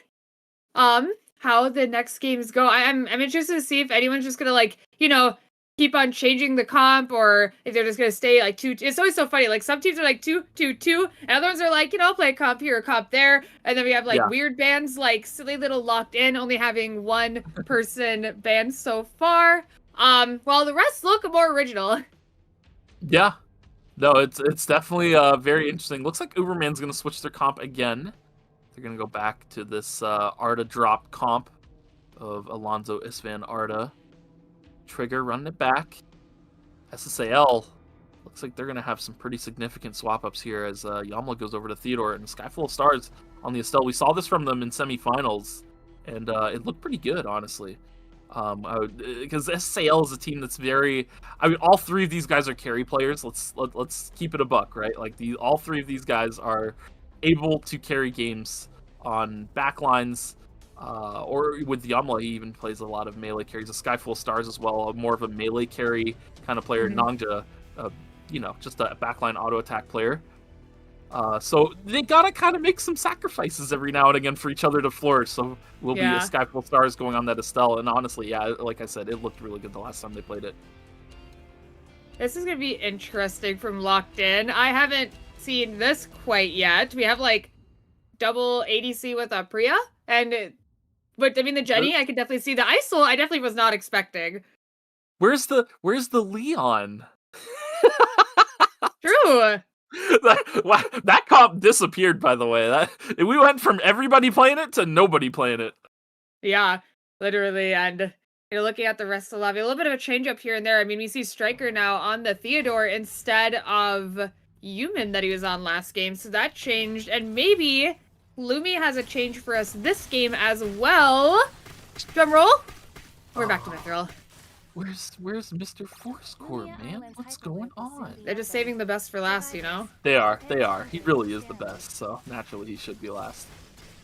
how the next games go. I'm interested to see if anyone's just gonna, like, you know, keep on changing the comp, or if they're just gonna stay like 2. It's always so funny. Like, some teams are like 2-2-2, and other ones are like, you know, play a comp here, a comp there, and then we have like weird bans, like silly little Locked In, only having one person banned so far. While the rest look more original. Yeah, no, it's definitely very interesting. Looks like Uberman's gonna switch their comp again. They're gonna go back to this Arda drop comp of Alonzo Isvan Arda. Trigger running it back. SSAL looks like they're going to have some pretty significant swap ups here as Yamla goes over to Theodore and Sky Full of Stars on the Estelle. We saw this from them in semifinals, and it looked pretty good, honestly. Because SSAL is a team that's very, I mean, all 3 of these guys are carry players. Let's keep it a buck, right? Like, all 3 of these guys are able to carry games on backlines. Or with Yamla, he even plays a lot of melee carries. A Sky Full of Stars as well, more of a melee carry kind of player. Nongja, you know, just a backline auto attack player. So they gotta kind of make some sacrifices every now and again for each other to flourish. So we'll be a Sky Full of Stars going on that Estelle. And honestly, yeah, like I said, it looked really good the last time they played it. This is gonna be interesting from Locked In. I haven't seen this quite yet. We have like double ADC with a Priya, but I mean, the Jenny, I could definitely see. The ISIL, I definitely was not expecting. Where's the Leon? True. That comp disappeared, by the way. We went from everybody playing it to nobody playing it. Yeah, literally. And you're looking at the rest of the lobby. A little bit of a change up here and there. I mean, we see Striker now on the Theodore instead of Human that he was on last game. So that changed. And maybe Lumi has a change for us this game as well. Drum roll. We're back to Mithril. Where's Mr. Fourscore, man? What's going on? They're just saving the best for last, you know? They are. He really is the best, so naturally he should be last.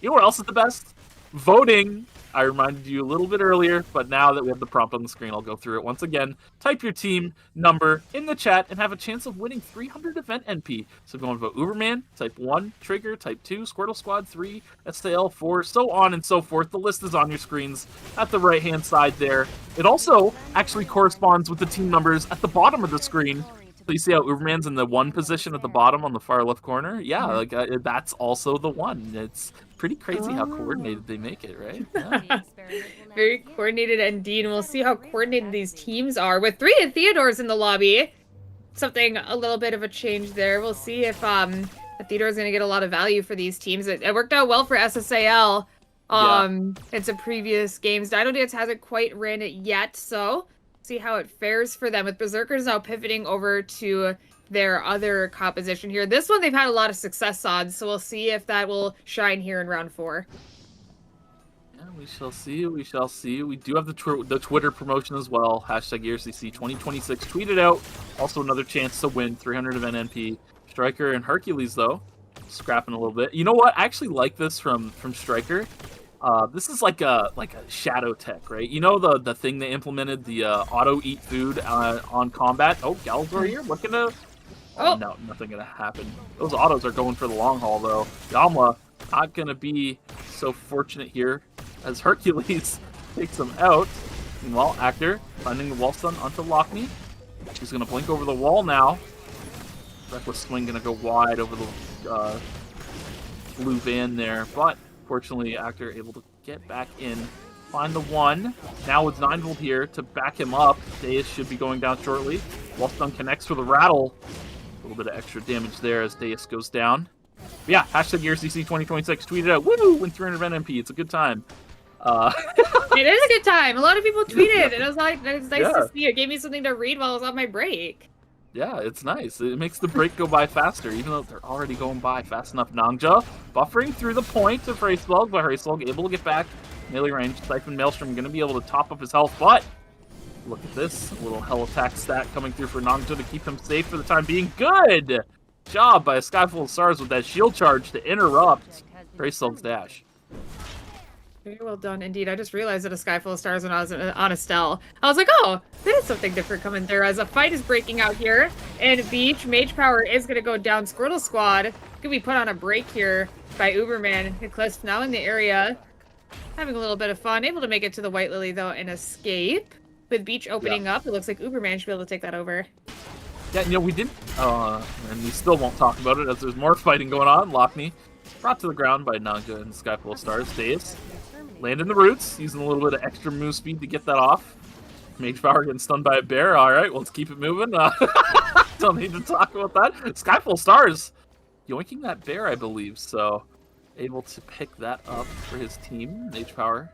You know what else is the best? Voting. I reminded you a little bit earlier, but now that we have the prompt on the screen, I'll go through it once again. Type your team number in the chat and have a chance of winning 300 event NP. So if you want to vote Uberman, type 1, Trigger, type 2, Squirtle Squad 3, SSAL 4, so on and so forth. The list is on your screens at the right-hand side there. It also actually corresponds with the team numbers at the bottom of the screen. So you see how Uberman's in the 1 position at the bottom on the far left corner? Yeah, like that's also the 1. It's pretty crazy how coordinated they make it, right? Yeah. Very coordinated indeed. And we'll see how coordinated these teams are with 3 Theodores in the lobby. Something a little bit of a change there. We'll see if the Theodore is going to get a lot of value for these teams. It worked out well for SSAL in some previous games. DinoDance hasn't quite ran it yet, so see how it fares for them, with Berzerkers now pivoting over to their other composition here. This one they've had a lot of success on, so we'll see if that will shine here in round 4. Yeah, we shall see. We shall see. We do have the Twitter promotion as well. Hashtag ERCC 2026. Tweet it out. Also another chance to win 300 of NNP. Striker and Hercules, though, scrapping a little bit. You know what? I actually like this from Striker. This is like a shadow tech, right? You know the thing they implemented, the auto eat food on combat. Oh, Galzor here looking to. Oh no, nothing gonna happen. Those autos are going for the long haul though. Yamla not gonna be so fortunate here as Hercules takes him out. Meanwhile, Actor finding the wall stun onto Lockney. She's gonna blink over the wall now. Reckless swing gonna go wide over the blue van there, but fortunately, Actor able to get back in, find the 1. Now it's 9-volt here to back him up. Deus should be going down shortly. Wall stun connects for the rattle. A little bit of extra damage there as Deus goes down. But yeah, hashtag ERCC 2026. Tweet it out. Woo! Win 300 NMP. It's a good time. It is a good time. A lot of people tweeted, and it was nice to see. It gave me something to read while I was on my break. Yeah, it's nice. It makes the break go by faster, even though they're already going by fast enough. Nangja buffering through the point of Hraeslog, but Hraeslog able to get back. Melee range. Siphon Maelstrom going to be able to top up his health, but look at this. A little hell attack stat coming through for Nangja to keep him safe for the time being. Good job by a Sky Full of Stars with that shield charge to interrupt Hraeslog's dash. Very well done indeed. I just realized that a Sky Full of Stars when I was on Estelle. I was like, oh, there is something different coming through as a fight is breaking out here. And Beach, Mage Power is going to go down. Squirtle Squad could be put on a break here by Uberman. Eclipse now in the area, having a little bit of fun. Able to make it to the White Lily, though, and escape. With Beach opening up, it looks like Uberman should be able to take that over. Yeah, you know, we didn't, and we still won't talk about it as there's more fighting going on. Lockney brought to the ground by Nangja and Sky Full of Stars. Deus landing the roots, using a little bit of extra move speed to get that off. Mage Power getting stunned by a bear. All right, well, let's keep it moving. Don't need to talk about that. Sky Full of Stars yoinking that bear, I believe, so able to pick that up for his team. Mage Power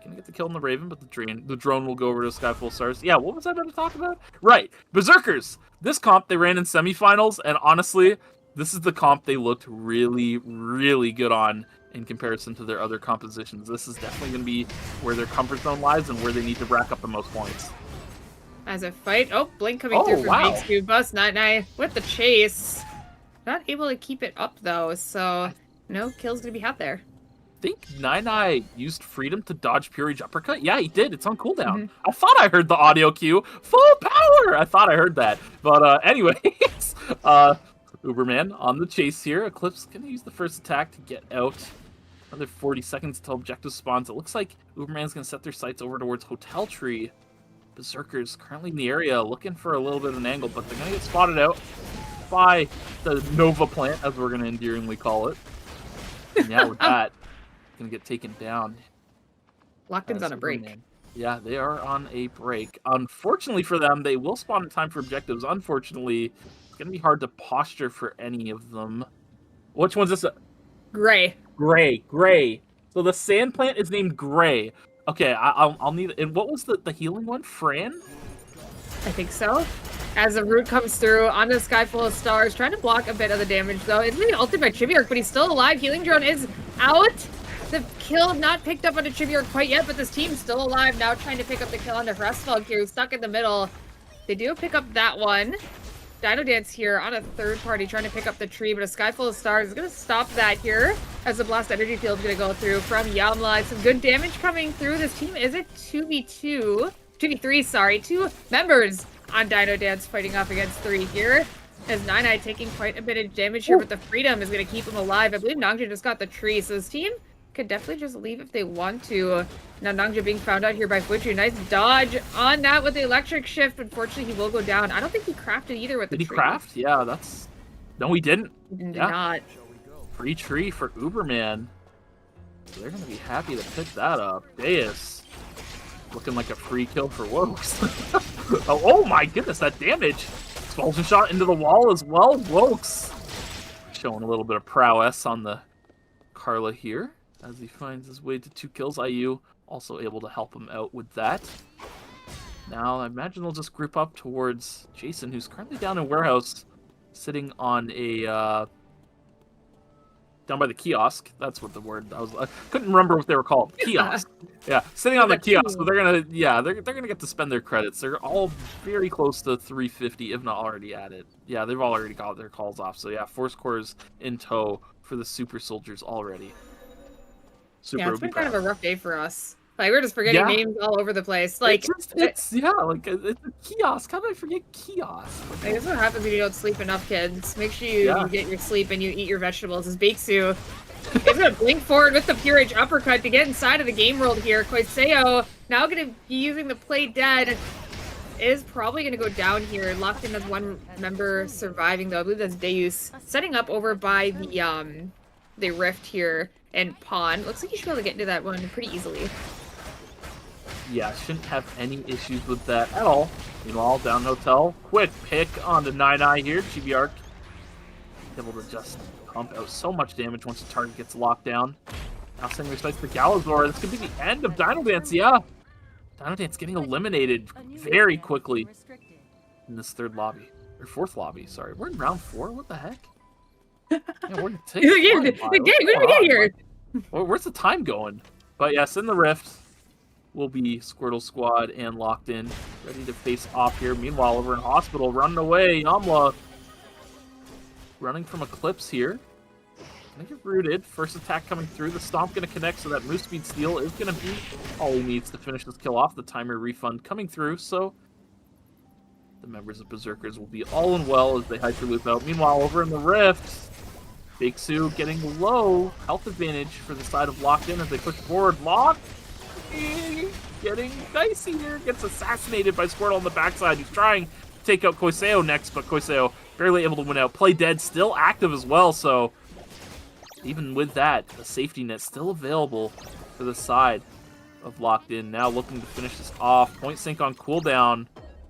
gonna get the kill on the Raven, but the drone will go over to Sky Full of Stars. Yeah, what was I going to talk about? Right, Berzerkers. This comp they ran in semifinals, and honestly, this is the comp they looked really, really good on in comparison to their other compositions. This is definitely going to be where their comfort zone lies and where they need to rack up the most points. As a fight, Blink coming through from Big Scoop Bus. Nine with the chase. Not able to keep it up though, so no kills to be had there. I think Nine used Freedom to dodge Pure Rage Uppercut. Yeah, he did. It's on cooldown. I thought I heard the audio cue. Full power! I thought I heard that. But anyways, Uberman on the chase here. Eclipse going to use the first attack to get out. Another 40 seconds until objective spawns. It looks like Uberman's going to set their sights over towards Hotel Tree. Berserkers currently in the area looking for a little bit of an angle, but they're going to get spotted out by the Nova plant, as we're going to endearingly call it. And yeah, with that, going to get taken down. Lockton's on a break. Uberman. Yeah, they are on a break. Unfortunately for them, they will spawn in time for objectives. Unfortunately, it's going to be hard to posture for any of them. Which one's this? Gray. So the sand plant is named Gray. Okay, I'll need. And what was the healing one? Fran? I think so. As the root comes through on the Sky Full of Stars, trying to block a bit of the damage though. It's being ulted by Chibiork, but he's still alive. Healing drone is out. The kill not picked up on the Chibiork quite yet, but this team's still alive now, trying to pick up the kill on the Hraeslog here, who's stuck in the middle. They do pick up that one. DinoDance here on a third party trying to pick up the tree, but a Sky Full of Stars is going to stop that here as the Blast Energy Field is going to go through from Yamla. Some good damage coming through. This team is a 2v3, sorry. 2 members on DinoDance fighting off against 3 here. As Nine taking quite a bit of damage here, but the Freedom is going to keep him alive. I believe Nangja just got the tree, so this team could definitely just leave if they want to. Now Nangja being found out here by Fuchu. Nice dodge on that with the electric shift. Unfortunately, he will go down. I don't think he crafted either with the Did he tree. craft? Yeah, that's... No, he didn't. He did Yeah. not. Free tree for Uberman. So they're going to be happy to pick that up. Deus. Looking like a free kill for Wokes. Oh my goodness, that damage. Expulsion shot into the wall as well. Wokes showing a little bit of prowess on the Carla here as he finds his way to 2 kills. IU also able to help him out with that. Now, I imagine they'll just group up towards Jason, who's currently down in warehouse, sitting on a... down by the kiosk. That's what the word I couldn't remember what they were called. Kiosk. Yeah, sitting on the kiosk. So they're gonna get to spend their credits. They're all very close to 350, if not already at it. Yeah, they've already got their calls off. So yeah, Force Cores in tow for the Super Soldiers already. Yeah, it's been kind of a rough day for us. Like, we're just forgetting names all over the place. Like, it's a kiosk. How did I forget kiosk? Like, this is what happens when you don't sleep enough, kids. Make sure you get your sleep and you eat your vegetables. As Bakesu is going to blink forward with the Pure Age uppercut to get inside of the game world here. Koiseo now going to be using the play dead. Is probably going to go down here. Locked in as one member surviving, though. I believe that's Deus. Setting up over by the rift here and Pawn. Looks like you should be able to get into that one pretty easily. Yeah, shouldn't have any issues with that at all. Meanwhile, down hotel, quick pick onto 9i here. GBR able to just pump out so much damage once the target gets locked down. Now sending their sights to Galazor. This could be the end of DinoDance, yeah. DinoDance getting eliminated very quickly in this third lobby. Or fourth lobby, sorry. We're in round 4? What the heck? Yeah, we're the game, where did we get here? Where's the time going? But yes, in the rift will be Squirtle Squad and Locked In, ready to face off here. Meanwhile, over in Hospital, running away, Yamla running from Eclipse here. Gonna get rooted. First attack coming through. The Stomp gonna connect, so that Moose Speed Steal is gonna be all he needs to finish this kill off. The timer refund coming through, so the members of Berzerkers will be all in well as they hyperloop out. Meanwhile, over in the rift, Bakesu getting low health advantage for the side of Locked In as they push forward. Locked getting dicey here. Gets assassinated by Squirtle on the backside. He's trying to take out Koiseo next, but Koiseo barely able to win out. Play Dead still active as well, so even with that, the safety net still available for the side of Locked In. Now looking to finish this off. Point Sync on cooldown.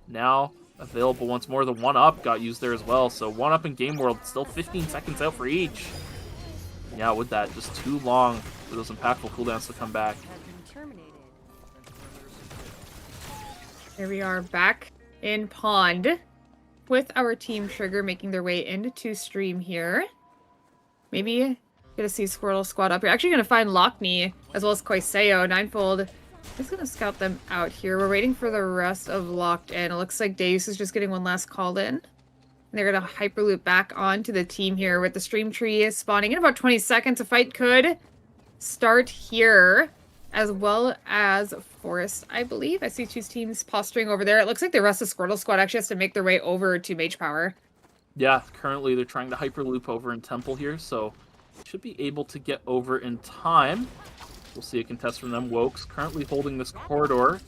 Now available once more. The 1-up got used there as well, so 1-up in Game World. Still 15 seconds out for each. Yeah, with that, just too long for those impactful cooldowns to come back. Here we are back in Pond with our Team Trigger making their way into stream here. Maybe gonna see Squirtle Squad up here. Actually gonna find Lockney as well as Koiseo. Ninefold is gonna scout them out here. We're waiting for the rest of Locked In. It looks like Deus is just getting one last call in. And they're gonna hyperloop back onto the team here with the stream tree spawning in about 20 seconds. A fight could start here, as well as Forest, I believe. I see 2 teams posturing over there. It looks like the rest of Squirtle Squad actually has to make their way over to Mage Power. Yeah, currently they're trying to hyperloop over in Temple here, so should be able to get over in time. We'll see a contest from them. Wokes currently holding this corridor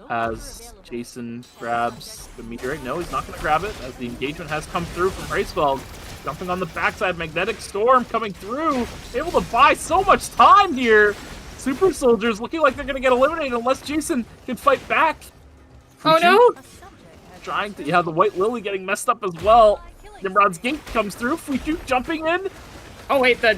as Jason grabs the meteorite. No, he's not going to grab it as the engagement has come through from Racefeld. Jumping on the backside, Magnetic Storm coming through. Able to buy so much time here. Super Soldiers looking like they're going to get eliminated unless Jason can fight back. Oh no! Trying to, yeah, the White Lily getting messed up as well. Nimrod's Gate comes through. Fuchu jumping in. Oh wait, the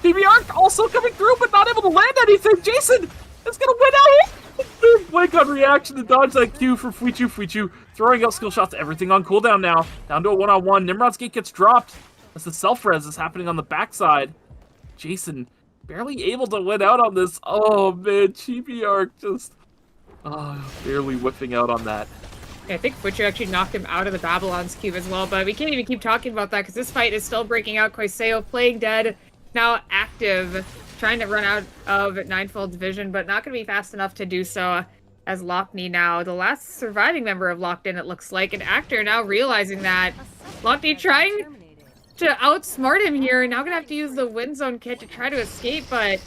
DBR also coming through, but not able to land anything. Jason is going to win out. Big blink on reaction to dodge that Q for Fuchu. Fuchu throwing out skill shots, everything on cooldown now. Down to a 1-on-1. Nimrod's Gate gets dropped as the self-res is happening on the backside. Jason barely able to win out on this. Oh man, GBR just barely whiffing out on that. I think Butcher actually knocked him out of the Babylon's cube as well, but we can't even keep talking about that because this fight is still breaking out. Koiseo playing dead, now active, trying to run out of Ninefold's vision, but not going to be fast enough to do so as Lockney now, the last surviving member of Locked In, it looks like. An actor now realizing that. Lockney trying to outsmart him here, now going to have to use the Wind Zone kit to try to escape, but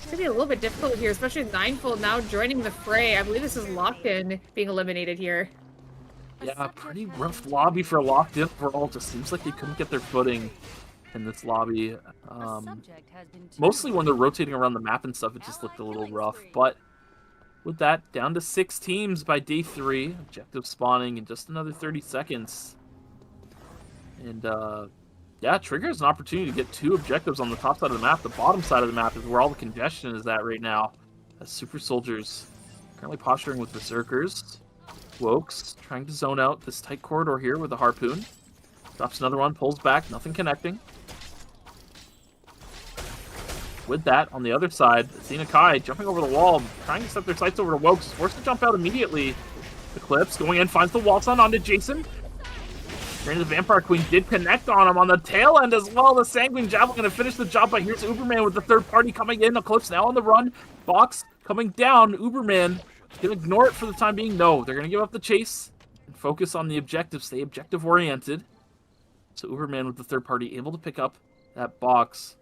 It's gonna be a little bit difficult here, especially with Ninefold now joining the fray. I believe this is Locked In being eliminated here. Yeah, pretty rough lobby for Locked In overall. Just seems like they couldn't get their footing in this lobby. Mostly when they're rotating around the map and stuff, it just looked a little rough. But with that, down to 6 teams by day 3. Objective spawning in just another 30 seconds. And yeah, Trigger has an opportunity to get 2 objectives on the top side of the map. The bottom side of the map is where all the congestion is at right now. As Super Soldiers currently posturing with Berzerkers. Wokes trying to zone out this tight corridor here with a harpoon. Drops another one, pulls back, nothing connecting. With that, on the other side, Athena Kai jumping over the wall, trying to set their sights over to Wokes. Forced to jump out immediately. Eclipse going in, finds the wall stun onto Jason. The Vampire Queen did connect on him on the tail end as well. The Sanguine Javelin going to finish the job, but here's Uberman with the third party coming in. Eclipse now on the run. Box coming down. Uberman going to ignore it for the time being. No, they're going to give up the chase and focus on the objective. Stay objective oriented. So Uberman with the third party able to pick up that box.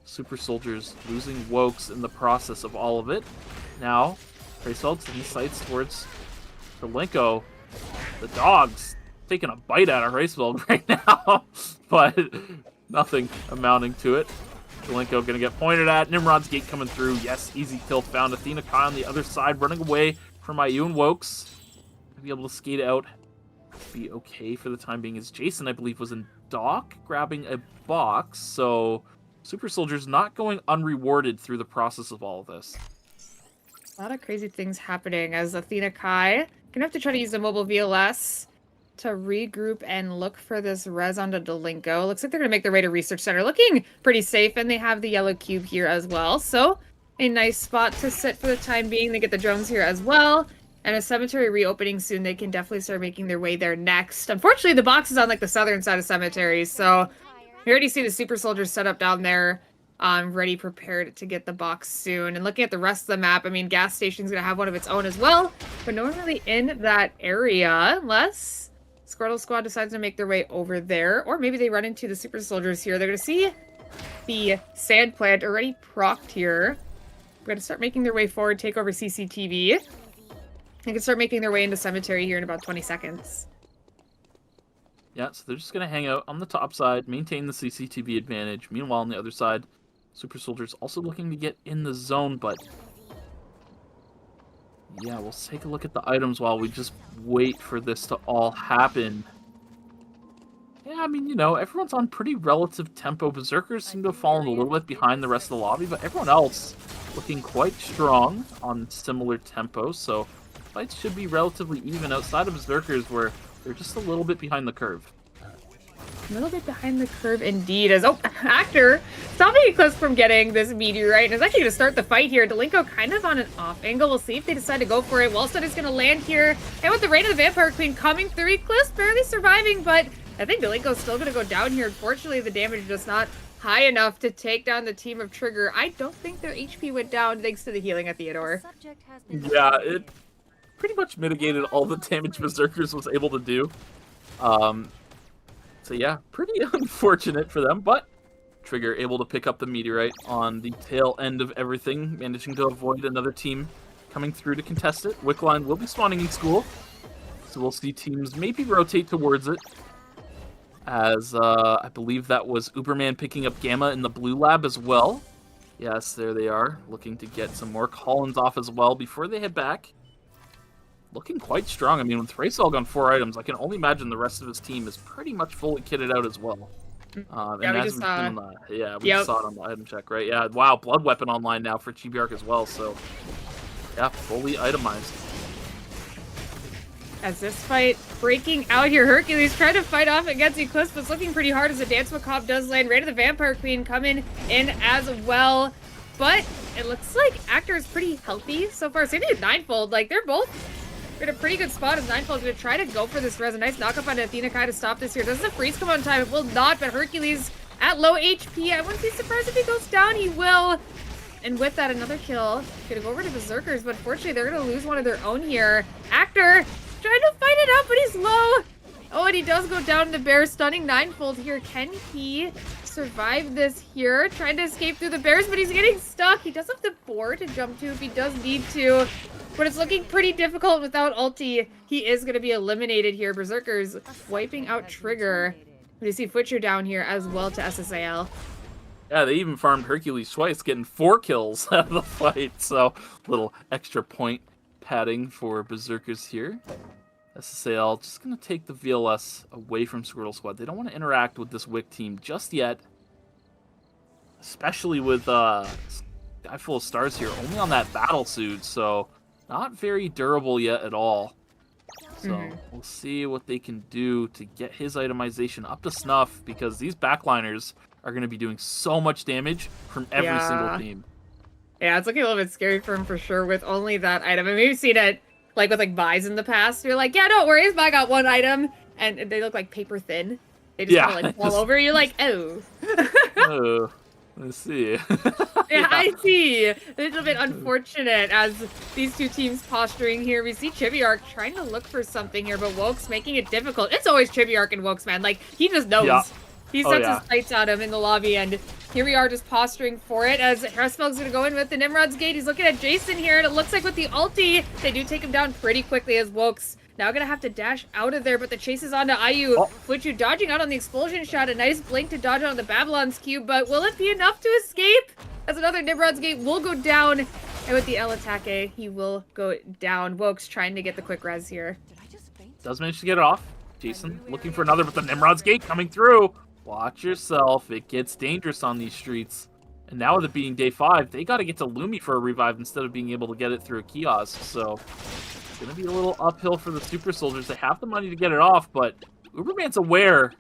Super Soldiers losing Wokes in the process of all of it. Now, Tracefeld's in sights towards Berlinko. The dogs taking a bite out of Racewell right now, but nothing amounting to it. Berlinko going to get pointed at. Nimrod's Gate coming through. Yes, easy kill found. Athena Kai on the other side, running away from IU and Wokes. To be able to skate out, be okay for the time being, as Jason, I believe, was in dock, grabbing a box, so Super Soldiers not going unrewarded through the process of all of this. A lot of crazy things happening as Athena Kai gonna have to try to use the mobile VLS to regroup and look for this res onto Delinko. Looks like they're going to make their way to Research Center. Looking pretty safe, and they have the yellow cube here as well. So, a nice spot to sit for the time being. They get the drones here as well. And a cemetery reopening soon. They can definitely start making their way there next. Unfortunately, the box is on like the southern side of cemeteries. So, we already see the Super Soldiers set up down there. Ready, prepared to get the box soon. And looking at the rest of the map, I mean, gas station's going to have one of its own as well. But no one really in that area, unless Squortle Squad decides to make their way over there, or maybe they run into the Super Soldiers here. They're going to see the sand plant already procced here. We're going to start making their way forward, take over CCTV. They can start making their way into Cemetery here in about 20 seconds. Yeah, so they're just going to hang out on the top side, maintain the CCTV advantage. Meanwhile, on the other side, Super Soldiers also looking to get in the zone, but yeah, we'll take a look at the items while we just wait for this to all happen. Yeah, I mean, you know, everyone's on pretty relative tempo. Berzerkers seem to have fallen a little bit behind the rest of the lobby, but everyone else looking quite strong on similar tempo, so fights should be relatively even outside of Berzerkers, where they're just a little bit behind the curve. A little bit behind the curve indeed, as Actor stopping Eclipse from getting this meteorite, and is actually going to start the fight here. Delinko kind of on an off angle. We'll see if they decide to go for it. Wallstone is going to land here, and with the Reign of the Vampire Queen coming through, Eclipse barely surviving, but I think Delinko's still going to go down here. Unfortunately, the damage is just not high enough to take down the team of Trigger. I don't think their HP went down thanks to the healing at Theodore. Yeah, it pretty much mitigated all the damage Berzerkers was able to do. So yeah, pretty unfortunate for them, but Trigger able to pick up the meteorite on the tail end of everything, managing to avoid another team coming through to contest it. Wickline will be spawning in school, so we'll see teams maybe rotate towards it, as I believe that was Uberman picking up Gamma in the blue lab as well. Yes, there they are, looking to get some more Collins off as well before they head back. Looking quite strong. I mean, with Racewell on 4 items, I can only imagine the rest of his team is pretty much fully kitted out as well. Yeah, we just saw. We just saw it on the item check, right? Yeah, wow, Blood Weapon online now for Chibiark as well, so yeah, fully itemized. As this fight breaking out here, Hercules trying to fight off against Eclipse, but it's looking pretty hard as the Dance Macabre does land. Reign of the Vampire Queen coming in as well. But it looks like Actor is pretty healthy so far. Same thing with Ninefold. Like, they're both in a pretty good spot as Ninefold's going to try to go for this res. A nice knock up on Athena Kai to stop this here. Does the freeze come on time? It will not, but Hercules at low HP. I wouldn't be surprised if he goes down. He will. And with that, another kill. Going to go over to Berzerkers, but unfortunately, they're going to lose one of their own here. Actor trying to fight it out, but he's low. Oh, and he does go down the bear, stunning ninefold here. Can he survive this here? Trying to escape through the bears, but he's getting stuck. He does have the board to jump to if he does need to, but it's looking pretty difficult without ulti. He is going to be eliminated here. Berzerkers wiping out Trigger. We see Butcher down here as well to SSAL. Yeah, they even farmed Hercules twice, getting 4 kills out of the fight. So, little extra point padding for Berzerkers here. SSAL just going to take the VLS away from Squirtle Squad. They don't want to interact with this Wick team just yet. Especially with Guy Full of Stars here, only on that battle suit, so not very durable yet at all. So we'll see what they can do to get his itemization up to snuff, because these backliners are going to be doing so much damage from every single team. Yeah, it's looking a little bit scary for him for sure with only that item. I mean, we've seen it like with like buys in the past. You're like, yeah, don't worry, his buy got 1 item, and they look like paper thin. They just kind of like fall over. You're like, oh. Oh, let's see. Yeah, I see. A little bit unfortunate as these two teams posturing here. We see Chibiark trying to look for something here, but Woke's making it difficult. It's always Chibiark and Woke's, man. Like, he just knows. Yeah. He sets his sights on him in the lobby, and here we are just posturing for it as Harrisfeld's going to go in with the Nimrod's Gate. He's looking at Jason here, and it looks like with the ulti, they do take him down pretty quickly as Woke's now going to have to dash out of there, but the chase is on to IU. Fuchu dodging out on the explosion shot. A nice blink to dodge out on the Babylon's Cube, but will it be enough to escape? As another Nimrod's Gate will go down, and with the L Attaque, he will go down. Woke's trying to get the quick res here. Does manage to get it off. Jason looking for another, but the Nimrod's Gate coming through. Watch yourself. It gets dangerous on these streets. And now with it being day 5, they got to get to Lumi for a revive instead of being able to get it through a kiosk. So it's going to be a little uphill for the Super Soldiers. They have the money to get it off, but Uberman's aware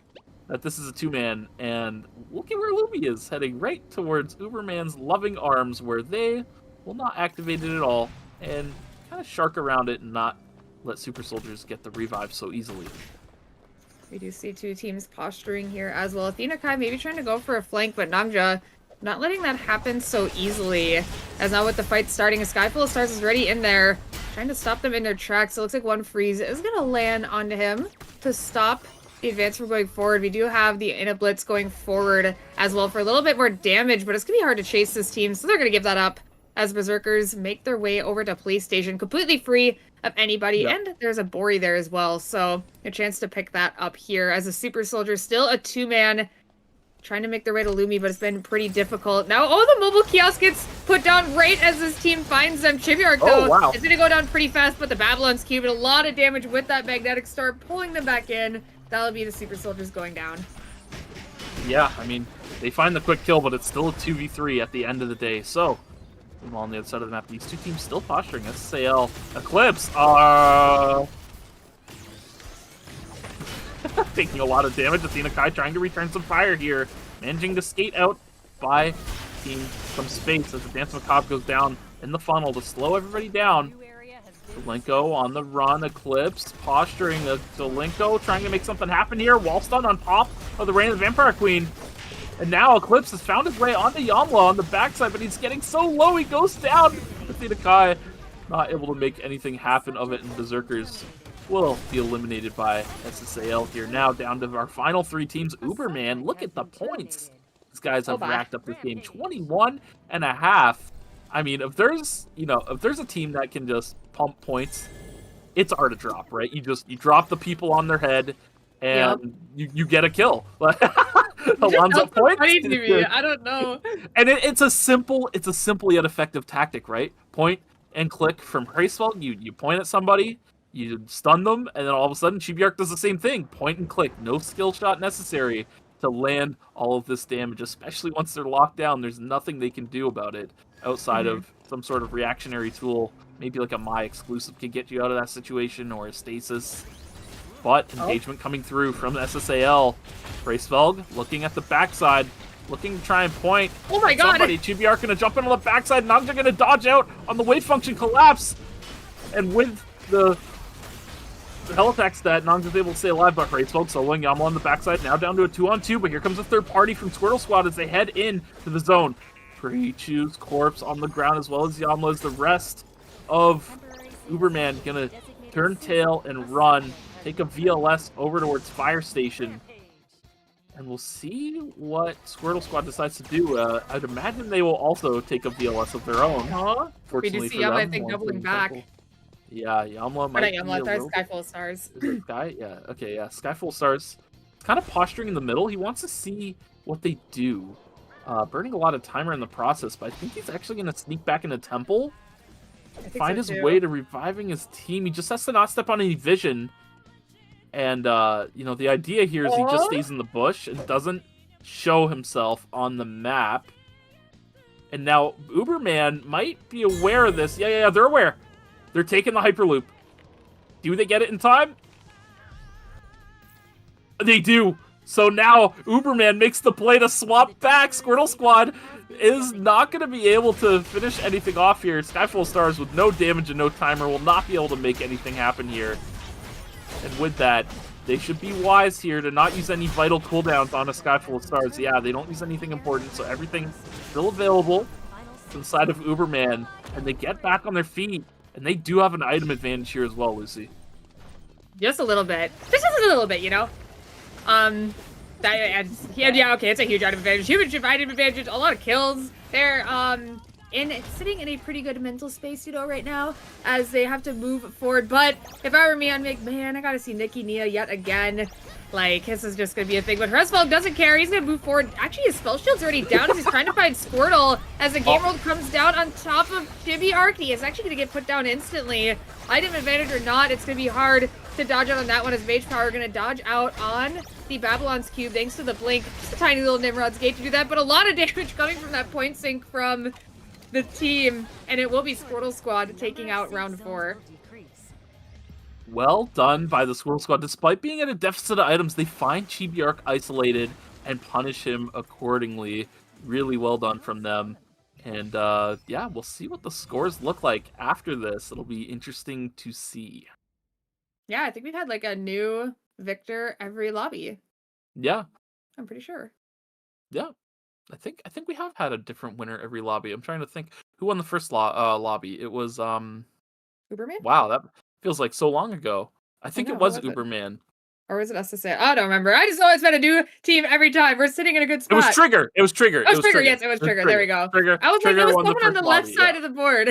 that this is a 2-man. And look at where Lumi is, heading right towards Uberman's loving arms, where they will not activate it at all and kind of shark around it and not let Super Soldiers get the revive so easily. We do see two teams posturing here as well. Athena Kai maybe trying to go for a flank, but Namja not letting that happen so easily. As now with the fight starting, a Sky Full of Stars is already in there, trying to stop them in their tracks. It looks like one freeze is going to land onto him to stop the advance from going forward. We do have the Inna Blitz going forward as well for a little bit more damage, but it's going to be hard to chase this team, so they're going to give that up as Berzerkers make their way over to Police Station, completely free of anybody, and there's a Bori there as well, so a chance to pick that up here as a Super Soldier, still a 2-man, trying to make their way to Lumi, but it's been pretty difficult. Now, the mobile kiosk gets put down right as this team finds them. Chibiark, though, is going to go down pretty fast, but the Babylon's Cube and a lot of damage with that Magnetic Star, pulling them back in. That'll be the Super Soldiers going down. Yeah, I mean, they find the quick kill, but it's still a 2v3 at the end of the day, so on the other side of the map, these two teams still posturing. SSAL, Eclipse, taking a lot of damage. Athena Kai trying to return some fire here, managing to skate out by team some space as the Dance Macabre goes down in the funnel to slow everybody down. Dolenko on the run, Eclipse posturing. Dolenko trying to make something happen here. Wall stun on top of the Reign of the Vampire Queen. And now Eclipse has found his way onto Yamla on the backside, but he's getting so low he goes down. Athena Kai not able to make anything happen of it, and Berzerkers will be eliminated by SSAL here. Now down to our final 3 teams. Uberman, look at the points. These guys have racked up this game 21.5. I mean, if there's a team that can just pump points, it's Art of Drop, right? You drop the people on their head and you get a kill. Alonzo points. I don't know. And it's a simple yet effective tactic, right? Point and click from Harrisfeld. You point at somebody, you stun them, and then all of a sudden Chibiark does the same thing. Point and click. No skill shot necessary to land all of this damage, especially once they're locked down. There's nothing they can do about it outside of some sort of reactionary tool. Maybe like a My exclusive can get you out of that situation, or a stasis. But engagement coming through from the SSAL. Bracevelg looking at the backside, looking to try and point. Oh my god! Somebody, Chibiark gonna jump in on the backside. Nagja gonna dodge out on the wave function collapse. And with the hell attack stat, Nagja's able to stay alive, but Bracevelg soloing Yamla on the backside. Now down to a 2-on-2, but here comes a third party from Squirtle Squad as they head in to the zone. Pre-choose corpse on the ground as well as Yamla. As the rest of Uberman gonna turn tail and run take a VLS over towards Fire Station. And we'll see what Squirtle Squad decides to do. I'd imagine they will also take a VLS of their own. Oh, we do Fortunately see for Yama, I them, think, one doubling thing back. simple. Yeah, Yamla might Not be a Yama, little... Sky Full of Stars. Is it Sky? Yeah, okay, yeah. Sky Full of Stars. Kind of posturing in the middle. He wants to see what they do. Burning a lot of timer in the process, but I think he's actually going to sneak back into Temple. Find his way to reviving his team. He just has to not step on any vision. And, you know, the idea here is he just stays in the bush and doesn't show himself on the map. And now Uberman might be aware of this. Yeah, they're aware. They're taking the Hyperloop. Do they get it in time? They do. So now Uberman makes the play to swap back. Squirtle Squad is not going to be able to finish anything off here. Skyfall Stars with no damage and no timer will not be able to make anything happen here. And with that, they should be wise here to not use any vital cooldowns on a Skyfall of Stars. Yeah, they don't use anything important, so everything's still available to the side of Uberman. And they get back on their feet. And they do have an item advantage here as well, Lucy. Just a little bit. Just a little bit, you know? Okay, it's a huge item advantage. Huge item advantage, a lot of kills. They're, sitting in a pretty good mental space, you know, right now, as they have to move forward. But if I were me, I'd make, man, I gotta see Nikki Nia yet again. Like, this is just gonna be a thing. But Resfall doesn't care. He's gonna move forward. Actually, his spell shield's already down as he's trying to find Squirtle. As the game world comes down on top of Chibi Arc, he is actually gonna get put down instantly. Item advantage or not, it's gonna be hard to dodge out on that one, as Mage Power gonna dodge out on the Babylon's Cube thanks to the blink. Just a tiny little Nimrod's Gate to do that, but a lot of damage coming from that point sync from the team, and it will be Squirtle Squad taking out round 4. Well done by the Squirtle Squad. Despite being at a deficit of items, they find Chibi Arc isolated and punish him accordingly. Really well done from them. And yeah, we'll see what the scores look like after this. It'll be interesting to see. Yeah, I think we've had like a new victor every lobby. Yeah. I'm pretty sure. Yeah. I think we have had a different winner every lobby. I'm trying to think who won the first lobby. It was Uberman? Wow, that feels like so long ago. I think know, it was who was it? Uberman. Or was it SSAL? I don't remember. I just know it's been a new team every time. We're sitting in a good spot. It was Trigger. It was Trigger. Oh, it was Trigger. Yes, it was Trigger. There we go. Trigger. I was Trigger like, it was won the someone on the first left lobby, side of the board.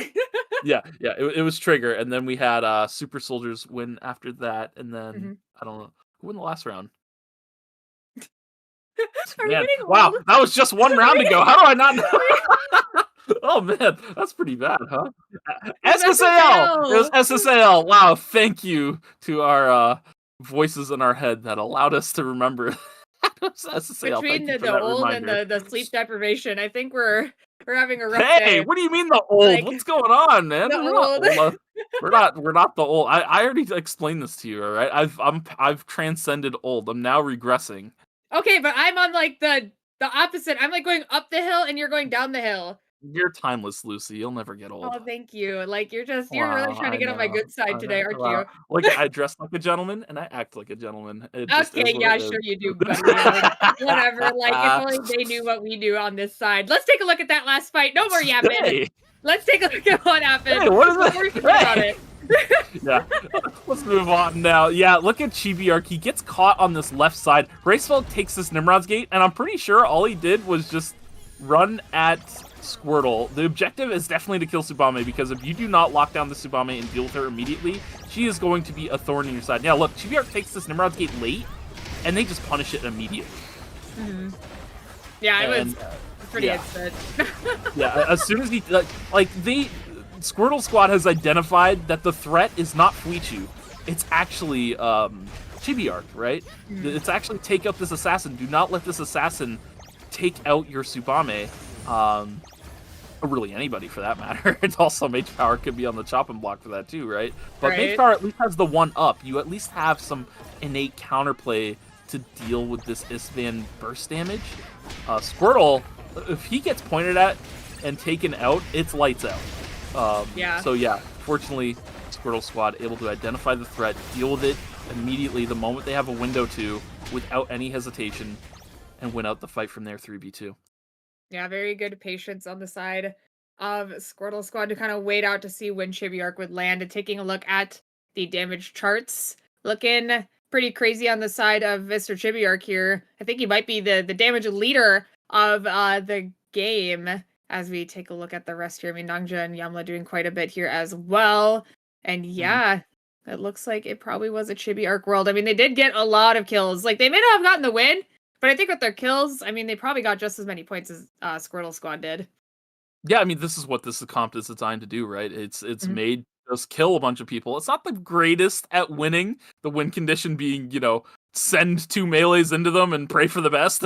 Yeah. It was Trigger, and then we had Super Soldiers win after that, and then I don't know who won the last round. Man, wow, that was just one round ago. How do I not know? Oh man, that's pretty bad, huh? SSAL! It was SSAL. Wow, thank you to our voices in our head that allowed us to remember. SSAL. Between the old reminder. And the sleep deprivation, I think we're having a rough day. day. What do you mean the old? Like, what's going on, man? We're not the old. I already explained this to you, all right? I've transcended old. I'm now regressing. Okay, but I'm on like the opposite. I'm like going up the hill and you're going down the hill. You're timeless, Lucy. You'll never get old. Oh, thank you. Like you're really trying to get on my good side today, aren't you? Like I dress like a gentleman and I act like a gentleman. Okay, yeah, sure you do, buddy. Whatever. Like if only they knew what we knew on this side. Let's take a look at that last fight. No more yapping. Hey. Let's take a look at what happened. Hey, what is before we forget about it. Yeah, let's move on now. Yeah, look at Chibi Arc. He gets caught on this left side. Racefeld takes this Nimrod's Gate, and I'm pretty sure all he did was just run at Squirtle. The objective is definitely to kill Tsubame, because if you do not lock down the Tsubame and deal with her immediately, she is going to be a thorn in your side. Now, look, Chibi Arc takes this Nimrod's Gate late, and they just punish it immediately. Yeah, it was pretty instant. Yeah, as soon as he Squirtle Squad has identified that the threat is not Fuichu. It's actually Chibi Arc, right? It's actually take out this assassin. Do not let this assassin take out your Tsubame. Or really anybody for that matter. It's also Mage Power could be on the chopping block for that too, right? But Mage Power at least has the one up. You at least have some innate counterplay to deal with this Isvan burst damage. Squirtle, if he gets pointed at and taken out, it's lights out. So yeah, fortunately, Squirtle Squad able to identify the threat, deal with it immediately the moment they have a window to, without any hesitation, and win out the fight from there 3v2. Yeah, very good patience on the side of Squirtle Squad to kind of wait out to see when Chibi Arc would land, and taking a look at the damage charts. looking pretty crazy on the side of Mr. Chibiark here. I think he might be the damage leader of the game as we take a look at the rest here. I mean, Nangja and Yamla doing quite a bit here as well. And yeah, it looks like it probably was a Chibiark world. I mean, they did get a lot of kills. Like, they may not have gotten the win, but I think with their kills, I mean, they probably got just as many points as Squirtle Squad did. Yeah, I mean, this is what this comp is designed to do, right? It's made just kill a bunch of people. It's not the greatest at winning, the win condition being, send 2 melees into them and pray for the best.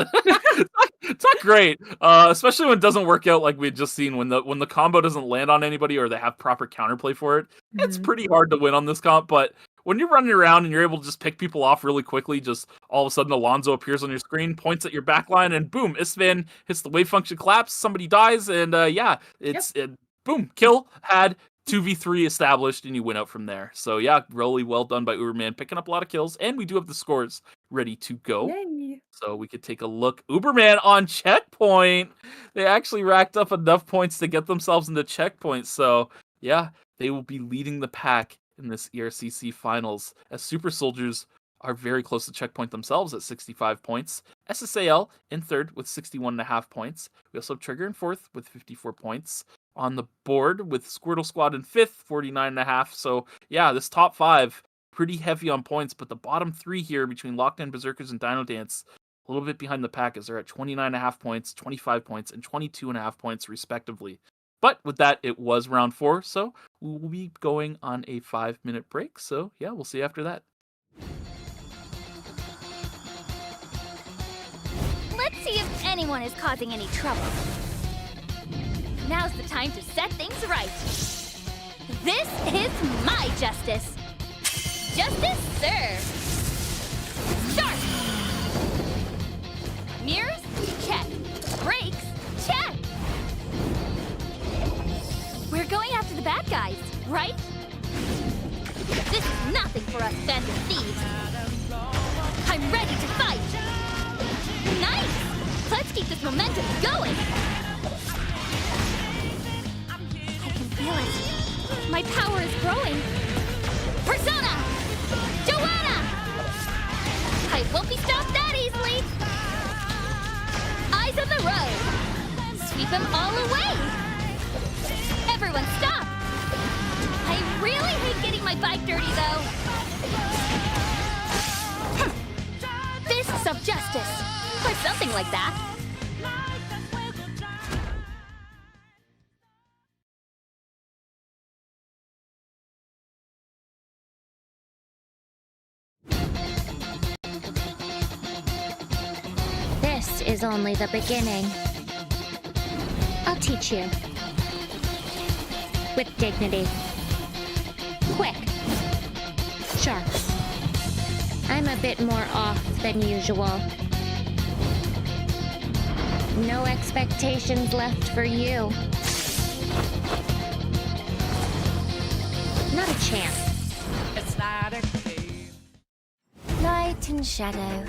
It's not great, especially when it doesn't work out like we had just seen. When the combo doesn't land on anybody or they have proper counterplay for it, it's pretty hard to win on this comp. But when you're running around and you're able to just pick people off really quickly, just all of a sudden Alonzo appears on your screen, points at your backline, and boom, Istvan hits the wave function collapse, somebody dies, and boom, kill, had 2v3 established, and you win out from there. So yeah, really well done by Uberman, picking up a lot of kills, and we do have the scores ready to go. Yay. So we could take a look. Uberman on checkpoint. They actually racked up enough points to get themselves into checkpoint. So yeah, they will be leading the pack in this ERCC finals, as Super Soldiers are very close to checkpoint themselves at 65 points. SSAL in third with 61.5 points. We also have Trigger in fourth with 54 points. On the board with Squirtle Squad in fifth, 49.5. So yeah, this top 5 pretty heavy on points, but the bottom 3 here between Lockdown, Berzerkers, and DinoDance a little bit behind the pack, as they're at 29.5 points, 25 points, and 22.5 points respectively. But with that, it was round 4, so we will be going on a 5-minute break. So yeah, we'll see you after that. Let's see if anyone is causing any trouble. Now's the time to set things right. This is my justice. Justice served. Sharp. Mirrors? Check. Brakes? Check. We're going after the bad guys, right? This is nothing for us phantom thieves. I'm ready to fight. Nice! Let's keep this momentum going. I can feel it. My power is growing. Persona! Joanna! I won't be stopped that easily. Eyes on the road. Sweep them all away. Everyone stop! I really hate getting my bike dirty, though. Fists of justice, or something like that. This is only the beginning. I'll teach you. With dignity. Quick. Sharp. I'm a bit more off than usual. No expectations left for you. Not a chance. It's not a cave. Light and shadow,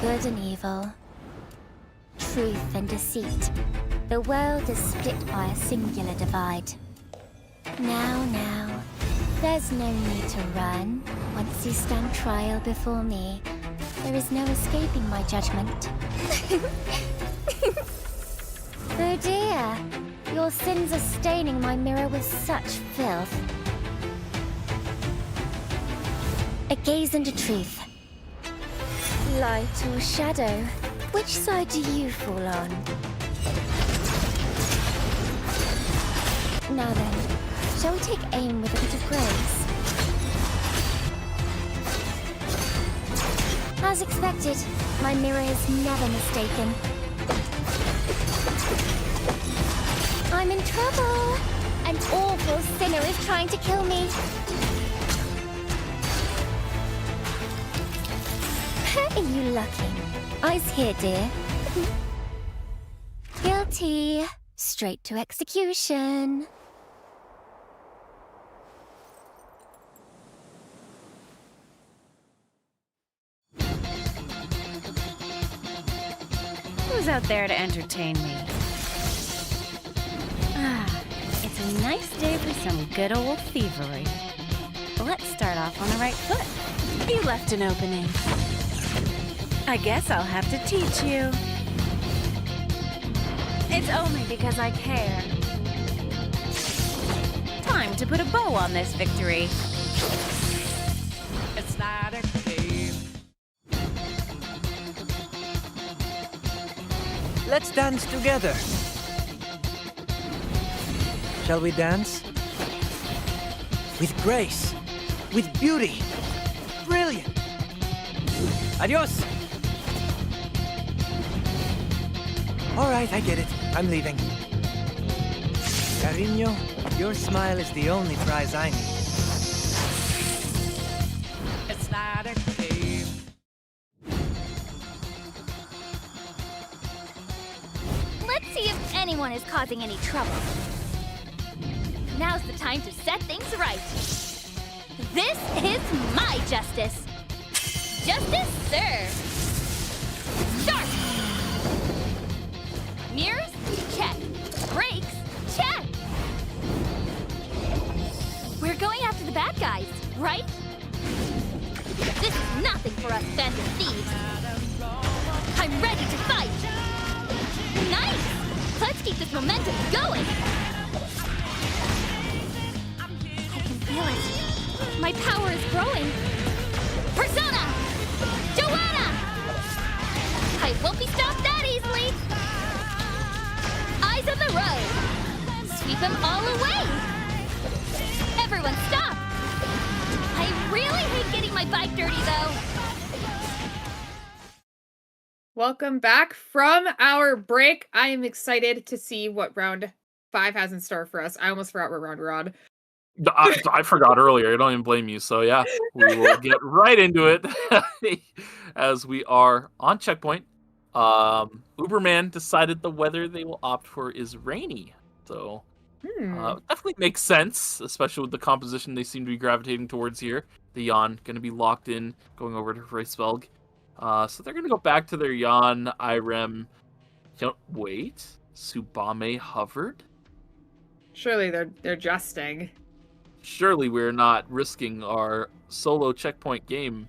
good and evil, truth and deceit. The world is split by a singular divide. Now, there's no need to run. Once you stand trial before me, there is no escaping my judgment. Oh dear, your sins are staining my mirror with such filth. A gaze into truth. Light or shadow, which side do you fall on? Now then, shall we take aim with a bit of grace? As expected, my mirror is never mistaken. I'm in trouble! An awful sinner is trying to kill me. Are you lucky? Eyes here, dear. Guilty. Straight to execution. Who's out there to entertain me? It's a nice day for some good old thievery. Let's start off on the right foot. You left an opening. I guess I'll have to teach you. It's only because I care. Time to put a bow on this victory. It's not a game. Let's dance together. Shall we dance? With grace. With beauty. Brilliant. Adios. All right, I get it. I'm leaving. Cariño, your smile is the only prize I need. It's not a game. Let's see if anyone is causing any trouble. Now's the time to set things right. This is my justice. Justice served. Sharp. Mirrors? Check. Brakes? Check. We're going after the bad guys, right? This is nothing for us phantom thieves. I'm ready to fight. Nice! Let's keep this momentum going. I can feel it. My power is growing. Persona! Joanna! I won't be stopped that easily. Eyes on the road. Sweep them all away. Everyone stop. I really hate getting my bike dirty though. Welcome back from our break. I am excited to see what round 5 has in store for us. I almost forgot what round we're on. I forgot earlier. I don't even blame you. So yeah, we will get right into it as we are on checkpoint. Uberman decided the weather they will opt for is rainy. So definitely makes sense, especially with the composition they seem to be gravitating towards here. The Jan going to be locked in, going over to Reisvelg. So they're going to go back to their Jan, Irem. Wait, Subame hovered? Surely they're justing. Surely we're not risking our solo checkpoint game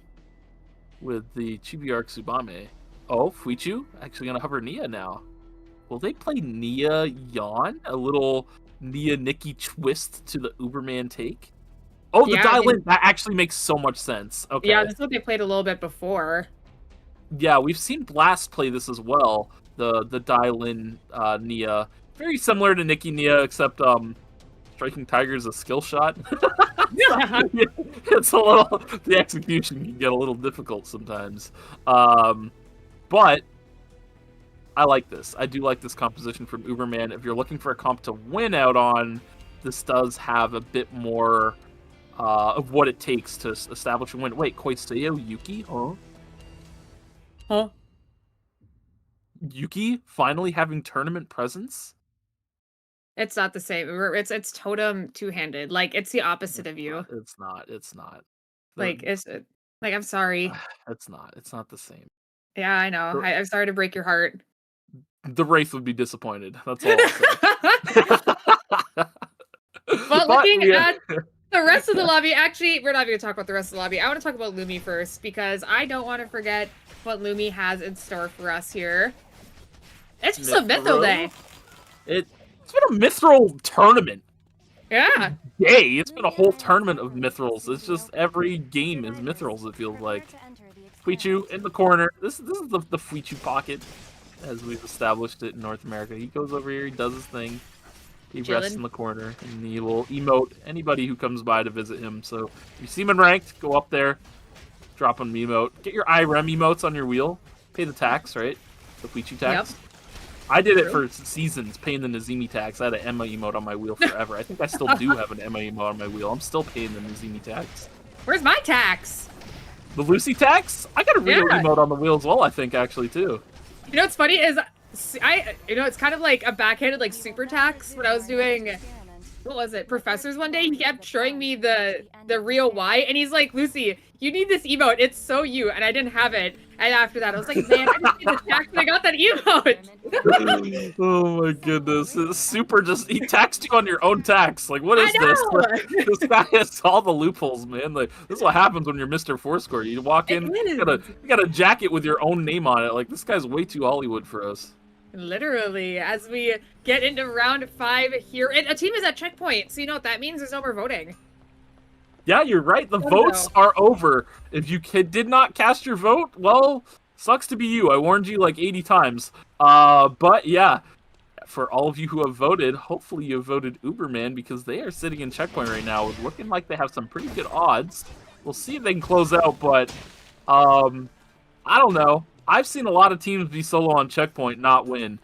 with the Chibi-Arc Subame. Oh, Fuichu actually going to hover Nia now. Will they play Nia Jan? A little Nia Nikki twist to the Uberman take? Oh, the Yeah, dial-in. That actually makes so much sense. Okay. Yeah, that's what they played a little bit before. Yeah, we've seen Blast play this as well. The dial-in Nia. Very similar to Nikki Nia, except Striking Tiger is a skill shot. It's a little... The execution can get a little difficult sometimes. But I like this. I do like this composition from Uberman. If you're looking for a comp to win out on, this does have a bit more of what it takes to establish a win. Wait, Koiseo Yuki? Huh? Yuki finally having tournament presence? It's not the same. It's totem two-handed. Like, it's the opposite of you. It's not. Like, I'm sorry. It's not the same. Yeah, I know. I'm sorry to break your heart. The Wraith would be disappointed. That's all I'll say. But looking at the rest of the lobby, actually, we're not going to talk about the rest of the lobby. I want to talk about Lumi first, because I don't want to forget what Lumi has in store for us here. It's just a Mythril day. It's been a Mithril tournament. Yeah. Yay! It's been a whole tournament of Mithrils. It's just every game is Mithrils, it feels like. Fuichu in the corner. This is the Fuichu pocket, as we've established it in North America. He goes over here, he does his thing. He rests in the corner, and he will emote anybody who comes by to visit him. So if you see him in ranked, go up there, drop him an emote. Get your IREM emotes on your wheel. Pay the tax, right? The Fuichu tax. Yep. I did it for seasons, paying the Nazimi tax. I had an Emma emote on my wheel forever. I think I still do have an Emma emote on my wheel. I'm still paying the Nazimi tax. Where's my tax? The Lucy tax? I got a real emote on the wheel as well, I think, actually, too. You know what's funny is, it's kind of like a backhanded, like, super tax when I was doing what was it, Professors one day, he kept showing me the real Y, and he's like, Lucy, you need this emote, it's so you, and I didn't have it. And after that, I was like, man, I just need the tax, and I got that emote. Oh my goodness. It's super just, he taxed you on your own tax. Like, what is this? This guy has all the loopholes, man. Like, this is what happens when you're Mr. Foursquare. You walk in, you got a jacket with your own name on it. Like, this guy's way too Hollywood for us. Literally, as we get into round 5 here, and a team is at checkpoint, so you know what that means? There's no more voting. Yeah, you're right. The votes are over. If you did not cast your vote, well, sucks to be you. I warned you like 80 times. But yeah, for all of you who have voted, hopefully you have voted Uberman, because they are sitting in checkpoint right now, looking like they have some pretty good odds. We'll see if they can close out, but I don't know. I've seen a lot of teams be solo on checkpoint, not win.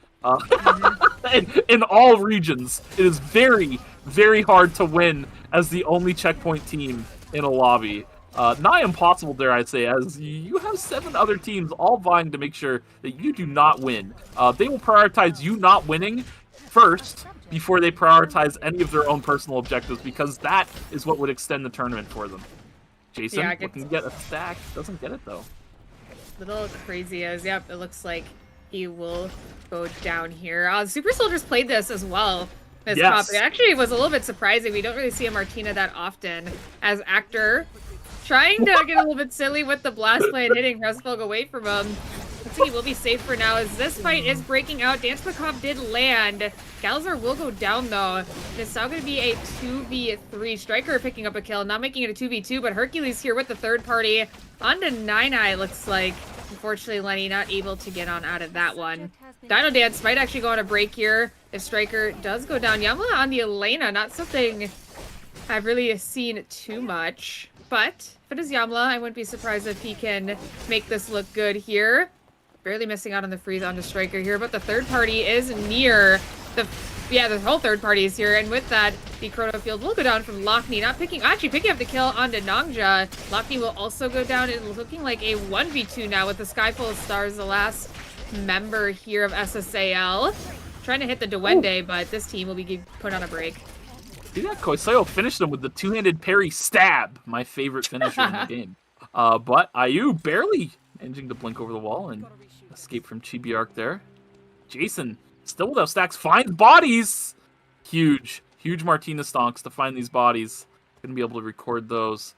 In all regions, it is very, very hard to win as the only checkpoint team in a lobby. Nigh impossible, dare I say, as you have 7 other teams all vying to make sure that you do not win. They will prioritize you not winning first before they prioritize any of their own personal objectives, because that is what would extend the tournament for them. Jason, looking to get a stack, doesn't get it though. Little crazy as, yep, it looks like he will go down here. Super Soldiers played this as well. This copy. Actually, it was a little bit surprising. We don't really see a Martina that often. As Actor trying to get a little bit silly with the blast play and hitting Resfog away from him. Let's see, he will be safe for now as this fight is breaking out. Dance Macabre did land. Galazar will go down though. It's now going to be a 2v3. Striker picking up a kill, not making it a 2v2, but Hercules here with the third party. On to 9eye, looks like. Unfortunately, Lenny not able to get on out of that one. DinoDance might actually go on a break here if Striker does go down. Yamla on the Elena, not something I've really seen too much. But if it is Yamla, I wouldn't be surprised if he can make this look good here. Barely missing out on the freeze onto Striker here, but the third party is near. The whole third party is here, and with that, the Chrono Field will go down from Lockney, picking up the kill onto Nongja. Lockney will also go down. It's looking like a 1v2 now with the Sky Full of Stars, the last member here of SSAL. Trying to hit the Duende, but this team will be put on a break. See that? Koisayo finished him with the two-handed parry stab, my favorite finisher in the game. But Ayu barely managing to blink over the wall and escape from Chibi Arc there. Jason, still without stacks, finds bodies! Huge Martina stonks to find these bodies. Gonna be able to record those.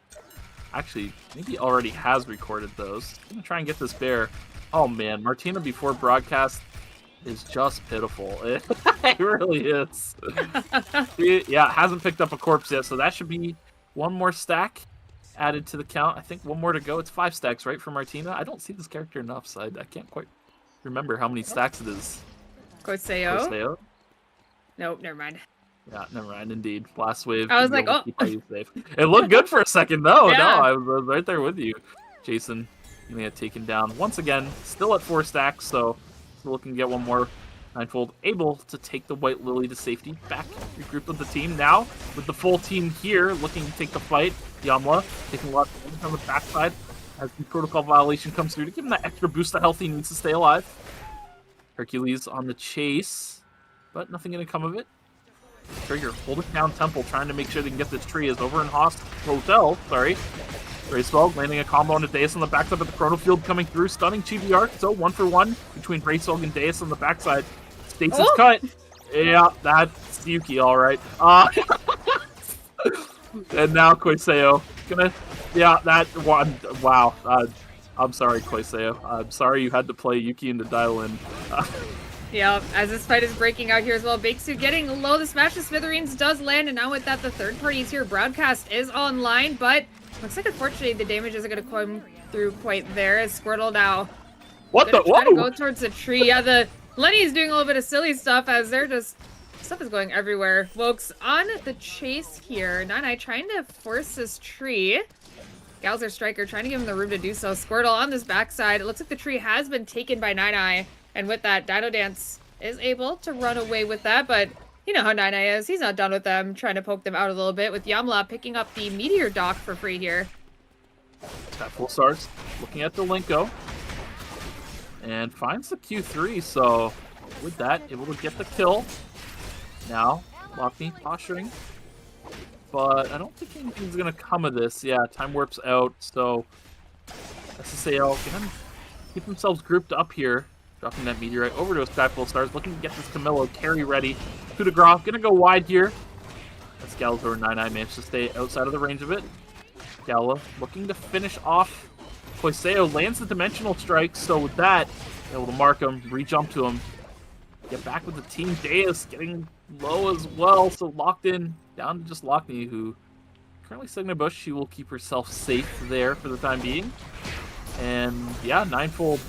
Actually, maybe already has recorded those. Gonna try and get this bear. Oh man, Martina before broadcast is just pitiful. It really is. Yeah, hasn't picked up a corpse yet, so that should be one more stack added to the count. I think one more to go. It's 5 stacks, right, for Martina? I don't see this character enough, so I can't quite remember how many stacks it is. Koisayo? Nope, never mind. Yeah, never mind, indeed. Blast wave. I was like, oh. Safe. It looked good for a second, though. Yeah. No, I was right there with you. Jason, you may have taken down once again. Still at 4 stacks, so still looking to get one more. Ninefold able to take the White Lily to safety. Back, regroup with the team now. With the full team here, looking to take the fight. Yamla taking a lot of damage on the backside as the protocol violation comes through to give him that extra boost of health he needs to stay alive. Hercules on the chase, but nothing going to come of it. Trigger holding down Temple, trying to make sure they can get this tree. Is over in Hotel, sorry. Bracewell landing a combo on Deus on the backside, but the Chrono Field coming through, stunning Chibi Arc. So 1-for-1 between Bracewell and Deus on the backside. Stasis cut. Yeah, that's Yuki, all right. And now Koisayo gonna, yeah, that one. Wow. I'm sorry, Koisayo. I'm sorry you had to play Yuki into dial in. Yeah, as this fight is breaking out here as well. Bakesu getting low. The smash to Smithereens does land, and now with that, the third party is here. Broadcast is online, but looks like unfortunately the damage isn't going to come through quite there. As Squirtle now trying to go towards the tree. Yeah, the Lenny's doing a little bit of silly stuff as they're just stuff is going everywhere. Folks on the chase here. 9eye trying to force this tree. Galazar Striker trying to give him the room to do so. Squirtle on this backside. It looks like the tree has been taken by 9eye. And with that, DinoDance is able to run away with that, but you know how 9eye is. He's not done with them, trying to poke them out a little bit, with Yamla picking up the Meteor Dock for free here. Got full stars, looking at the Linko, and finds the Q3, so with that, able to get the kill. Now, Lockney posturing, but I don't think anything's gonna come of this. Yeah, time warps out, so SSAL gonna keep themselves grouped up here, dropping that meteorite over to a sky full of stars, looking to get this Camillo carry ready. Coup de grace, gonna go wide here. As Galazor 9-9 managed to stay outside of the range of it. Gala looking to finish off. Poiseo lands the dimensional strike, so with that, able to mark him, re-jump to him. Get back with the team. Deus getting low as well, so locked in, down to just Lockney, who currently stuck in a bush. She will keep herself safe there for the time being. And yeah, Ninefold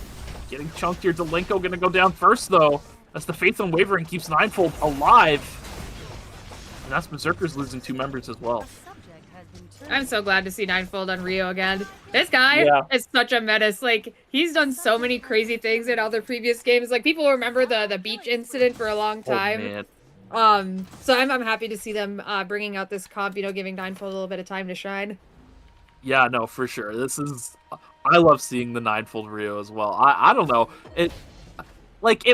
getting chunked here. Delinko gonna go down first, though, as the Faith Unwavering keeps Ninefold alive. And that's Berzerkers losing 2 members as well. I'm so glad to see Ninefold on Rio again. This guy is such a menace. Like, he's done so many crazy things in other previous games. Like, people remember the beach incident for a long time. Oh, man. So I'm happy to see them bringing out this comp, you know, giving Ninefold a little bit of time to shine. Yeah, no, for sure. This is... I love seeing the Ninefold Rio as well. I don't know. It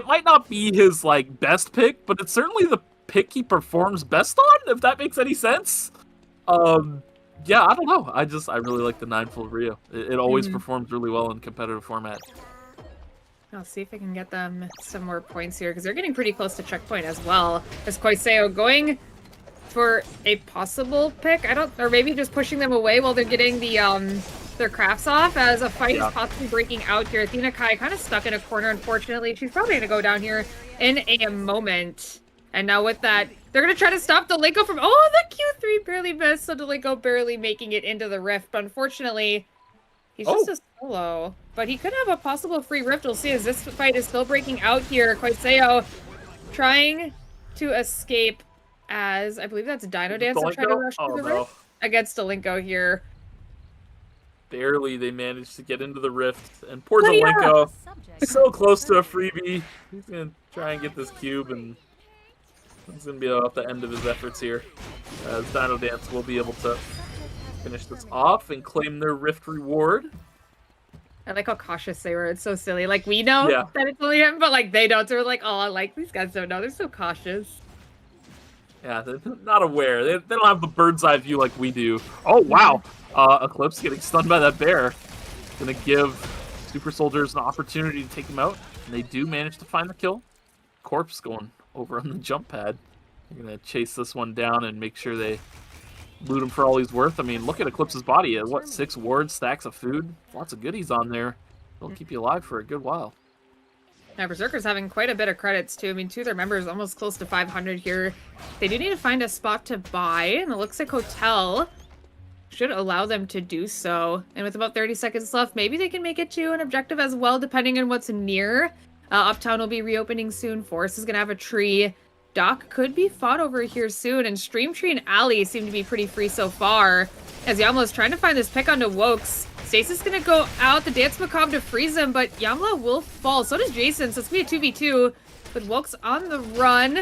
might not be his, like, best pick, but it's certainly the pick he performs best on, if that makes any sense. Yeah, I don't know. I really like the Ninefold Rio. It always performs really well in competitive format. I'll see if I can get them some more points here, because they're getting pretty close to checkpoint as well. As Koiseo going for a possible pick, or maybe just pushing them away while they're getting the their crafts off, as a fight is possibly breaking out here. Athena Kai kind of stuck in a corner, unfortunately. She's probably going to go down here in a moment. And now with that, they're going to try to stop Delinko from... Oh, the Q3 barely missed, so Delinko barely making it into the rift. But unfortunately, he's just a solo. But he could have a possible free rift. We'll see as this fight is still breaking out here. Koiseo trying to escape as... I believe that's DinoDance to try to rush through the rift against Delinko here. Barely they managed to get into the rift. And poor Delinko, so close to a freebie. He's going to try and get this cube, and... He's going to be at the end of his efforts here, as DinoDance will be able to finish this off and claim their Rift reward. I like how cautious they were. It's so silly. Like, we know that it's only him, but, like, they don't. So we're like, oh, like, these guys don't know. They're so cautious. Yeah, they're not aware. They don't have the bird's eye view like we do. Oh, wow. Eclipse getting stunned by that bear. Going to give Super Soldiers an opportunity to take him out. And they do manage to find the kill. Corpse going over on the jump pad. They're going to chase this one down and make sure they loot him for all he's worth. I mean, look at Eclipse's body. What, 6 wards, stacks of food? Lots of goodies on there. They'll keep you alive for a good while. Now, Berzerkers having quite a bit of credits, too. I mean, 2 of their members almost close to 500 here. They do need to find a spot to buy, and it looks like Hotel should allow them to do so. And with about 30 seconds left, maybe they can make it to an objective as well, depending on what's near. Uptown will be reopening soon. Forest is going to have a tree. Dock could be fought over here soon. And Stream Tree and Alley seem to be pretty free so far. As Yamla is trying to find this pick onto Wokes. Stasis going to go out. The Dance Macabre to freeze him. But Yamla will fall. So does Jason. So it's going to be a 2v2. With Wokes on the run.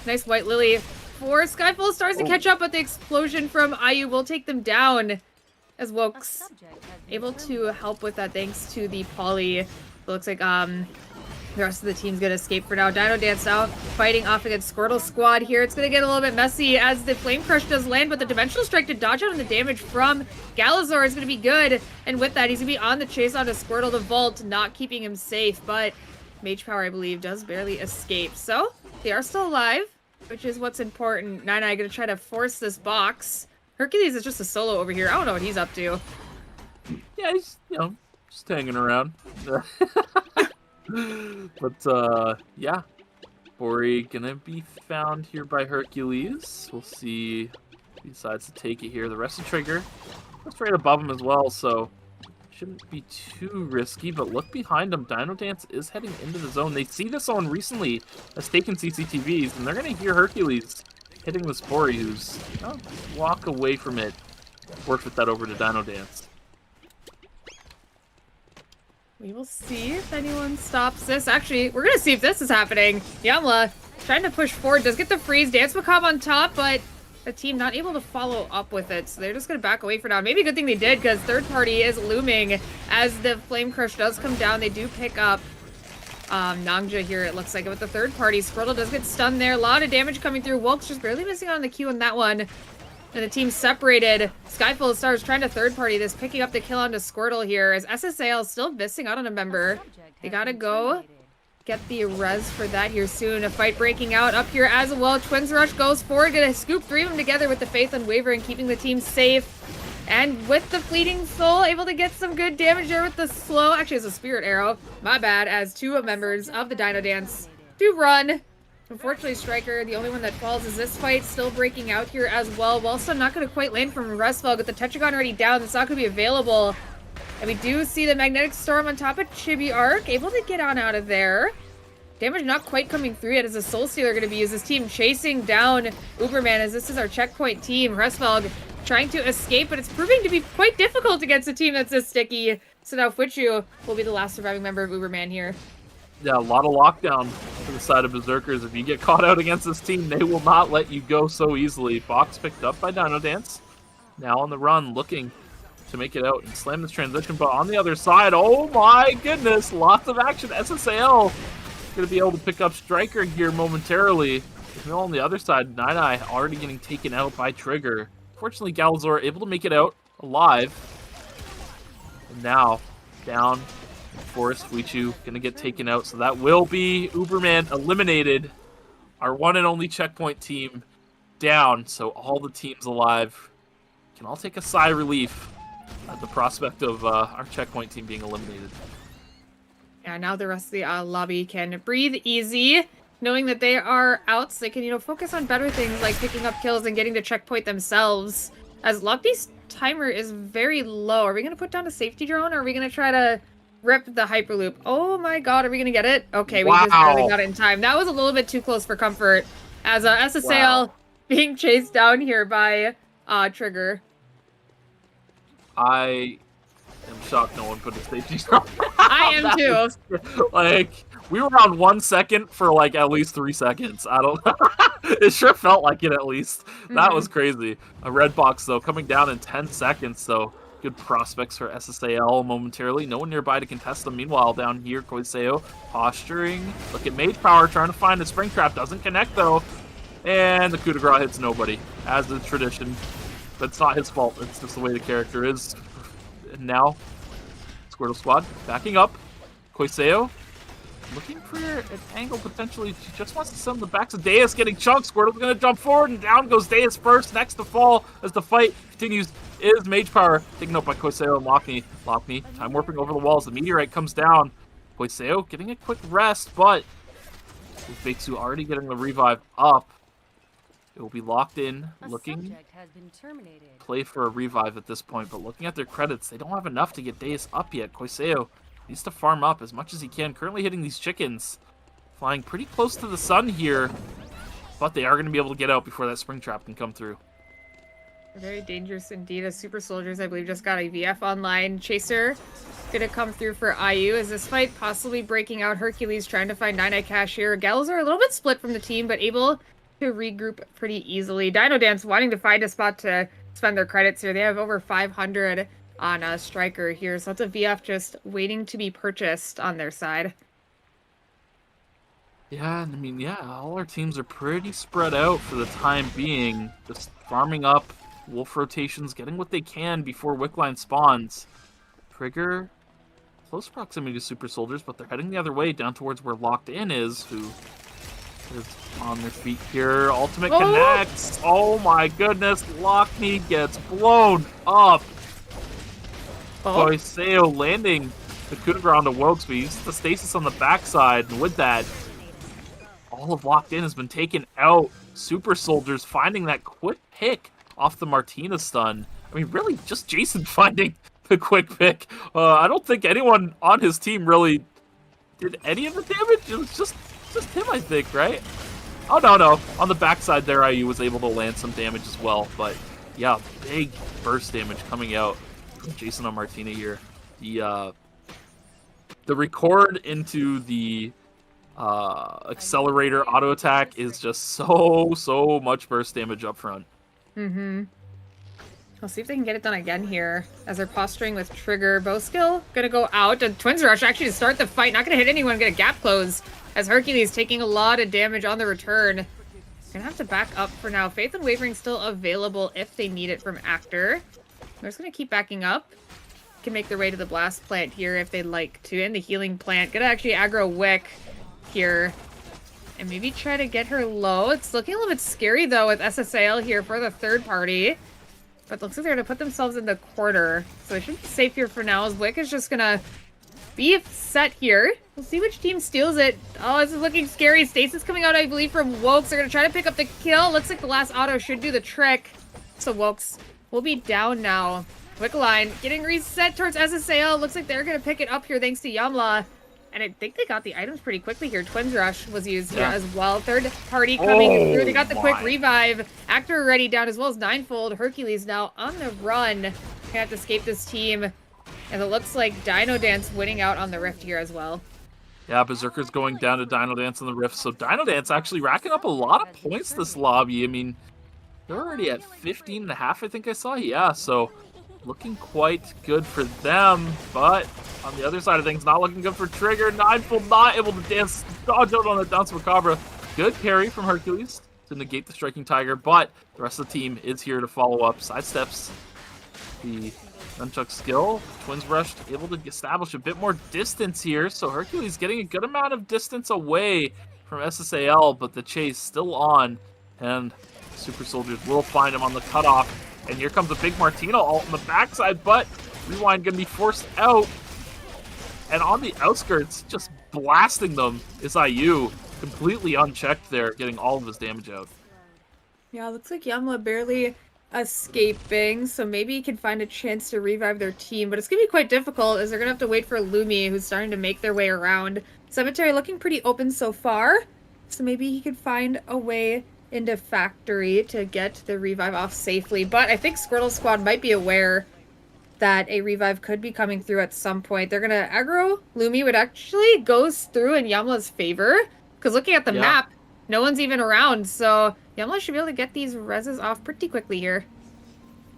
Nice White Lily for Skyfall Stars to catch up. But the explosion from IU will take them down. As Wokes able to help with that thanks to the poly. It looks like the rest of the team's gonna escape for now. DinoDance now fighting off against Squortle Squad here. It's gonna get a little bit messy as the Flame Crush does land, but the Dimensional Strike to dodge out on the damage from Galazor is gonna be good. And with that, he's gonna be on the chase onto Squirtle the Vault, not keeping him safe, but Mage Power, I believe, does barely escape. So, they are still alive, which is what's important. Nine gonna try to force this box. Hercules is just a solo over here. I don't know what he's up to. Yeah, he's, just hanging around. But, yeah. Bori gonna be found here by Hercules. We'll see if he decides to take it here. The rest of Trigger, that's right above him as well, so shouldn't be too risky. But look behind him. DinoDance is heading into the zone. They see this one recently as taken CCTVs, and they're gonna hear Hercules hitting this Bori, who's walk away from it. Work with that over to DinoDance. We will see if anyone stops this. Actually, we're going to see if this is happening. Yamla trying to push forward. Does get the freeze. Dance Macabre on top, but the team not able to follow up with it. So they're just going to back away for now. Maybe a good thing they did, because third party is looming as the Flame Crush does come down. They do pick up Nangja here, it looks like. With the third party, Squirtle does get stunned there. A lot of damage coming through. Wolk's just barely missing on the Q on that one. And the team separated. Skyfall Stars trying to third party this, picking up the kill onto Squirtle here as SSAL still missing out on a member. They gotta go get the res for that here soon. A fight breaking out up here as well. Twins Rush goes forward, gonna scoop 3 of them together with the Faith Unwavering, keeping the team safe. And with the Fleeting Soul, able to get some good damage there with the slow. Actually, it's a Spirit Arrow. My bad, as 2 members of the DinoDance do run. Unfortunately, Striker, the only one that falls is this fight, still breaking out here as well. Wallstone not going to quite land from Resfeld, with the Tetragon already down. It's not going to be available. And we do see the Magnetic Storm on top of Chibi Arc, able to get on out of there. Damage not quite coming through yet as a Soul Stealer going to be used. This team chasing down Uberman as this is our checkpoint team. Resfeld trying to escape, but it's proving to be quite difficult against a team that's this sticky. So now Fuichu will be the last surviving member of Uberman here. Yeah, a lot of lockdown to the side of Berzerkers. If you get caught out against this team, they will not let you go so easily. Box picked up by DinoDance. Now on the run, looking to make it out and slam this transition. But on the other side, oh my goodness, lots of action. SSAL going to be able to pick up Striker here momentarily. On the other side, Nine already getting taken out by Trigger. Fortunately, Galazor able to make it out alive. And now, down. Forest Fuichu gonna get taken out, so that will be Uberman eliminated. Our one and only checkpoint team down, so all the teams alive can all take a sigh of relief at the prospect of our checkpoint team being eliminated. Yeah, now the rest of the lobby can breathe easy, knowing that they are out, so they can, focus on better things like picking up kills and getting to checkpoint themselves. As Lockbee's timer is very low. Are we gonna put down a safety drone, or are we gonna try to rip the Hyperloop? Oh my god, are we gonna get it? Okay, we just barely got it in time. That was a little bit too close for comfort. As SSAL being chased down here by Trigger. I am shocked no one put a safety drone. I am too. Like, we were on 1 second for like at least 3 seconds. I don't it sure felt like it at least. That was crazy. A red box though coming down in 10 seconds, so good prospects for SSAL momentarily. No one nearby to contest them. Meanwhile, down here, Koiseo posturing. Look at Mage Power trying to find a Spring Trap. Doesn't connect, though. And the coup de grace hits nobody, as is tradition. But it's not his fault. It's just the way the character is. And now, Squortle Squad backing up. Koiseo looking for an angle potentially. She just wants to send the backs of Deus getting chunked. Squirtle's going to jump forward, and down goes Deus first. Next to fall as the fight continues is Mage Power, taken out by Koiseo and Lockney. Lockney, time warping over the walls. The meteorite comes down. Koiseo getting a quick rest, but with Beitsu already getting the revive up, it will be locked in, looking play for a revive at this point, but looking at their credits, they don't have enough to get Deus up yet. Koiseo needs to farm up as much as he can, currently hitting these chickens. Flying pretty close to the sun here, but they are going to be able to get out before that spring trap can come through. Very dangerous indeed, as Super Soldiers, I believe, just got a VF online. Chaser gonna come through for IU. Is this fight possibly breaking out? Hercules trying to find Nine Cash here. Gals are a little bit split from the team, but able to regroup pretty easily. DinoDance wanting to find a spot to spend their credits here. They have over 500 on a Striker here, so that's a VF just waiting to be purchased on their side. Yeah, I mean, yeah, all our teams are pretty spread out for the time being. Just farming up wolf rotations, getting what they can before Wickline spawns. Trigger, close proximity to Super Soldiers, but they're heading the other way down towards where Locked In is, who is on their feet here. Ultimate connects. Oh my goodness, Lockney gets blown up. Koiseo landing the coup de grace onto Wilkesby. Uses the stasis on the backside, and with that, all of Locked In has been taken out. Super Soldiers finding that quick pick off the Martina stun. I mean, really, just Jason finding the quick pick. I don't think anyone on his team really did any of the damage. It was just him, I think, right? Oh, no. On the backside there, IU was able to land some damage as well. But, yeah, big burst damage coming out from Jason on Martina here. The record into the accelerator auto attack is just so much burst damage up front. I'll see if they can get it done again here as they're posturing with Trigger. Bow skill gonna go out, and Twins Rush actually to start the fight. Not gonna hit anyone, get a gap close as Hercules taking a lot of damage on the return. Gonna have to back up for now. Faith and Wavering still available if they need it from Actor. They're just gonna keep backing up. Can make their way to the blast plant here if they'd like to, and the healing plant. Gonna actually aggro Wick here and maybe try to get her low. It's looking a little bit scary though with SSAL here for the third party, but looks like they're gonna put themselves in the corner, so they should be safe here for now as Wick is just gonna be set here. We'll see which team steals it. Oh, this is looking scary. Stasis coming out, I believe, from Wokes. They're gonna try to pick up the kill. Looks like the last auto should do the trick, so Wokes will be down now. Wick line getting reset towards SSAL. Looks like they're going to pick it up here thanks to Yamla. And I think they got the items pretty quickly here. Twins Rush was used here as well. Third party coming through. They got the quick revive. Actor already down as well as Ninefold. Hercules now on the run. Gonna have to escape this team. And it looks like DinoDance winning out on the Rift here as well. Yeah, Berzerkers going down to DinoDance on the Rift. So DinoDance actually racking up a lot of points this lobby. I mean, they're already at 15.5, I think I saw. Yeah, so looking quite good for them, but on the other side of things, not looking good for Trigger. Ninefold not able to dodge out on the Dance Macabre. Good carry from Hercules to negate the Striking Tiger, but the rest of the team is here to follow up. Sidesteps the Nunchuck skill. Twins Rushed, able to establish a bit more distance here, so Hercules getting a good amount of distance away from SSAL, but the chase still on, and Super Soldiers will find him on the cutoff. And here comes a big Martino ult on the backside, but Rewind gonna be forced out. And on the outskirts, just blasting them is IU. Completely unchecked there, getting all of his damage out. Yeah, looks like Yamla barely escaping, so maybe he can find a chance to revive their team, but it's gonna be quite difficult as they're gonna have to wait for Lumi, who's starting to make their way around. Cemetery looking pretty open so far, so maybe he could find a way into Factory to get the revive off safely, but I think Squirtle Squad might be aware that a revive could be coming through at some point. They're gonna aggro Lumi, which actually goes through in Yamla's favor, because looking at the map, no one's even around, so Yamla should be able to get these reses off pretty quickly here.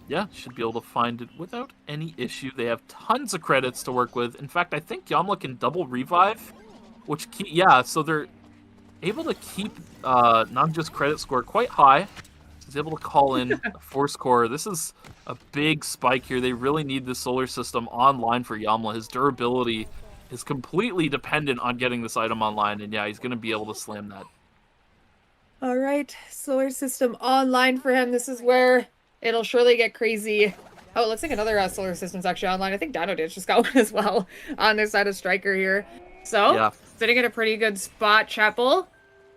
Yeah, should be able to find it without any issue. They have tons of credits to work with. In fact, I think Yamla can double revive, which so they're able to keep Namja's credit score quite high. He's able to call in a Force Core. This is a big spike here. They really need the solar system online for Yamla. His durability is completely dependent on getting this item online, and yeah, he's going to be able to slam that. All right, solar system online for him. This is where it'll surely get crazy. Oh, it looks like another solar system's actually online. I think DinoDance just got one as well on their side of Striker here. So, sitting in a pretty good spot. Chapel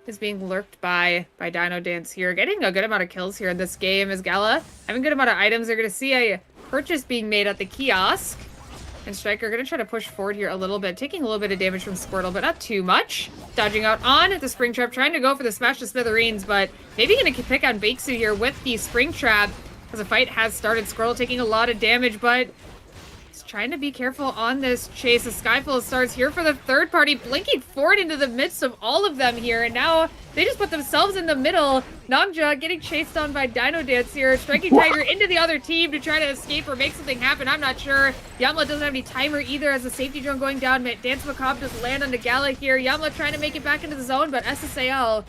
is being lurked by DinoDance here. Getting a good amount of kills here in this game as Gala having a good amount of items. They're going to see a purchase being made at the kiosk. And Striker going to try to push forward here a little bit, taking a little bit of damage from Squirtle, but not too much. Dodging out on the Spring Trap, trying to go for the Smash to Smithereens, but maybe going to pick on Bakesu here with the Spring Trap as the fight has started. Squirtle taking a lot of damage, but he's trying to be careful on this chase. The Skyfall starts here for the third party, blinking forward into the midst of all of them here, and now they just put themselves in the middle. Namja getting chased on by DinoDance here, Striking Tiger into the other team to try to escape or make something happen. I'm not sure. Yamla doesn't have any timer either as the safety drone going down. Dance Macabre just land on the Gala here. Yamla trying to make it back into the zone, but SSAL,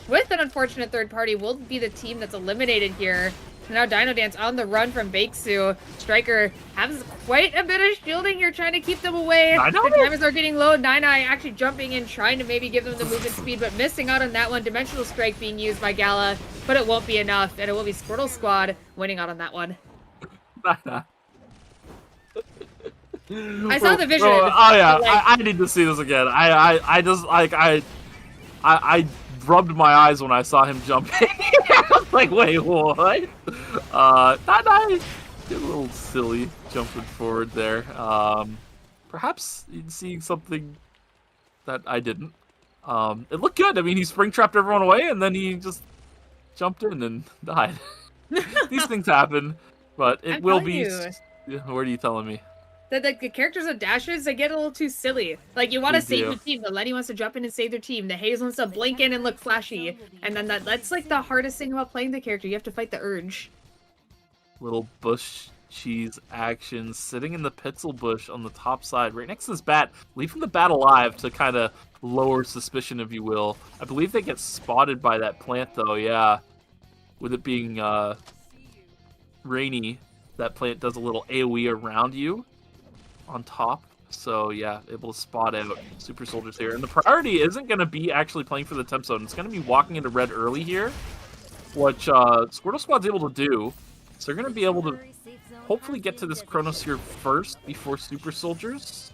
with an unfortunate third party, will be the team that's eliminated here. Now DinoDance on the run from Bakesu. Striker has quite a bit of shielding here, trying to keep them away. The timers are getting low. Nine-Eye actually jumping in, trying to maybe give them the movement speed, but missing out on that one. Dimensional Strike being used by Gala, but it won't be enough, and it will be Squirtle Squad winning out on that one. I saw the vision. Oh yeah, I need to see this again. I just like I rubbed my eyes when I saw him jumping. I was like, wait, what? Nine-Eye did a little silly jumping forward there. Perhaps seeing something that I didn't. It looked good. I mean, he spring trapped everyone away, and then he just jumped in and died. These things happen, but it will be. What are you telling me? That the characters with dashes, they get a little too silly. Like, you want to save your team. The Lenny wants to jump in and save their team. The Haze wants to blink in and look flashy. And then that's like the hardest thing about playing the character. You have to fight the urge. Little bush cheese action, sitting in the Pitzel bush on the top side, right next to this bat, leaving the bat alive to kind of lower suspicion, if you will. I believe they get spotted by that plant, though, yeah. With it being rainy, that plant does a little AoE around you on top. So, yeah, able to spot out Super Soldiers here. And the priority isn't going to be actually playing for the temp zone. It's going to be walking into red early here, which Squirtle Squad's able to do. So they're going to be able to hopefully get to this Chronosphere first before Super Soldiers.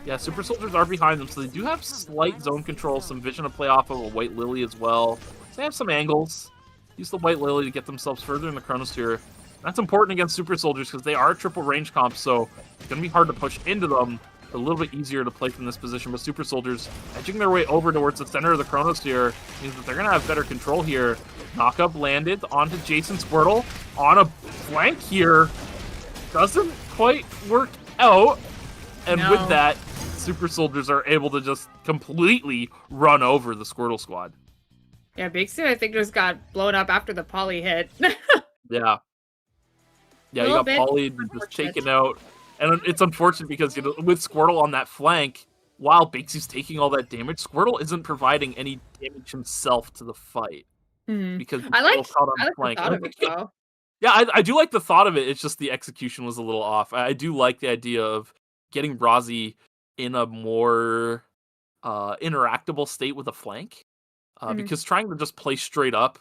Yeah, Super Soldiers are behind them, so they do have slight zone control, some vision to play off of a White Lily as well. So they have some angles. Use the White Lily to get themselves further in the Chronosphere. That's important against Super Soldiers because they are triple range comp, so it's going to be hard to push into them. A little bit easier to play from this position, but Super Soldiers edging their way over towards the center of the Chronosphere means that they're going to have better control here. Knockup landed onto Jason Squirtle on a flank here. Doesn't quite work out. And with that, Super Soldiers are able to just completely run over the Squirtle Squad. Yeah, Big Stu, I think, just got blown up after the poly hit. Yeah. Yeah, you got polyed and just taken out. And it's unfortunate because, you know, with Squirtle on that flank, while Bakesy's taking all that damage, Squirtle isn't providing any damage himself to the fight. Because I like the flank. thought of it, though. Yeah, I do like the thought of it. It's just the execution was a little off. I do like the idea of getting Rozzy in a more interactable state with a flank. Because trying to just play straight up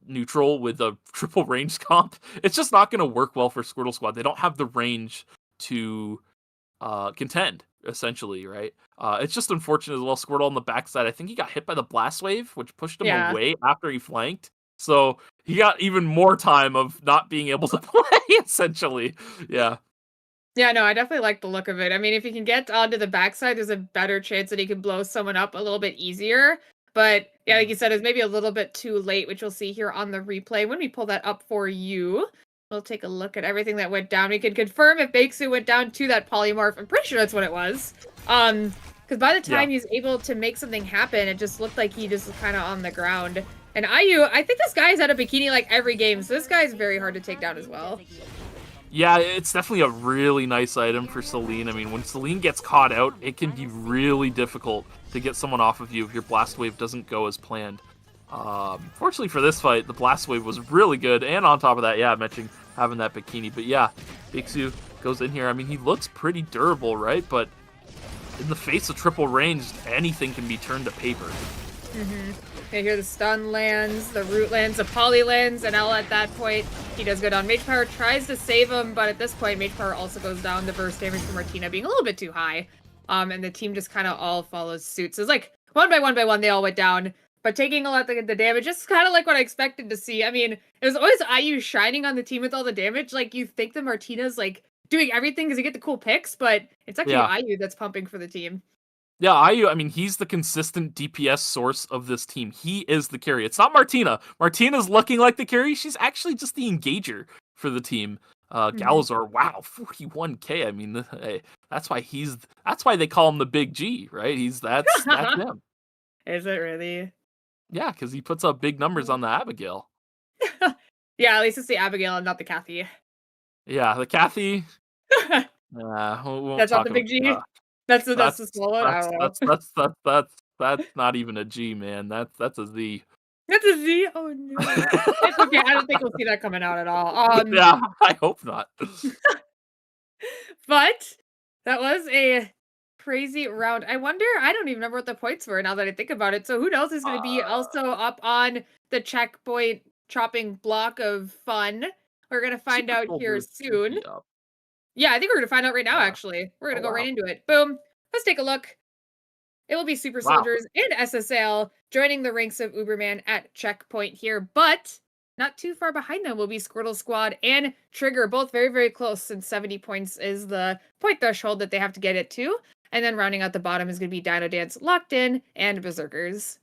neutral with a triple range comp, it's just not going to work well for Squirtle Squad. They don't have the range to contend, essentially, right? It's just unfortunate as well. Squirtle on the backside, I think he got hit by the blast wave, which pushed him away after he flanked. So he got even more time of not being able to play, essentially. Yeah. Yeah, no, I definitely like the look of it. I mean, if he can get onto the backside, there's a better chance that he can blow someone up a little bit easier. But yeah, like you said, it's maybe a little bit too late, which we'll see here on the replay. When we pull that up for you, we'll take a look at everything that went down. We can confirm if Bakesu went down to that polymorph. I'm pretty sure that's what it was. Because by the time he's able to make something happen, it just looked like he just was kind of on the ground. And IU, I think this guy's had a bikini like every game, so this guy's very hard to take down as well. Yeah, it's definitely a really nice item for Celine. I mean, when Celine gets caught out, it can be really difficult to get someone off of you if your blast wave doesn't go as planned. Fortunately for this fight, the blast wave was really good, and on top of that, yeah, I mentioned having that bikini. But yeah, Bixu goes in here. I mean, he looks pretty durable, right? But in the face of triple range, anything can be turned to paper. Okay, here the stun lands, the root lands, the poly lands, and L at that point, he does go down. Mage Power tries to save him, but at this point, Mage Power also goes down. The burst damage from Martina being a little bit too high. And the team just kind of all follows suit. So it's like one by one, they all went down. But taking a lot of the damage, just kind of like what I expected to see. I mean, it was always IU shining on the team with all the damage. Like, you think that Martina's, like, doing everything because you get the cool picks, but it's actually IU that's pumping for the team. Yeah, IU, I mean, he's the consistent DPS source of this team. He is the carry. It's not Martina. Martina's looking like the carry. She's actually just the engager for the team. Galazar, wow, 41k. I mean, that's why they call him the Big G, right? That's him. Is it really? Yeah, because he puts up big numbers on the Abigail. Yeah, at least it's the Abigail and not the Kathy. Yeah, the Kathy. That's not the Big G. That's the small one. I don't know. That's not even a G, man. That's a Z. That's a Z. Oh no. It's okay. I don't think we'll see that coming out at all. Yeah, I hope not. But that was a crazy round. I wonder. I don't even remember what the points were now that I think about it. So who knows is going to be also up on the checkpoint chopping block of fun. We're going to find out here soon. Yeah, I think we're going to find out right now, actually. We're going to go right into it. Boom. Let's take a look. It will be Super Soldiers and SSAL joining the ranks of Uberman at checkpoint here, but not too far behind them will be Squirtle Squad and Trigger, both very, very close, since 70 points is the point threshold that they have to get it to. And then rounding out the bottom is going to be DinoDance, Locked In, and Berzerkers.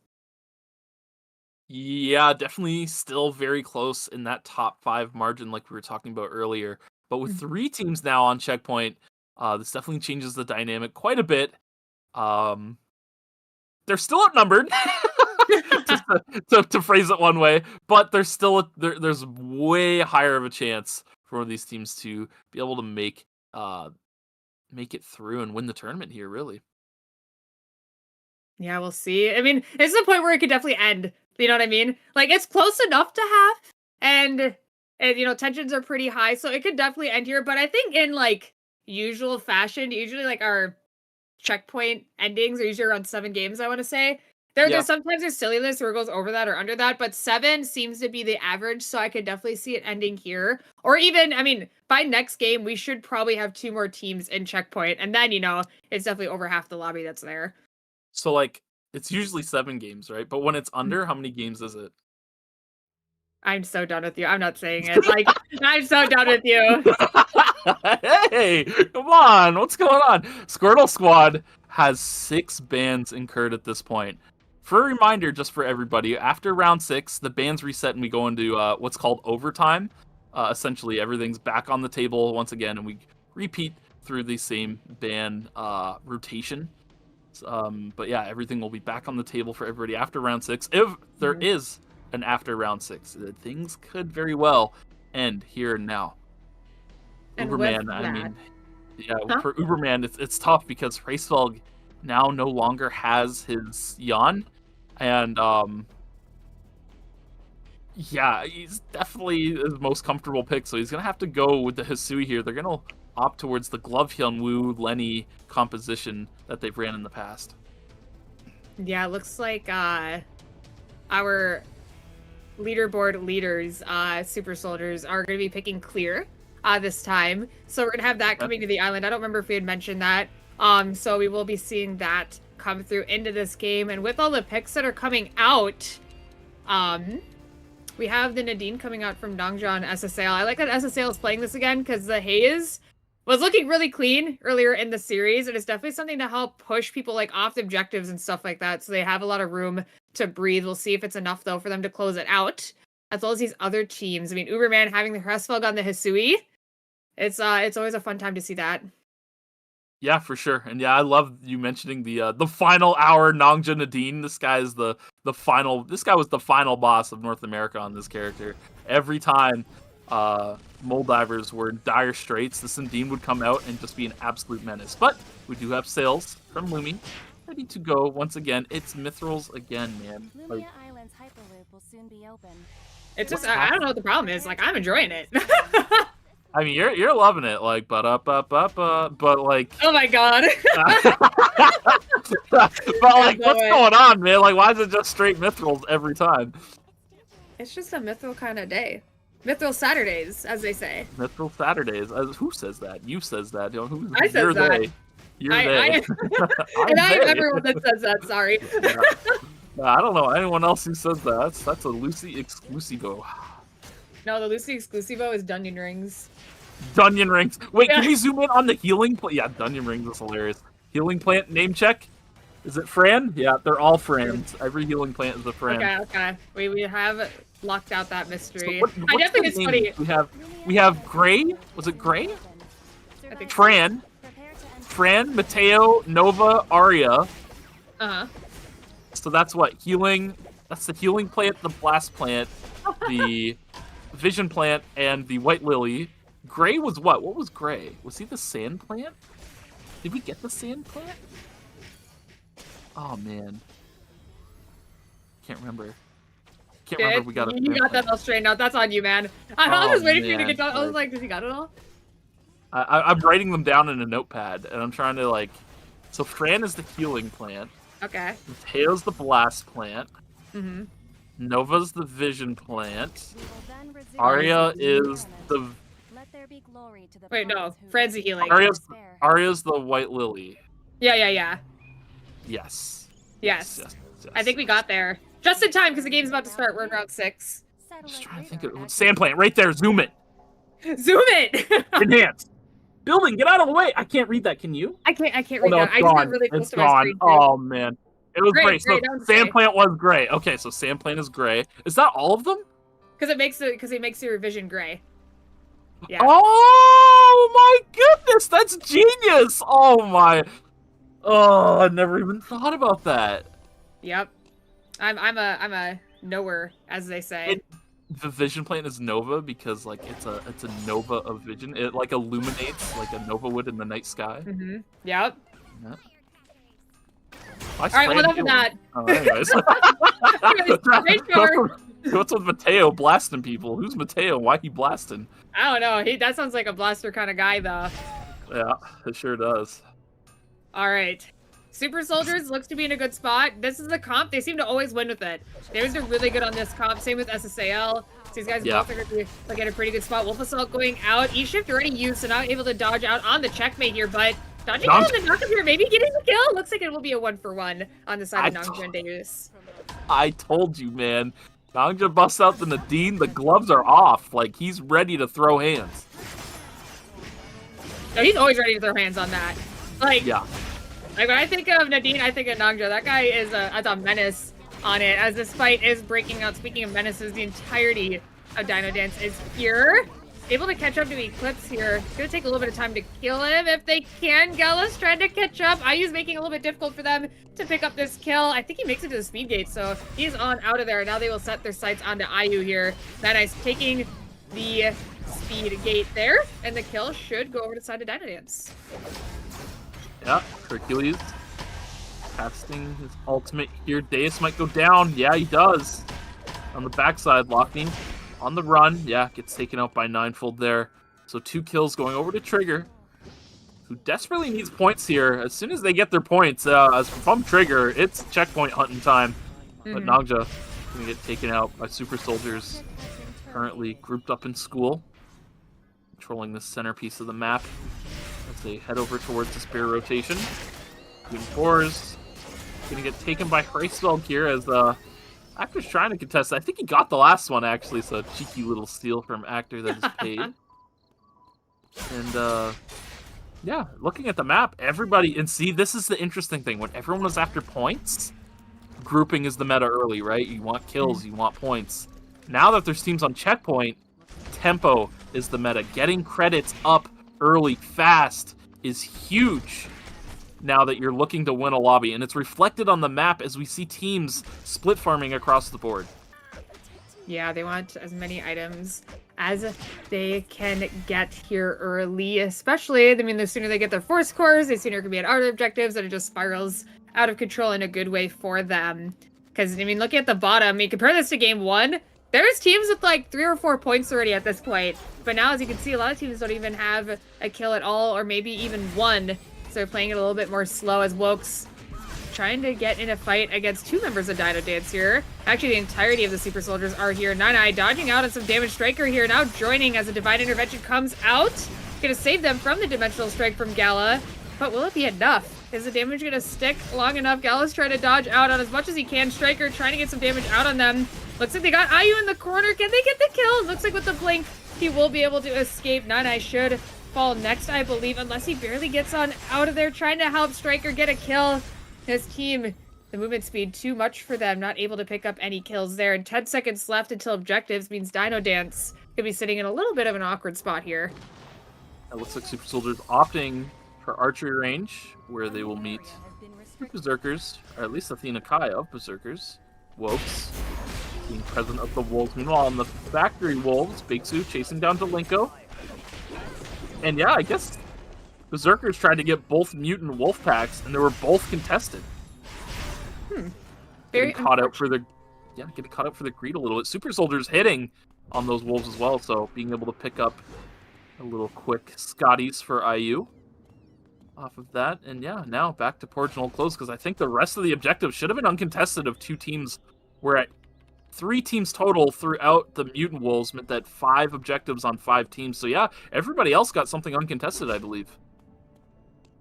Yeah, definitely still very close in that top 5 margin like we were talking about earlier. But with 3 teams now on checkpoint, this definitely changes the dynamic quite a bit. They're still outnumbered, to phrase it one way, but there's still there's way higher of a chance for one of these teams to be able to make it through and win the tournament here, really. Yeah, we'll see. I mean, it's the point where it could definitely end. You know what I mean? Like, it's close enough to half, and you know, tensions are pretty high, so it could definitely end here. But I think in like usual fashion, usually like our checkpoint endings are usually around 7 games, I want to say. There's sometimes there's silliness where it goes over that or under that, but 7 seems to be the average, so I could definitely see it ending here. Or even, I mean, by next game, we should probably have 2 more teams in checkpoint, and then, you know, it's definitely over half the lobby that's there. So, like, it's usually 7 games, right? But when it's under, how many games is it? I'm so done with you. I'm not saying it. Like, I'm so done with you. Hey, come on. What's going on? Squirtle Squad has 6 bans incurred at this point. For a reminder, just for everybody, after round 6, the bans reset and we go into what's called overtime. Essentially, everything's back on the table once again, and we repeat through the same ban rotation. But yeah, everything will be back on the table for everybody after round 6. If there is an after round 6, things could very well end here and now. And Uberman, I mean, yeah, for Uberman, it's tough because Reisfeld now no longer has his Jan, and yeah, he's definitely his most comfortable pick, so he's gonna have to go with the Hisui here. They're gonna opt towards the Glove Hyunwoo Lenny composition that they've ran in the past. Yeah, it looks like our leaderboard leaders, Super Soldiers, are going to be picking clear this time. So we're going to have that coming to the island. I don't remember if we had mentioned that. So we will be seeing that come through into this game. And with all the picks that are coming out, we have the Nadine coming out from Dongjan SSAL. I like that SSAL is playing this again because the haze was looking really clean earlier in the series, and it's definitely something to help push people like off the objectives and stuff like that, so they have a lot of room to breathe. We'll see if it's enough though for them to close it out, as well as these other teams. I mean, Uberman having the Hresfeld on the Hisui, it's always a fun time to see that. Yeah, for sure. And yeah, I love you mentioning the final hour Nongja Nadine. This guy is the final. This guy was the final boss of North America on this character. Every time Moldivers were in dire straits, this Nadine would come out and just be an absolute menace. But we do have sales from Lumi ready to go once again. It's Mithrils again, man. Lumia Island's hyperloop will soon be open. It's just I don't know what the problem is. Like, I'm enjoying it. I mean, you're loving it, like, but like. Oh my god. But like, what's going on, man? Like, why is it just straight Mithrils every time? It's just a Mithril kind of day. Mithril Saturdays, as they say. Mithril Saturdays. Who says that? You says that. You know, I says that. They. You're they. And I am everyone that says that. Sorry. I don't know anyone else who says that. That's a Lucy Exclusivo. No, the Lucy Exclusivo is Dungeon Rings. Dungeon Rings. Wait, can we zoom in on the healing plant? Yeah, Dungeon Rings is hilarious. Healing plant name check. Is it Fran? Yeah, they're all Frans. Every healing plant is a Fran. Okay. We have locked out that mystery. So I definitely think it's funny. We have Gray. Was it Gray? I think Fran, Mateo, Nova, Arya. So that's what healing. That's the healing plant, the blast plant, the vision plant, and the white lily. Gray was what? What was Gray? Was he the sand plant? Did we get the sand plant? Oh man, can't remember. Can't remember if we got it. You got that all straightened out. That's on you, man. I was waiting for you to get done. I was like, does he got it all? I'm writing them down in a notepad, and I'm trying to like. So Fran is the healing plant. Okay. Mateo's the blast plant. Mm-hmm. Nova's the vision plant. Arya is the. Wait, no. Fran's the healing. Arya's the white lily. Yeah. Yes. Yes. I think we got there. Just in time, because the game's about to start. We're in round 6. Just trying to think of sand plant right there. Zoom it. Zoom it. Enhance. Building. Get out of the way. I can't read that. Can you? I can't read that. I just got really close to my screen. Oh man, it was great. So sand say. plant was gray. Okay, so sand plant is gray. Is that all of them? Because it makes your vision gray. Yeah. Oh my goodness, that's genius. Oh my. Oh, I never even thought about that. Yep. I'm a knower, as they say. the vision plant is Nova because like it's a Nova of vision. It like illuminates like a Nova would in the night sky. Mm-hmm. Yep. Yeah. All right, well, enough of that. Oh, anyways. What's with Mateo blasting people? Who's Mateo? Why he blasting? I don't know. That sounds like a blaster kind of guy, though. Yeah, it sure does. All right. Super Soldiers looks to be in a good spot. This is the comp. They seem to always win with it. They always do really good on this comp. Same with SSAL. So these guys both are going to be like, in a pretty good spot. Wolf Assault going out. E-Shift already used, so not able to dodge out on the checkmate here, but dodging out on the knock-up here, maybe getting the kill. Looks like it will be a 1-for-1 on the side of Nongja and Deus. I told you, man. Nongja busts out the Nadine. The gloves are off. Like, he's ready to throw hands. No, he's always ready to throw hands on that. Like, yeah. Like, when I think of Nadine, I think of Nongja. That guy is a menace on it, as this fight is breaking out. Speaking of menaces, the entirety of DinoDance is here. Able to catch up to Eclipse here. It's going to take a little bit of time to kill him if they can. Gala's trying to catch up. IU's making it a little bit difficult for them to pick up this kill. I think he makes it to the speed gate, so he's on out of there. Now they will set their sights onto IU here. That is taking the speed gate there, and the kill should go over to the side of DinoDance. Yeah, Hercules casting his ultimate here. Deus might go down. Yeah, he does. On the backside, Locking on the run. Yeah, gets taken out by Ninefold there. So 2 kills going over to Trigger, who desperately needs points here. As soon as they get their points, as from Trigger, it's checkpoint hunting time. But Nongja gonna get taken out by Super Soldiers, currently grouped up in school, controlling the centerpiece of the map as they head over towards the spear rotation. Queen Fours gonna get taken by Hreisfeld here as Actor's trying to contest. I think he got the last one, actually, so cheeky little steal from Actor that is paid. And, yeah, looking at the map, everybody... And see, this is the interesting thing. When everyone was after points, grouping is the meta early, right? You want kills, you want points. Now that there's teams on checkpoint, tempo is the meta. Getting credits up early, fast, is huge now that you're looking to win a lobby, and it's reflected on the map as we see teams split farming across the board. Yeah, they want as many items as they can get here early, especially, I mean, the sooner they get their force cores, the sooner it can be at other objectives, and it just spirals out of control in a good way for them. Because, I mean, looking at the bottom, I mean, compare this to game 1, there's teams with like 3 or 4 points already at this point, but now, as you can see, a lot of teams don't even have a kill at all, or maybe even one. So they're playing it a little bit more slow as Woke's trying to get in a fight against 2 members of DinoDance here. Actually, the entirety of the Super Soldiers are here. Nine dodging out on some damage. Striker here now joining as a Divine Intervention comes out. Gonna save them from the Dimensional Strike from Gala. But will it be enough? Is the damage gonna stick long enough? Gala's trying to dodge out on as much as he can. Striker trying to get some damage out on them. Looks like they got IU in the corner. Can they get the kill? Looks like with the blink, he will be able to escape. Nine should fall next, I believe, unless he barely gets on out of there, trying to help Striker get a kill. His team, the movement speed, too much for them, not able to pick up any kills there. And 10 seconds left until objectives means DinoDance could be sitting in a little bit of an awkward spot here. It looks like Super Soldiers opting for archery range, where they will meet Berzerkers, or at least Athena Kai of Berzerkers. Wokes being president of the Wolves. Meanwhile, on the factory Wolves, Bigsu chasing down Delinko. And yeah, I guess Berzerkers tried to get both mutant wolf packs, and they were both contested. Very getting caught out for the greed a little bit. Super Soldiers hitting on those wolves as well, so being able to pick up a little quick Scotties for IU off of that. And yeah, now back to Portugal close, because I think the rest of the objectives should have been uncontested of 2 teams. We're at 3 teams total throughout the Mutant Wolves, meant that 5 objectives on 5 teams. So yeah, everybody else got something uncontested, I believe.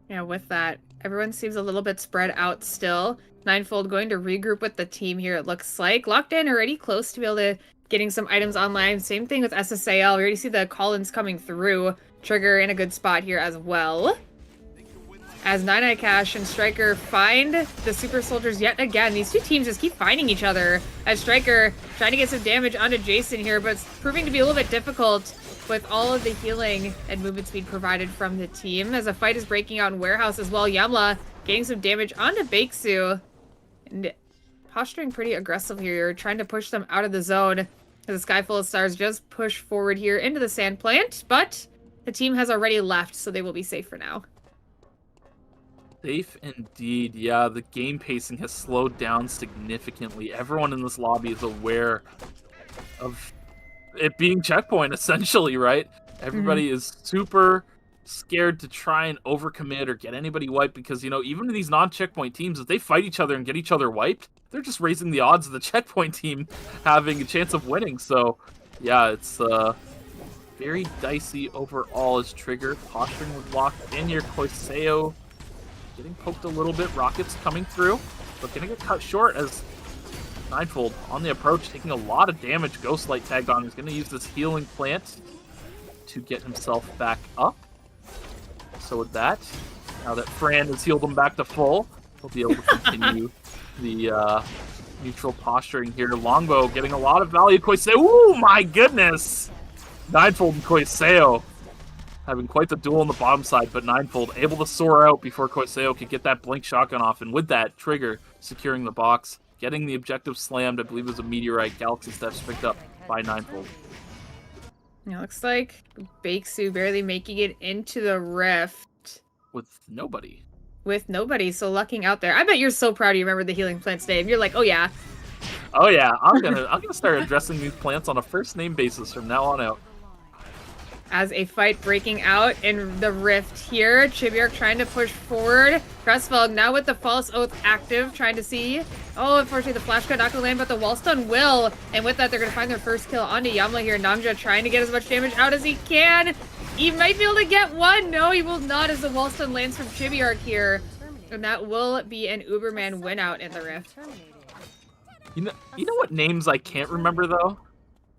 Yeah, with that, everyone seems a little bit spread out still. Ninefold going to regroup with the team here, it looks like. Locked in, already close to be able to getting some items online. Same thing with SSAL. We already see the call-ins coming through. Trigger in a good spot here as well. As Nine Cash and Striker find the Super Soldiers yet again. These 2 teams just keep finding each other. As Striker trying to get some damage onto Jason here, but it's proving to be a little bit difficult with all of the healing and movement speed provided from the team. As a fight is breaking out in Warehouse as well. Yamla getting some damage onto Bakesu. And posturing pretty aggressive here, trying to push them out of the zone. The Sky Full of Stars just push forward here into the sand plant, but the team has already left, so they will be safe for now. Safe indeed. Yeah, the game pacing has slowed down significantly. Everyone in this lobby is aware of it being checkpoint, essentially, right? Everybody is super scared to try and overcommit or get anybody wiped because, you know, even these non-checkpoint teams, if they fight each other and get each other wiped, they're just raising the odds of the checkpoint team having a chance of winning. So, yeah, it's very dicey overall as Trigger posturing was locked in here. Koiseo getting poked a little bit. Rockets coming through, but gonna get cut short as Ninefold on the approach, taking a lot of damage. Ghostlight tagged on. He's gonna use this healing plant to get himself back up. So with that, now that Fran has healed him back to full, he'll be able to continue the neutral posturing here. Longbow getting a lot of value. Koiseo, ooh, my goodness! Ninefold and Koiseo having quite the duel on the bottom side, but Ninefold able to soar out before Koiseo could get that blink shotgun off, and with that, Trigger securing the box, getting the objective slammed. I believe it was a meteorite. Galaxy Steps picked up by Ninefold. It looks like Bakesu barely making it into the rift. With nobody. With nobody, so lucking out there. I bet you're so proud you remember the healing plants, Dave. You're like, oh yeah. Oh yeah, I'm gonna start addressing these plants on a first name basis from now on out. As a fight breaking out in the rift here, Chibiark trying to push forward. Crestfeld now with the False Oath active, trying to see. Oh, unfortunately the flash cut not gonna land, but the Wallstone will. And with that, they're gonna find their first kill onto Yamla here. Namja trying to get as much damage out as he can. He might be able to get one. No, he will not, as the Wallstone lands from Chibiark here. And that will be an Uberman win out in the rift. You know what names I can't remember though?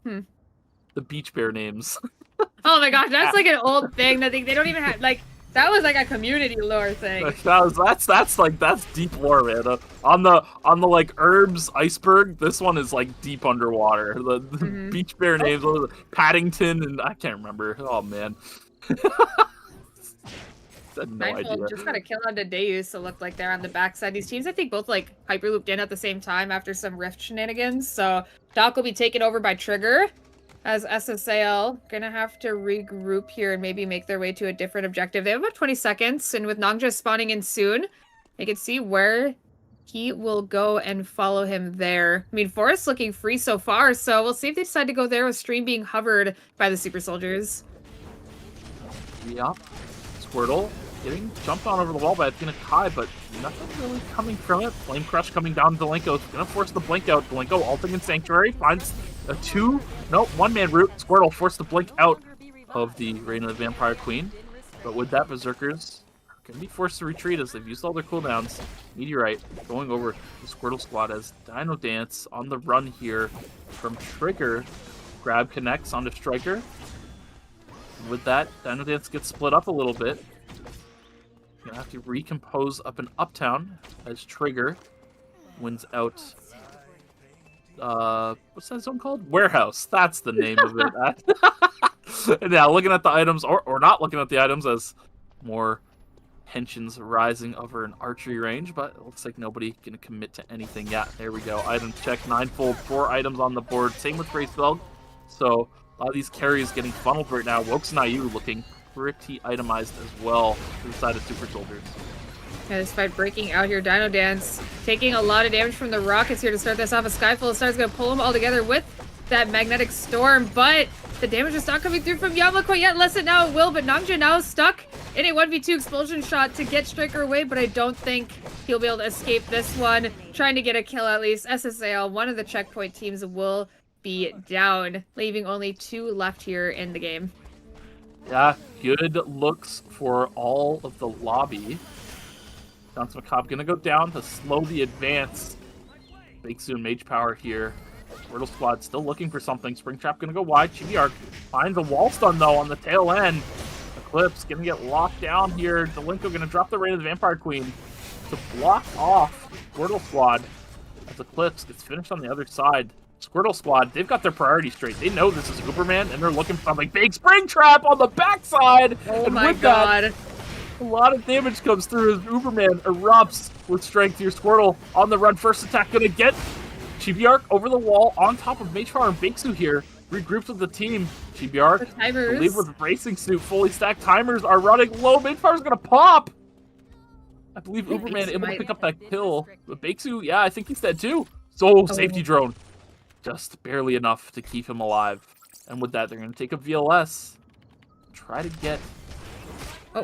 The Beach Bear names. Oh my gosh, that's like an old thing that they don't even have, like, that was like a community lore thing. That's deep lore, man. On the like herbs iceberg, this one is like deep underwater. The Beach Bear names, Paddington, and I can't remember. Oh man. No idea. Just got a kill on Deus, so looked like they're on the backside. These teams, I think, both like hyperlooped in at the same time after some rift shenanigans. So Doc will be taken over by Trigger. As SSAL gonna have to regroup here and maybe make their way to a different objective. They have about 20 seconds, and with Nongja spawning in soon, they can see where he will go and follow him there. I mean, Forest's looking free so far, so we'll see if they decide to go there with Stream being hovered by the Super Soldiers. Yep. Squirtle getting jumped on over the wall by Athena Kai, but nothing really coming from it. Flame Crush coming down to Delinko. Gonna force the blink out. Delinko ulting in Sanctuary. Finds a one-man route. Squirtle forced the blink out of the Reign of the Vampire Queen. But with that, Berzerkers are gonna be forced to retreat as they've used all their cooldowns. Meteorite going over the Squirtle Squad as DinoDance on the run here from Trigger. Grab connects onto Striker. With that, DinoDance gets split up a little bit. Gonna have to recompose up in Uptown as Trigger wins out. What's that zone called? Warehouse. That's the name of it. And now looking at the items, or not looking at the items, as more tensions rising over an archery range, but it looks like nobody gonna commit to anything. Yeah, there we go. Item check, Ninefold, 4 items on the board. Same with Gracefeld. So a lot of these carries getting funneled right now. Wokes and IU looking pretty itemized as well to the side of Super Soldiers. Yeah, this fight breaking out here. DinoDance taking a lot of damage from the rockets here to start this off. A Skyfall Star is going to pull them all together with that magnetic storm, but the damage is not coming through from Yamla quite yet. Less it now it will, but Namja now is stuck in a 1v2 explosion shot to get Striker away, but I don't think he'll be able to escape this one. Trying to get a kill at least. SSAL, one of the checkpoint teams, will be down, leaving only 2 left here in the game. Yeah, good looks for all of the lobby. Johnson Macabre gonna go down to slow the advance. Big soon Mage Power here. Squirtle Squad still looking for something. Springtrap gonna go wide. Chibiark finds a wall stun though on the tail end. Eclipse gonna get locked down here. Delinko gonna drop the Reign of the Vampire Queen to block off Squirtle Squad as Eclipse gets finished on the other side. Squirtle Squad, they've got their priorities straight. They know this is Uberman, and they're looking for something. Big Springtrap on the backside! Oh and my with god. That, a lot of damage comes through as Uberman erupts with strength here. Squirtle on the run. First attack gonna get Chibiark over the wall on top of Magefarm and Bakesu here. Regroups with the team. Chibiark, I believe with Racing Suit, fully stacked timers are running low. Magefarm's gonna pop. I believe Uberman able to pick up that kill. But Bakesu, yeah, I think he's dead too. So safety drone. Just barely enough to keep him alive. And with that, they're gonna take a VLS. Try to get...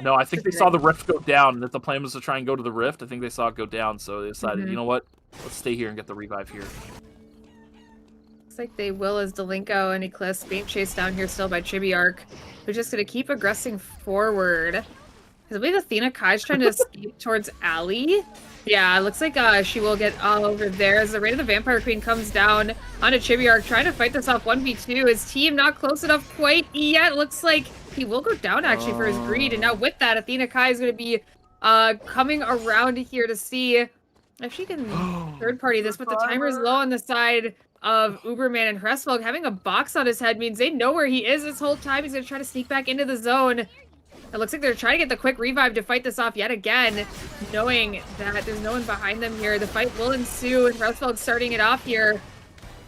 no, I think they saw the rift go down. That the plan was to try and go to the rift. I think they saw it go down, so they decided, you know what? Let's stay here and get the revive here. Looks like they will as Delinko and Eclipse being chased down here still by Chibiark, who's just going to keep aggressing forward. I believe Athena Kai's trying to escape towards Allie. Yeah, it looks like she will get all over there as the Raid of the Vampire Queen comes down onto Chibiark, trying to fight this off 1v2. His team not close enough quite yet. Looks like he will go down actually for his greed. And now with that, Athena Kai is going to be coming around here to see if she can third party this, but the timer is low on the side of Uberman, and Hresvelg having a box on his head means they know where he is this whole time. He's going to try to sneak back into the zone. It looks like they're trying to get the quick revive to fight this off yet again, knowing that there's no one behind them here. The fight will ensue, and Hresvelg starting it off here.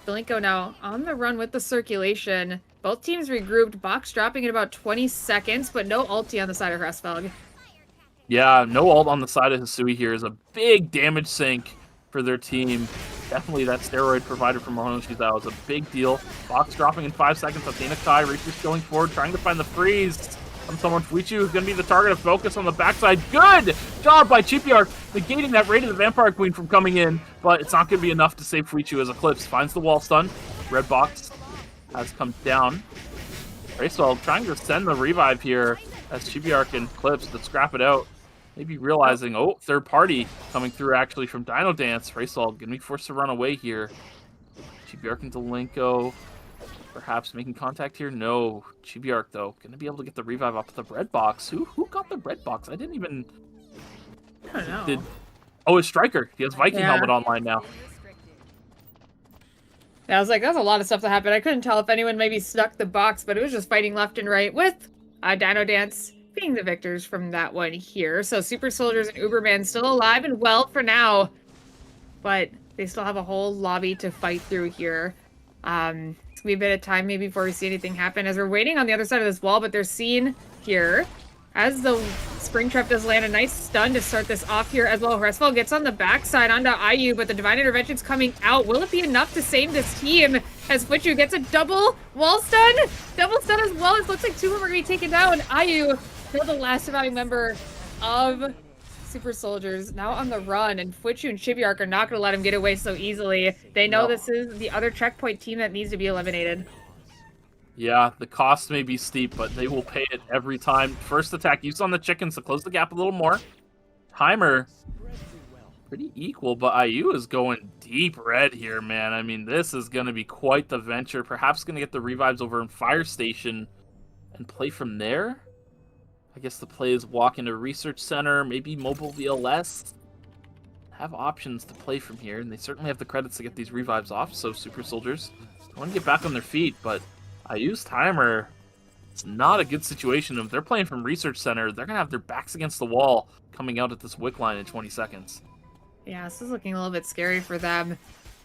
Delinko now on the run with the circulation. Both teams regrouped, box dropping in about 20 seconds, but no ulti on the side of Hresvelg. Yeah, no ult on the side of Hisui here is a big damage sink for their team. Definitely that steroid provided from Mohono-Shizawa is a big deal. Box dropping in 5 seconds. Athena Kai, Reaper's going forward, trying to find the freeze from someone. Fuichu is going to be the target of focus on the backside. Good job by Chibiark, negating that Raid of the Vampire Queen from coming in, but it's not going to be enough to save Fuichu as Eclipse finds the wall stun. Red box has come down. Racewell trying to send the revive here as Chibiark and Eclipse to scrap it out. Maybe realizing, third party coming through actually from DinoDance. Racewell gonna be forced to run away here. Chibiark and Delinko perhaps making contact here. No, Chibiark though gonna be able to get the revive off the red box. Who got the red box? I don't know. It's Striker. He has Viking helmet online now. Yeah, I was like, that's a lot of stuff that happened. I couldn't tell if anyone maybe snuck the box, but it was just fighting left and right with DinoDance being the victors from that one here. So Super Soldiers and Uberman still alive and well for now, but they still have a whole lobby to fight through here. It's gonna be a bit of time maybe before we see anything happen as we're waiting on the other side of this wall, but they're seen here as the Springtrap does land a nice stun to start this off here as well. Hresvelg gets on the backside onto IU, but the Divine Intervention's coming out. Will it be enough to save this team as Fuichu gets a double wall stun? Double stun as well. It looks like two of them are going to be taken down. IU, still the last surviving member of Super Soldiers, now on the run, and Fuichu and Chibiark are not going to let him get away so easily. They know this is the other checkpoint team that needs to be eliminated. Yeah, the cost may be steep, but they will pay it every time. First attack use on the chickens to close the gap a little more. Timer, pretty equal, but IU is going deep red here, man. I mean, this is going to be quite the venture. Perhaps going to get the revives over in Fire Station and play from there. I guess the play is walk into Research Center, maybe mobile VLS. Have options to play from here, and they certainly have the credits to get these revives off, so Super Soldiers want to get back on their feet, but IU's timer, it's not a good situation. If they're playing from Research Center, they're going to have their backs against the wall coming out at this wick line in 20 seconds. Yeah, this is looking a little bit scary for them,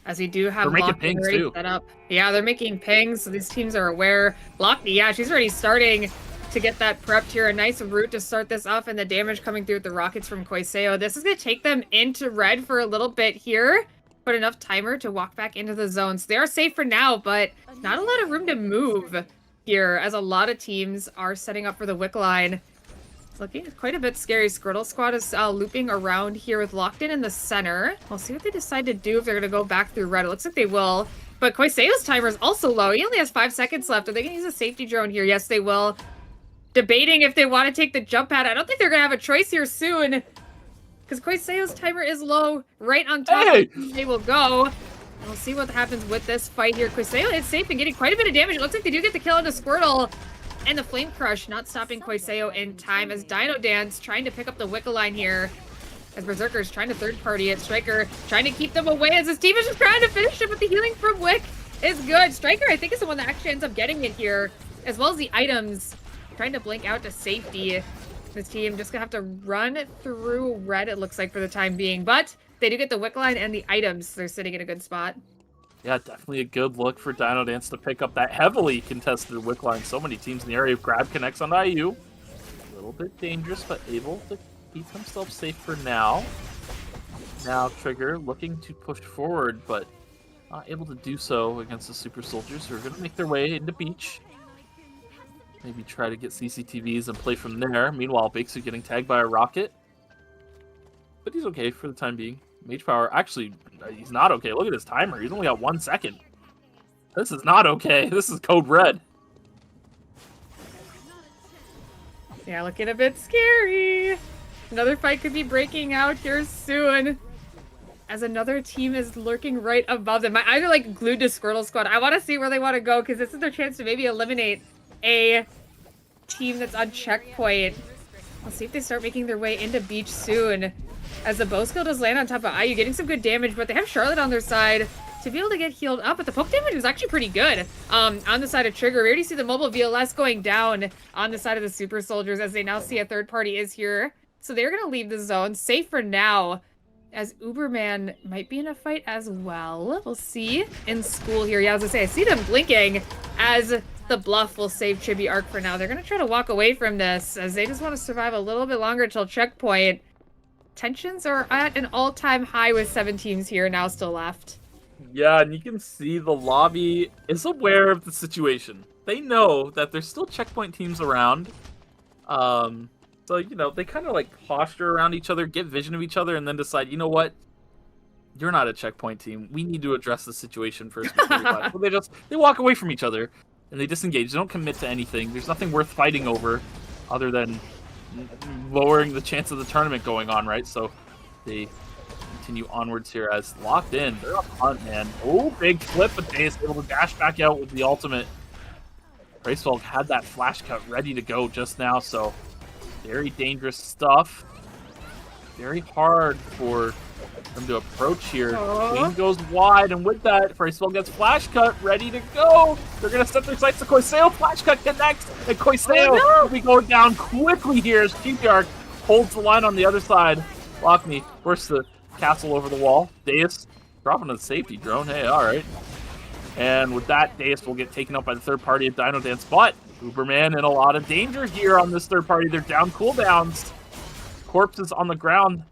as we do have They're making pings too. Set up. Yeah, they're making pings, so these teams are aware. Lockney, yeah, she's already starting to get that prepped here. A nice route to start this off, and the damage coming through with the rockets from Koiseo. This is going to take them into red for a little bit here, but enough timer to walk back into the zone. So they are safe for now, but not a lot of room to move here, as a lot of teams are setting up for the wick line. It's looking quite a bit scary. Squirtle Squad is looping around here with Locked in the center. We'll see what they decide to do if they're going to go back through red. It looks like they will, but Koiseo's timer is also low. He only has 5 seconds left. Are they going to use a safety drone here? Yes, they will. Debating if they want to take the jump pad. I don't think they're going to have a choice here soon, because Koiseo's timer is low, right on top. Hey! They will go. And we'll see what happens with this fight here. Koiseo is safe and getting quite a bit of damage. It looks like they do get the kill into Squirtle. And the Flame Crush not stopping Koiseo in time, as DinoDance trying to pick up the Wicca line here. As Berzerkers trying to third party it. Striker trying to keep them away, as his team is just trying to finish it, but the healing from Wick is good. Striker, I think, is the one that actually ends up getting it here, as well as the items. Trying to blink out to safety. This team just gonna have to run through red, it looks like, for the time being. But they do get the wick line and the items. So they're sitting in a good spot. Yeah, definitely a good look for DinoDance to pick up that heavily contested wick line. So many teams in the area. Grab connects on IU. A little bit dangerous, but able to keep himself safe for now. Now Trigger looking to push forward, but not able to do so against the Super Soldiers, who are going to make their way into Beach. Maybe try to get CCTVs and play from there. Meanwhile, Bakesu getting tagged by a rocket. But he's okay for the time being. Mage Power, actually, he's not okay. Look at his timer. He's only got 1 second. This is not okay. This is code red. Yeah, looking a bit scary. Another fight could be breaking out here soon, as another team is lurking right above them. My eyes are like glued to Squirtle Squad. I want to see where they want to go, because this is their chance to maybe eliminate a team that's on checkpoint. Let's see if they start making their way into Beach soon, as the bow skill does land on top of IU, getting some good damage, but they have Charlotte on their side to be able to get healed up. But the poke damage is actually pretty good on the side of Trigger. We already see the mobile VLS going down on the side of the Super Soldiers, as they now see a third party is here. So they're going to leave the zone, safe for now, as Uberman might be in a fight as well. We'll see in school here. Yeah, as I say, I see them blinking as the bluff will save Chibi Arc for now. They're going to try to walk away from this, as they just want to survive a little bit longer till checkpoint. Tensions are at an all-time high with 7 teams here now still left. Yeah, and you can see the lobby is aware of the situation. They know that there's still checkpoint teams around. So, you know, they kind of like posture around each other, get vision of each other, and then decide, you know what? You're not a checkpoint team. We need to address the situation first. So they walk away from each other and they disengage. They don't commit to anything. There's nothing worth fighting over other than lowering the chance of the tournament going on, right? So they continue onwards here as locked in. They're up front, man. Oh, big flip, but they is able to dash back out with the ultimate. Racewell had that flash cut ready to go just now, so very dangerous stuff. Very hard for them to approach here. Queen goes wide, and with that, Racewell gets flash cut ready to go. They're going to set their sights to Koiseo. Flash cut connects, and Koiseo will be going down quickly here as Chibiark holds the line on the other side. Lockney bursts the castle over the wall. Deus dropping a safety drone. Hey, all right. And with that, Deus will get taken up by the third party of DinoDance, but Uberman in a lot of danger here on this third party. They're down cooldowns. Corpses on the ground.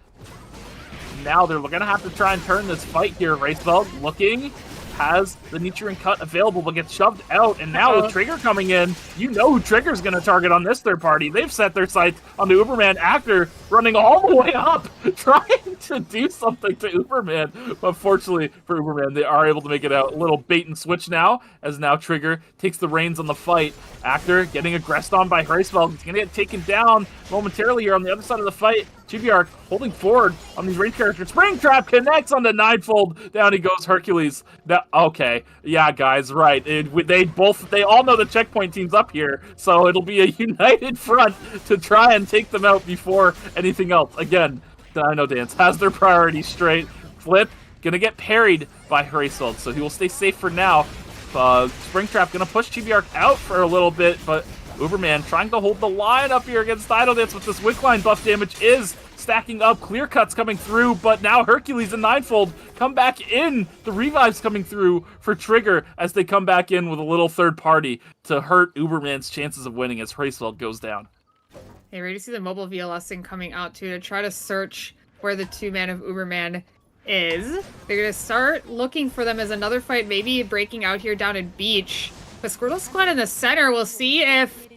Now they're going to have to try and turn this fight here. Raceveld looking, has the Nichiren cut available, but gets shoved out. And now with Trigger coming in, you know who Trigger's going to target on this third party. They've set their sights on the Uberman after running all the way up, trying to do something to Uberman. But fortunately for Uberman, they are able to make it out. A little bait and switch now, as now Trigger takes the reins on the fight. Actor getting aggressed on by Raceveld. He's going to get taken down momentarily here on the other side of the fight. Chibiark holding forward on these range characters. Springtrap connects on the Ninefold. Down he goes, Hercules. Now, okay, yeah, guys, right. They all know the checkpoint team's up here, so it'll be a united front to try and take them out before anything else. Again, DinoDance has their priorities straight. Flip gonna get parried by Raceveld, so he will stay safe for now. Springtrap gonna push Chibiark out for a little bit, but Uberman trying to hold the line up here against DinoDance with this wick line buff damage is stacking up. Clear cuts coming through, but now Hercules and Ninefold come back in. The revives coming through for Trigger as they come back in with a little third party to hurt Uberman's chances of winning as Raceveld goes down. Hey, ready to see the mobile VLSing coming out too to try to search where the 2-man of Uberman is. They're going to start looking for them as another fight maybe breaking out here down in Beach. But Squirtle Squad in the center, we'll see if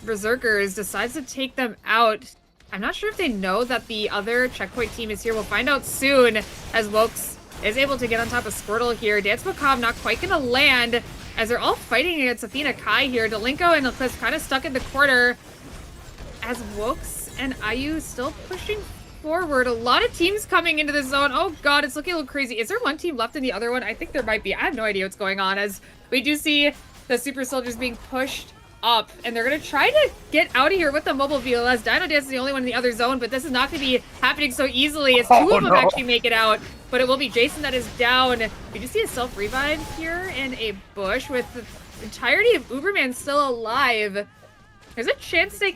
Berzerkers decides to take them out. I'm not sure if they know that the other checkpoint team is here. We'll find out soon, as Wokes is able to get on top of Squirtle here. Dance Macabre not quite going to land, as they're all fighting against Athena Kai here. Delinko and Eclipse kind of stuck in the corner, as Wokes and IU still pushing forward. A lot of teams coming into the zone. Oh god, it's looking a little crazy. Is there one team left in the other one? I think there might be. I have no idea what's going on, as we do see the Super Soldiers being pushed up, and they're going to try to get out of here with the mobile VLS. DinoDance is the only one in the other zone, but this is not going to be happening so easily, as two of them actually make it out, but it will be Jason that is down. We just see a self-revive here in a bush with the entirety of Uberman still alive. There's a chance they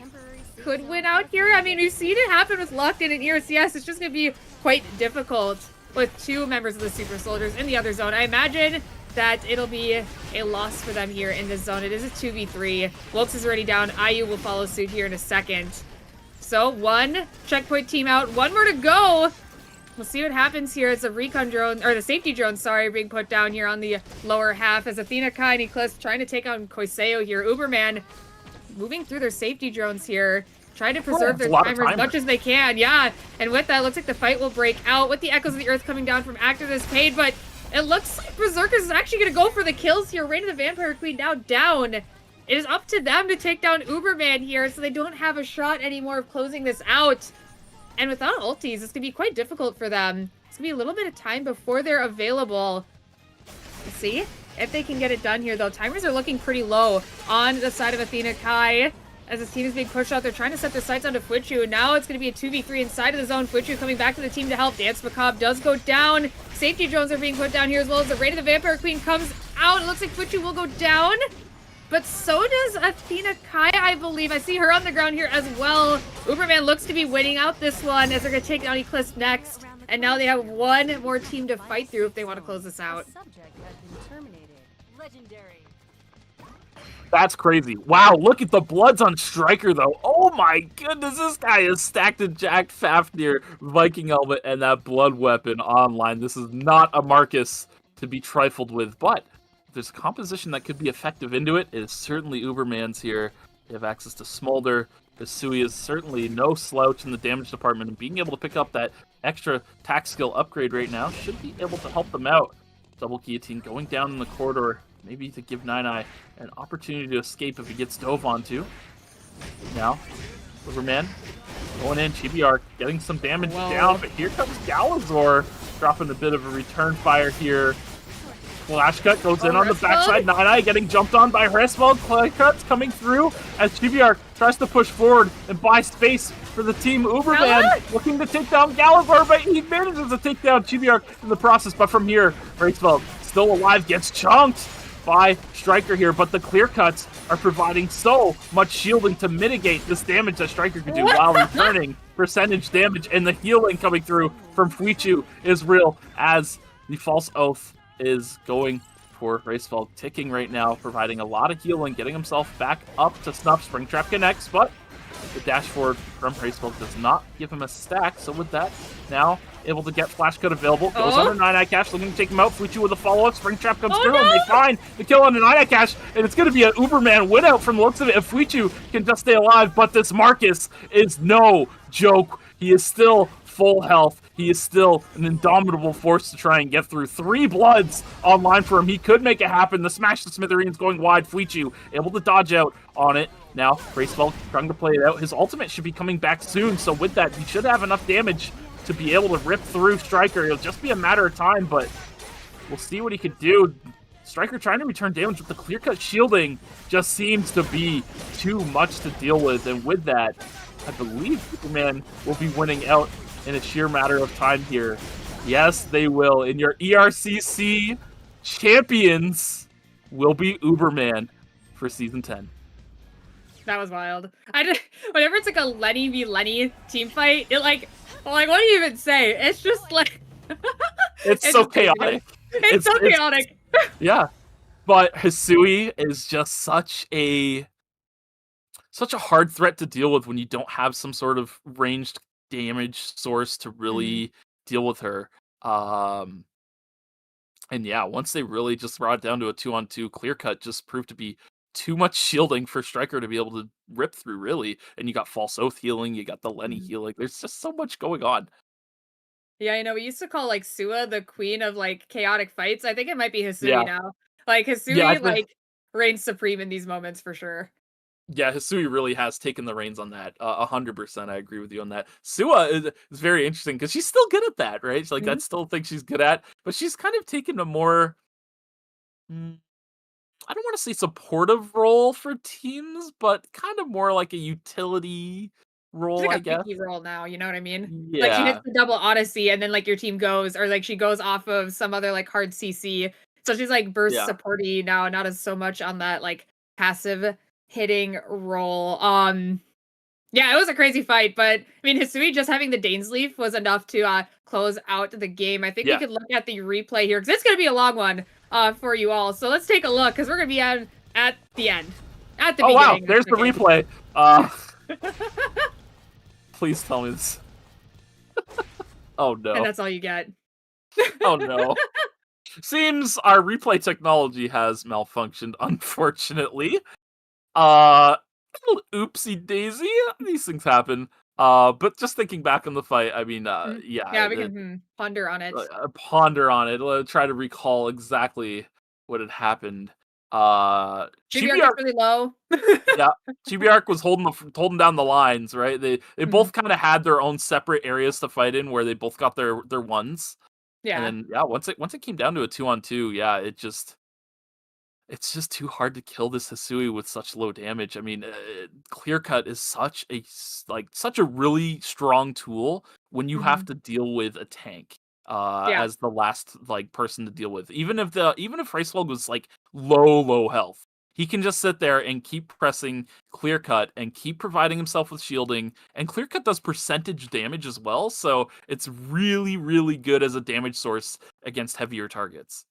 could win out here. I mean, we've seen it happen with Locked In and ERCS. It's just going to be quite difficult. with 2 members of the Super Soldiers in the other zone. I imagine that it'll be a loss for them here in this zone. It is a 2v3. Wilkes is already down. IU will follow suit here in a second. So 1 checkpoint team out, 1 more to go. We'll see what happens here as the recon drone, or the safety drone, sorry, being put down here on the lower half as Athena, Kai, and Eclipse trying to take on Koiseo here. Uberman moving through their safety drones here, trying to preserve their timer as much as they can. Yeah, and with that, looks like the fight will break out with the Echoes of the Earth coming down from Activist Paid, but it looks like Berzerkers is actually going to go for the kills here. Reign of the Vampire Queen now down. It is up to them to take down Uberman here, so they don't have a shot anymore of closing this out. And without ultis, it's going to be quite difficult for them. It's going to be a little bit of time before they're available. Let's see if they can get it done here, though. Timers are looking pretty low on the side of Athena Kai. As this team is being pushed out, they're trying to set their sights onto Fuichu. Now it's going to be a 2v3 inside of the zone. Fuichu coming back to the team to help. Dance Macabre does go down. Safety drones are being put down here, as well as the Raid of the Vampire Queen comes out. It looks like Fuichu will go down. But so does Athena Kai, I believe. I see her on the ground here as well. Uberman looks to be winning out this one as they're going to take down Eclipse next. And now they have 1 more team to fight through if they want to close this out. That's crazy. Wow, look at the bloods on Striker, though. Oh my goodness, this guy is stacked in Jack Fafnir, Viking Helmet, and that blood weapon online. This is not a Marcus to be trifled with, but if there's a composition that could be effective into it, it is certainly Uberman's here. They have access to Smolder. Hisui is certainly no slouch in the damage department, and being able to pick up that extra tack skill upgrade right now should be able to help them out. Double Guillotine going down in the corridor, maybe to give Nine Eye an opportunity to escape if he gets dove onto. Now, Uberman going in, Chibi Arc getting some damage down, but here comes Galazor dropping a bit of a return fire here. Flash Cut goes in on the backside. Nine Eye getting jumped on by Hresfeld. Flash Cut's coming through as Chibi Arc tries to push forward and buy space for the team. Uberman looking to take down Galazor, but he manages to take down Chibi Arc in the process. But from here, Hresfeld still alive, gets chunked by Striker here, but the clear cuts are providing so much shielding to mitigate this damage that Striker can do while returning percentage damage, and the healing coming through from Fuichu is real as the False Oath is going for Racefeld, ticking right now, providing a lot of healing, getting himself back up to snuff. Springtrap connects, but the dash forward from Racefeld does not give him a stack, so with that, now able to get Flash Cut available. Goes under 9-Eye Cash, looking to take him out. Fuichu with a follow-up. Springtrap comes through, and they find the kill on the 9-Eye Cash, and it's going to be an Uberman win out from the looks of it if Fuichu can just stay alive, but this Marcus is no joke. He is still full health. He is still an indomitable force to try and get through. 3 bloods online for him. He could make it happen. The smash to Smithereens going wide. Fuichu able to dodge out on it. Now, Racefeld trying to play it out. His ultimate should be coming back soon, so with that, he should have enough damage to be able to rip through Striker. It'll just be a matter of time, but we'll see what he could do. Striker trying to return damage with the clear-cut shielding just seems to be too much to deal with, and with that, I believe Superman will be winning out in a sheer matter of time here. Yes, they will. And your ERCC champions will be Uberman for Season 10. That was wild. Whenever it's like a Lenny v Lenny team fight, what do you even say? It's just like... it's so chaotic. It's so chaotic. Yeah. But Hisui is just such a hard threat to deal with when you don't have some sort of ranged damage source to really deal with her. And yeah, once they really just brought it down to a 2-on-2, clear cut just proved to be too much shielding for Striker to be able to rip through, really. And you got False Oath healing, you got the Lenny healing. There's just so much going on. Yeah, I know. We used to call Sua the queen of chaotic fights. I think it might be Hisui now. Hisui reigns supreme in these moments for sure. Yeah, Hisui really has taken the reins on that. 100%, I agree with you on that. Sua is very interesting because she's still good at that, right? That's still a thing she's good at, but she's kind of taken a more, I don't want to say supportive role for teams, but kind of more like a utility role, I guess. Picky role now, you know what I mean? Yeah. She hits the double Odyssey, and then your team goes, or she goes off of some other hard CC. So she's burst supporty now, not as so much on that passive hitting role. Yeah, it was a crazy fight, but I mean, Hisui just having the Dane's Leaf was enough to close out the game. I think we Yeah. could look at the replay here because it's going to be a long one for you all. So let's take a look because we're going to be at the end, at the Oh wow, beginning. there's the replay. Please tell me this. Oh no. And that's all you get. Oh no. Seems our replay technology has malfunctioned, unfortunately. Little oopsie daisy. These things happen. But just thinking back on the fight, I mean, Yeah, we can ponder on it. Ponder on it. Try to recall exactly what had happened. Chibi Arc really low. Yeah, Chibi Arc was holding down the lines, right? They both kind of had their own separate areas to fight in, where they both got their ones. Yeah. And then yeah, once it came down to a 2-on-2, yeah, it's just too hard to kill this Hisui with such low damage. I mean, Clear Cut is such a really strong tool when you have to deal with a tank as the last person to deal with. Even if Racewell was low health, he can just sit there and keep pressing Clear Cut and keep providing himself with shielding. And Clear Cut does percentage damage as well, so it's really, really good as a damage source against heavier targets.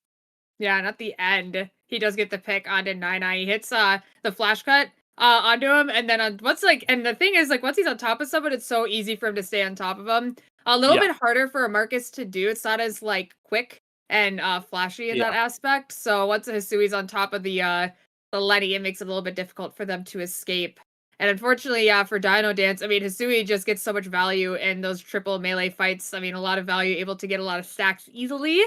Yeah, and at the end, he does get the pick onto Nine. He hits the flash cut onto him, and then and the thing is, once he's on top of someone, it's so easy for him to stay on top of him. A little bit harder for a Marcus to do. It's not as quick and flashy in that aspect. So once Hisui's on top of the Lenny, it makes it a little bit difficult for them to escape. And unfortunately, for DinoDance, I mean, Hisui just gets so much value in those triple melee fights. I mean, a lot of value, able to get a lot of stacks easily.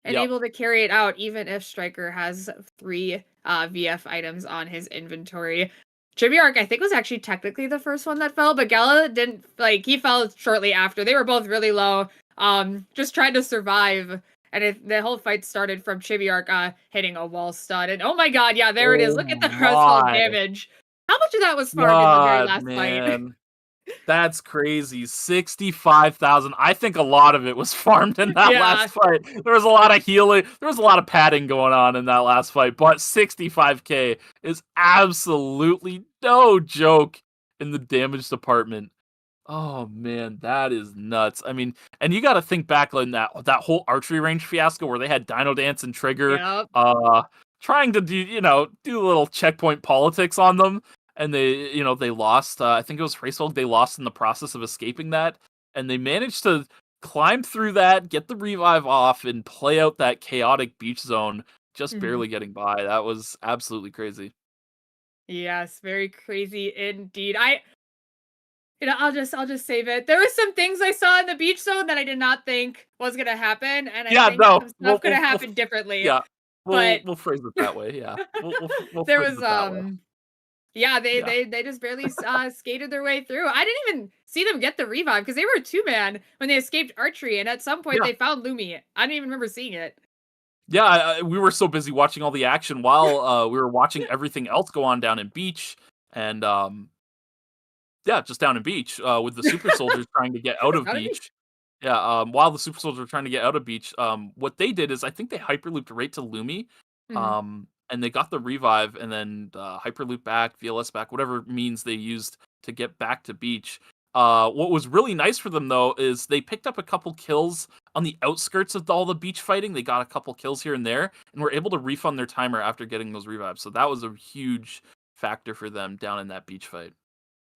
And able to carry it out, even if Striker has 3 VF items on his inventory. Chibiark, I think, was actually technically the first one that fell, but Gala didn't, he fell shortly after. They were both really low, just trying to survive. And the whole fight started from Chibiark hitting a wall stud. And oh my god, yeah, there it is. Look at the crossbow damage. How much of that was farmed in the very last fight? That's crazy. 65,000. I think a lot of it was farmed in that last fight. There was a lot of healing. There was a lot of padding going on in that last fight. But 65k is absolutely no joke in the damage department. Oh man, that is nuts. I mean, and you got to think back on that whole archery range fiasco where they had DinoDance and Trigger trying to do little checkpoint politics on them. And they lost. I think it was Racewell. They lost in the process of escaping that, and they managed to climb through that, get the revive off, and play out that chaotic beach zone, just barely getting by. That was absolutely crazy. Yes, very crazy indeed. I'll just save it. There were some things I saw in the beach zone that I did not think was gonna happen, and I think some stuff could have happened differently. Yeah, we'll phrase it that way. Yeah, we'll there was Yeah, they just barely skated their way through. I didn't even see them get the revive because they were a 2-man when they escaped archery, and at some point they found Lumi. I didn't even remember seeing it. Yeah, we were so busy watching all the action while we were watching everything else go on down in beach, and just down in beach with the super soldiers trying to get out of beach. Yeah, while the super soldiers were trying to get out of beach, what they did is I think they hyperlooped right to Lumi. And they got the revive and then hyperloop back, VLS back, whatever means they used to get back to beach. What was really nice for them, though, is they picked up a couple kills on the outskirts of all the beach fighting. They got a couple kills here and there and were able to refund their timer after getting those revives. So that was a huge factor for them down in that beach fight.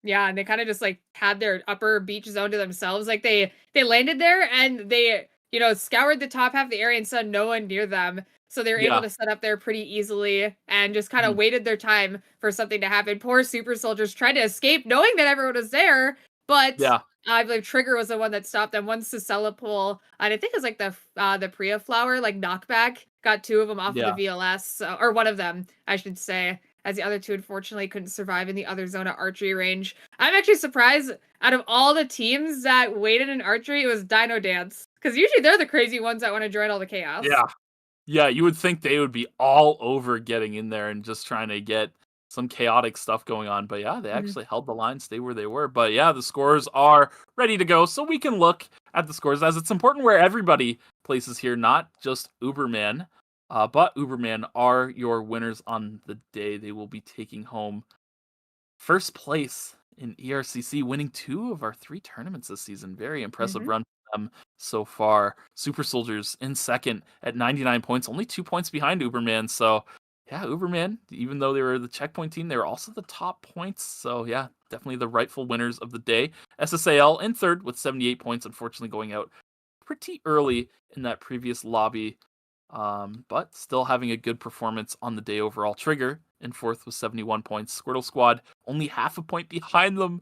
Yeah, and they kind of just had their upper beach zone to themselves. They landed there and they, scoured the top half of the area and saw no one near them. So they were able to set up there pretty easily and just kind of waited their time for something to happen. Poor super soldiers tried to escape knowing that everyone was there, but I believe Trigger was the one that stopped them. Once the Celipole, and I think it was the Priya flower, knockback, got 2 of them off of the VLS, or one of them, I should say, as the other 2 unfortunately couldn't survive in the other zone at archery range. I'm actually surprised out of all the teams that waited in archery, it was DinoDance, because usually they're the crazy ones that want to join all the chaos. Yeah, you would think they would be all over getting in there and just trying to get some chaotic stuff going on. But yeah, they actually held the line, stay where they were. But yeah, the scores are ready to go. So we can look at the scores, as it's important where everybody places here, not just Uberman. But Uberman are your winners on the day. They will be taking home first place in ERCC, winning 2 of our 3 tournaments this season. Very impressive run for them so far. Super Soldiers in second at 99 points, only 2 points behind Uberman. So, yeah, Uberman, even though they were the checkpoint team, they were also the top points. So, yeah, definitely the rightful winners of the day. SSAL in third with 78 points, unfortunately going out pretty early in that previous lobby. But still having a good performance on the day overall. Trigger in fourth with 71 points. Squirtle Squad only half a point behind them.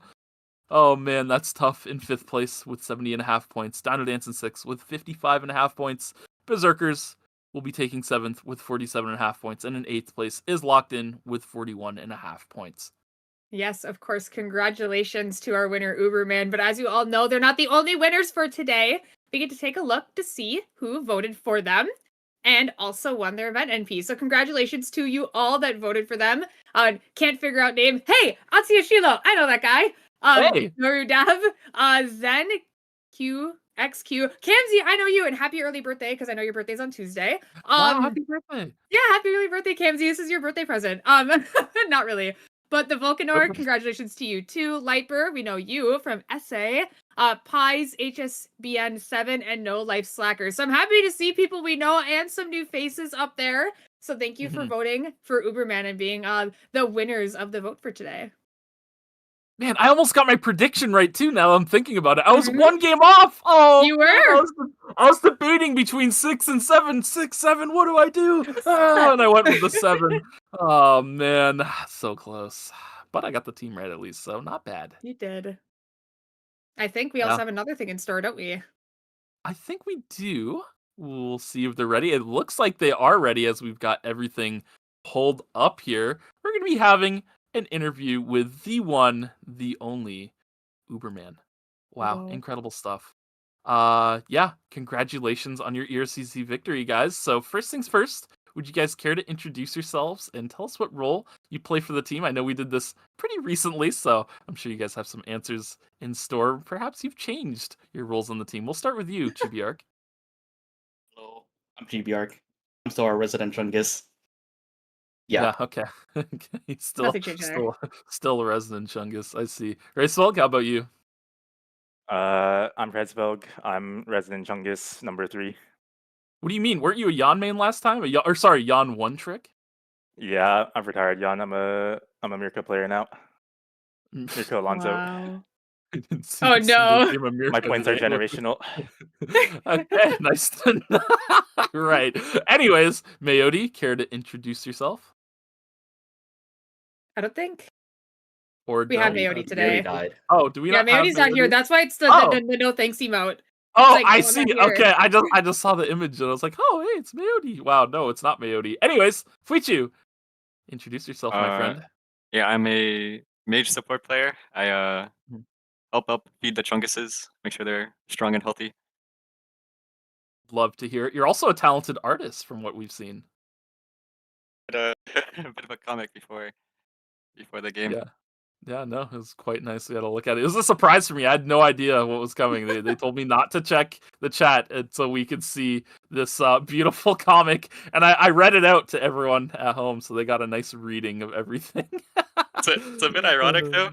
Oh man, that's tough in fifth place with 70.5 points. DinoDance in sixth with 55.5 points. Berzerkers will be taking seventh with 47.5 points. And in eighth place is Locked In with 41.5 points. Yes, of course. Congratulations to our winner, Uberman. But as you all know, they're not the only winners for today. We get to take a look to see who voted for them and also won their event NP. So congratulations to you all that voted for them. Can't figure out name. Hey, Atsuya Shilo. I know that guy. Hey. Noru Dev, Zen, QXQ. Kamzy, I know you, and happy early birthday, because I know your birthday's on Tuesday. Wow, happy birthday. Yeah, happy early birthday, Kamzy. This is your birthday present. Not really. But the Vulcanor, congratulations to you too. Lightbur, we know you from SA. Pies, HSBN 7, and No Life Slackers. So I'm happy to see people we know and some new faces up there. So thank you for voting for Uberman and being the winners of the vote for today. Man, I almost got my prediction right too. Now I'm thinking about it. I was one game off. Oh, you were. I was debating between 6 and 7. 6, 7. What do I do? And I went with the 7. Oh man, so close. But I got the team right at least, so not bad. You did. I think we also have another thing in store, don't we? I think we do. We'll see if they're ready. It looks like they are ready as we've got everything pulled up here. We're going to be having an interview with the one, the only Uberman. Wow, incredible stuff. Yeah, congratulations on your ERCC victory, guys. So first things first, would you guys care to introduce yourselves and tell us what role you play for the team? I know we did this pretty recently, so I'm sure you guys have some answers in store. Perhaps you've changed your roles on the team. We'll start with you, GBARC. Hello, I'm GBARC. I'm still our resident Chungus. Yeah, okay. He's still a resident Chungus. I see. Racewell, how about you? I'm Redsvelg. I'm resident Chungus number 3. What do you mean? Weren't you a Yon main last time? Yon one trick? Yeah, I've retired Yon. I'm a Mirka player now. Mirka Alonso. Wow. Oh no! My points are generational. Okay, nice to know. Right. Anyways, Mayodi, care to introduce yourself? I don't think. Or we have Mayodi today. Died. Oh, do we not have Mayodi's not here. That's why it's the no thanks emote. Oh, like, I see. Okay, I just saw the image and I was like, oh, hey, it's Mayodi. Wow, no, it's not Mayodi. Anyways, Fuichu, introduce yourself, my friend. Yeah, I'm a mage support player. I help feed the Chunguses, make sure they're strong and healthy. Love to hear it. You're also a talented artist from what we've seen. A bit of a comic before the game. Yeah, no, it was quite nice. We had to look at it. It was a surprise for me. I had no idea what was coming. They told me not to check the chat so we could see this beautiful comic, and I read it out to everyone at home, so they got a nice reading of everything. It's a bit ironic though.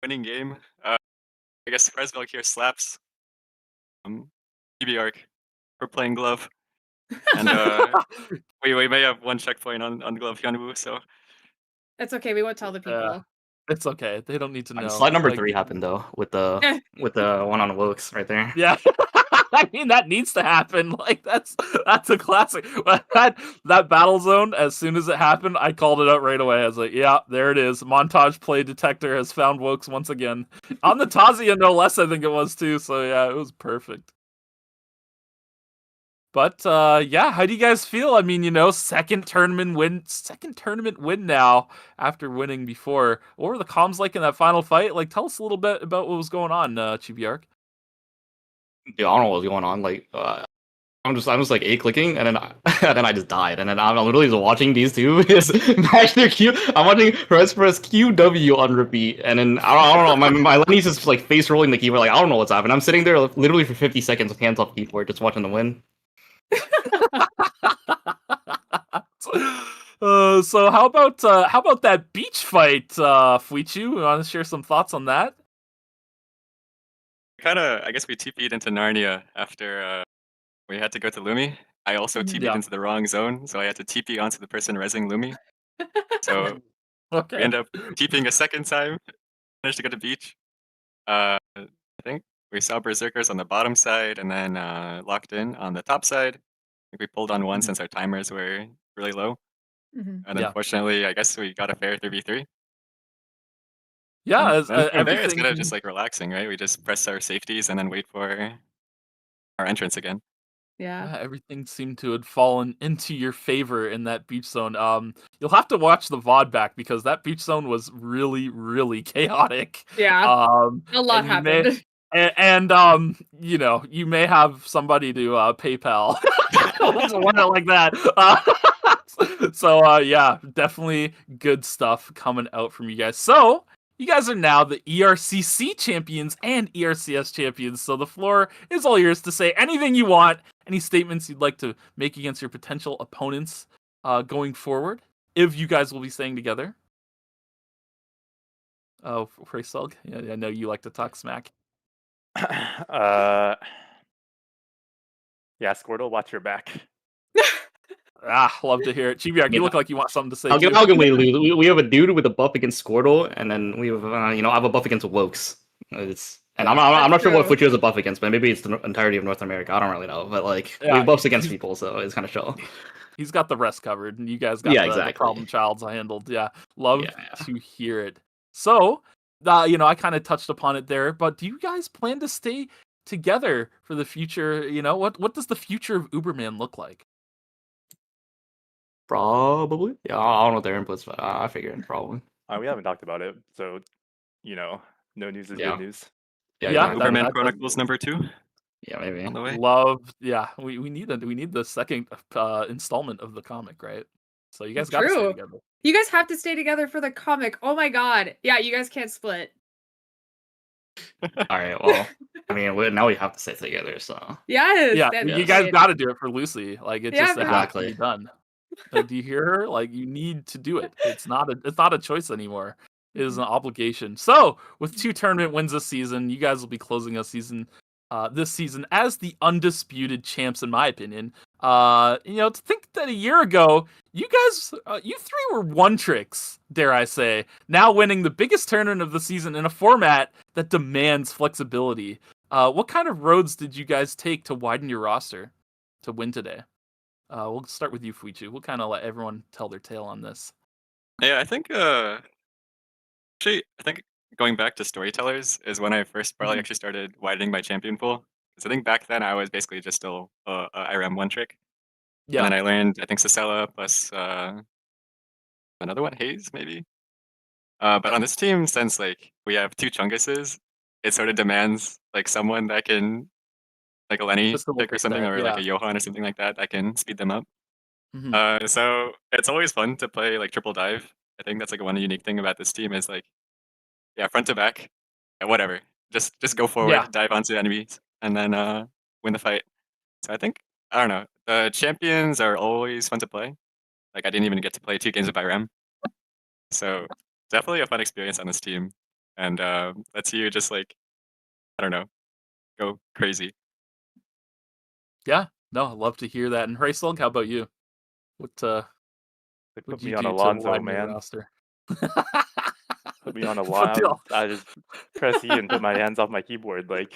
Winning game. I guess Resvelg here slaps GBARC for playing glove, and we may have one checkpoint on glove Hyunwoo, so that's okay. We won't tell the people. It's okay. They don't need to know. Slide number 3 happened though with the one on Wilkes right there. Yeah. I mean, that needs to happen. Like that's a classic. That battle zone, as soon as it happened, I called it out right away. I was like, yeah, there it is. Montage play detector has found Wokes once again. On the Tazia, no less, I think it was too. So yeah, it was perfect. But yeah, how do you guys feel? I mean, second tournament win now after winning before. What were the comms like in that final fight? Like, tell us a little bit about what was going on, GBARC. Dude, I don't know what was going on. Like, I'm just like A clicking, and then I just died, and then I'm literally just watching these two just mash their Q. I'm watching press QW on repeat, and then I don't know. My Lenny's just like face rolling the keyboard. Like, I don't know what's happening. I'm sitting there literally for 50 seconds with hands off keyboard, just watching them win. So how about that beach fight, Fuichu? You want to share some thoughts on that? I guess we TP'd into Narnia after we had to go to Lumi. I also TP'd Yeah. into the wrong zone, so I had to TP onto the person resing Lumi. So we Okay. end up TPing a second time, managed to go to beach. I think we saw Berzerkers on the bottom side and then locked in on the top side. I think we pulled on one Mhm. since our timers were really low. Mhm. And Yeah. unfortunately, I guess we got a fair 3v3. Yeah, And as, then from there, it's everything. kind of just like relaxing, right? We just press our safeties and then wait for our entrance again. Yeah. Everything seemed to have fallen into your favor in that beach zone. You'll have to watch the VOD back because that beach zone was really, really chaotic. Yeah. A lot And you may, happened. you know, you may have somebody to PayPal to win it like that. So yeah, definitely good stuff coming out from you guys. So you guys are now the ERCC champions and ERCS champions. So the floor is all yours to say anything you want, any statements you'd like to make against your potential opponents going forward, if you guys will be staying together. Oh, Freyselg, yeah, I know you like to talk smack. Yeah, Squirtle, watch your back. Love to hear it. Chibiak, you look like you want something to say How too. can we lose? We have a dude with a buff against Squirtle, and then we have, I have a buff against Wokes. And I'm not sure what true. Fuchu has a buff against, but maybe it's the entirety of North America. I don't really know, but like we Yeah, have buffs against people, so it's kind of chill. He's got the rest covered, and you guys got the problem childs handled. Yeah, love to hear it. So, I kind of touched upon it there, but do you guys plan to stay together for the future? What does the future of Uberman look like? Probably. Yeah, I don't know their inputs, but I figured probably. We haven't talked about it, so no news is good news. Yeah, Uberman Chronicles #2. Yeah, maybe. On the way. We need the second installment of the comic, right? So you guys got to stay True. together. You guys have to stay together for the comic. Oh my god. Yeah, you guys can't split. All right. Well, I mean, now we have to stay together. So Yes. Yeah, that's you guys right. got to do it for Lucy. Like it Yeah, just man. has to be done. Do you hear her? Like you need to do it. It's not a choice anymore. It is an obligation. So with 2 tournament wins this season, you guys will be closing a season this season as the undisputed champs, in my opinion. To think that a year ago, you guys, you 3 were one tricks, dare I say, now winning the biggest tournament of the season in a format that demands flexibility. What kind of roads did you guys take to widen your roster to win today? We'll start with you, Fuichu. We'll kind of let everyone tell their tale on this. Yeah, I think going back to storytellers is when I first probably actually started widening my champion pool. Because I think back then I was basically just still a IRM one trick. Yeah. And then I learned, I think, SSAL plus another one, Haze, maybe. But on this team, since like we have 2 Chunguses, it sort of demands like someone that can, like a Lenny pick or something, or like a Johan or something like that, that can speed them up. So it's always fun to play like triple dive. I think that's like one unique thing about this team is like, yeah, front to back, whatever. Just go forward, dive onto enemies, and then win the fight. So I don't know. The champions are always fun to play. Like I didn't even get to play 2 games of IRM. So definitely a fun experience on this team. And lets you just like, I don't know, go crazy. Yeah, no, I love to hear that. And Rayslug, how about you? What They would put you me on do to Alonzo, widen your man. roster? Put me on a What the- line. I just press E and put my hands off my keyboard. Like,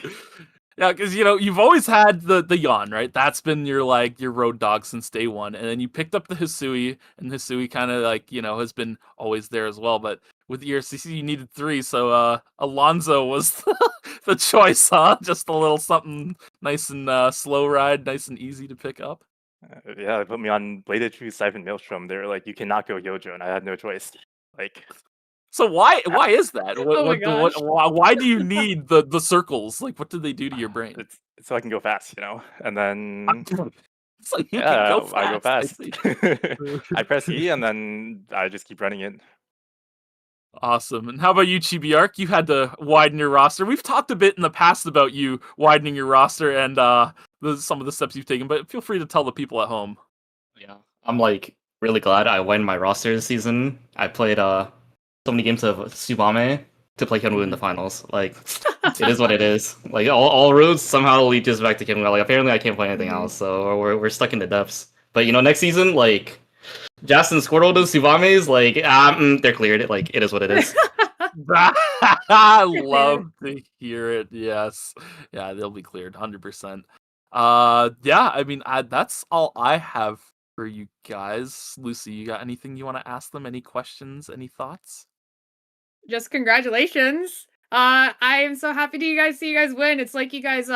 Yeah, because you've always had the Yon, right? That's been your road dog since day one, and then you picked up the Hisui, and Hisui kind of has been always there as well. But with ERCC, you needed 3, so Alonzo was the choice, huh? Just a little something nice and slow ride, nice and easy to pick up. yeah, they put me on Bladed Tree, Siphon, Maelstrom. They were like, you cannot go Yojo, and I had no choice. Like, so why is that? my gosh. Why do you need the circles? Like, what did they do to your brain? it's so I can go fast, And then So you can yeah, go I go fast. fast. I press E and then I just keep running it. Awesome. And how about you, Chibiark? You had to widen your roster. We've talked a bit in the past about you widening your roster and some of the steps you've taken, but feel free to tell the people at home. Yeah, I'm like really glad I won my roster this season. I played so many games of Tsubame to play Hyunwoo in the finals. Like, it is what it is. Like, all roads somehow lead just back to Hyunwoo. Like, apparently I can't play anything else, so we're stuck in the depths. But, next season, like, Jas and Squirtle does Tsubames, like, they're cleared. Like, it is what it is. I love to hear it. Yes. Yeah, they'll be cleared 100%. Yeah, I mean, that's all I have for you guys. Lucy, you got anything you want to ask them? Any questions? Any thoughts? Just congratulations. I am so happy to see you guys win. It's like you guys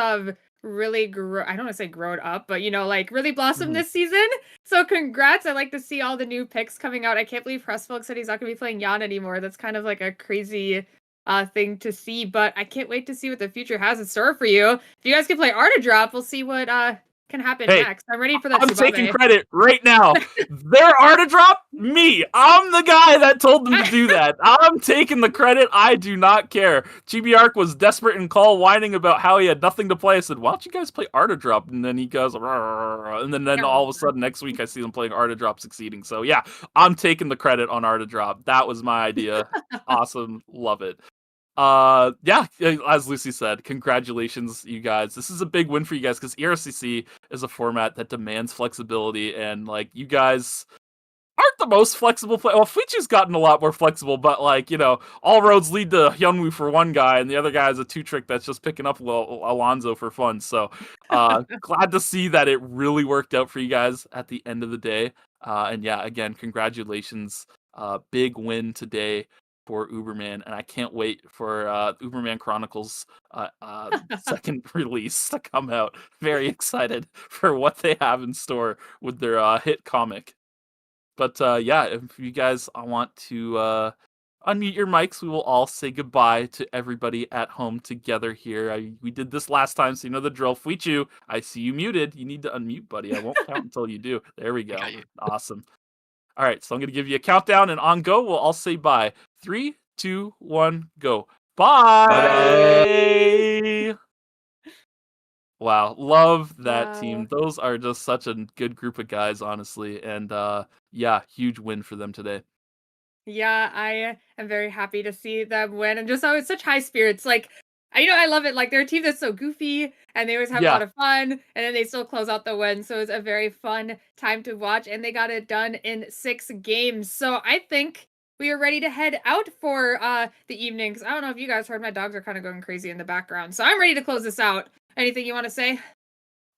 really I don't want to say grown up, but like really blossomed this season. So congrats. I like to see all the new picks coming out. I can't believe Pressfolk said he's not gonna be playing Yan anymore. That's kind of like a crazy thing to see, but I can't wait to see what the future has in store for you. If you guys can play Art of Drop, we'll see what can happen next. I'm ready for that. I'm Tsubame. taking credit right now. Their art drop, me. I'm the guy that told them to do that. I'm taking the credit. I do not care. GBARC was desperate in call, whining about how he had nothing to play. I said, why don't you guys play art drop? And then he goes, "Rrr," and then all of a sudden next week I see them playing art drop succeeding. So yeah, I'm taking the credit on art drop. That was my idea. Awesome. Love it. Yeah, as Lucy said, congratulations, you guys. This is a big win for you guys because ERCC is a format that demands flexibility, and like you guys aren't the most flexible play. Well, Fuichu's gotten a lot more flexible, but like all roads lead to Hyunwoo for one guy, and the other guy is a 2-trick that's just picking up Alonzo for fun. So glad to see that it really worked out for you guys at the end of the day. And yeah, again, congratulations. Big win today for Uberman, and I can't wait for Uberman Chronicles second release to come out. Very excited for what they have in store with their hit comic. But yeah, if you guys want to unmute your mics, we will all say goodbye to everybody at home together here. We did this last time, so you know the drill. Fuichu, I see you muted. You need to unmute, buddy. I won't count until you do. There we go. Awesome. All right, so I'm going to give you a countdown, and on go, we'll all say bye. 3, 2, 1, go. Bye! Bye! Wow, love that team. Those are just such a good group of guys, honestly. And yeah, huge win for them today. Yeah, I am very happy to see them win. And just always such high spirits. Like, I love it. Like, they're a team that's so goofy, and they always have a lot of fun, and then they still close out the win. So it's a very fun time to watch, and they got it done in 6 games. So I think we are ready to head out for the evening. Because I don't know if you guys heard, my dogs are kind of going crazy in the background. So I'm ready to close this out. Anything you want to say?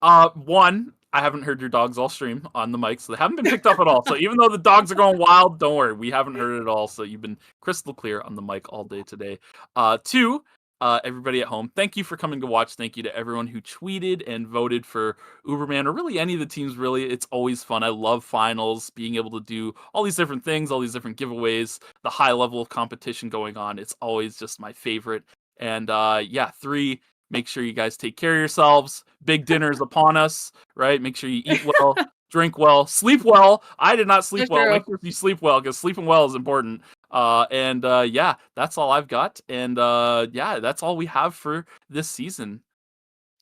One, I haven't heard your dogs all stream on the mic, so they haven't been picked up at all. So even though the dogs are going wild, don't worry, we haven't heard it at all. So you've been crystal clear on the mic all day today. 2, everybody at home, thank you for coming to watch. Thank you to everyone who tweeted and voted for Uberman, or really any of the teams. Really, it's always fun. I love finals, being able to do all these different things, all these different giveaways, the high level of competition going on. It's always just my favorite. And yeah, 3, make sure you guys take care of yourselves. Big dinner is upon us, right? Make sure you eat well, drink well, sleep well. I did not sleep well. Make sure you sleep well, because sleeping well is important. And yeah, that's all I've got. And yeah, that's all we have for this season.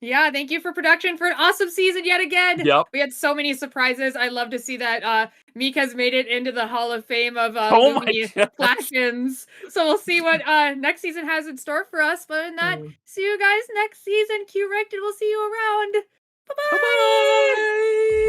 Yeah, thank you for production for an awesome season yet again. Yep. We had so many surprises. I love to see that Mika's made it into the Hall of Fame of movie flashes. So we'll see what next season has in store for us. But in that, see you guys next season. Q-Rected, we'll see you around. Bye-bye. Bye-bye.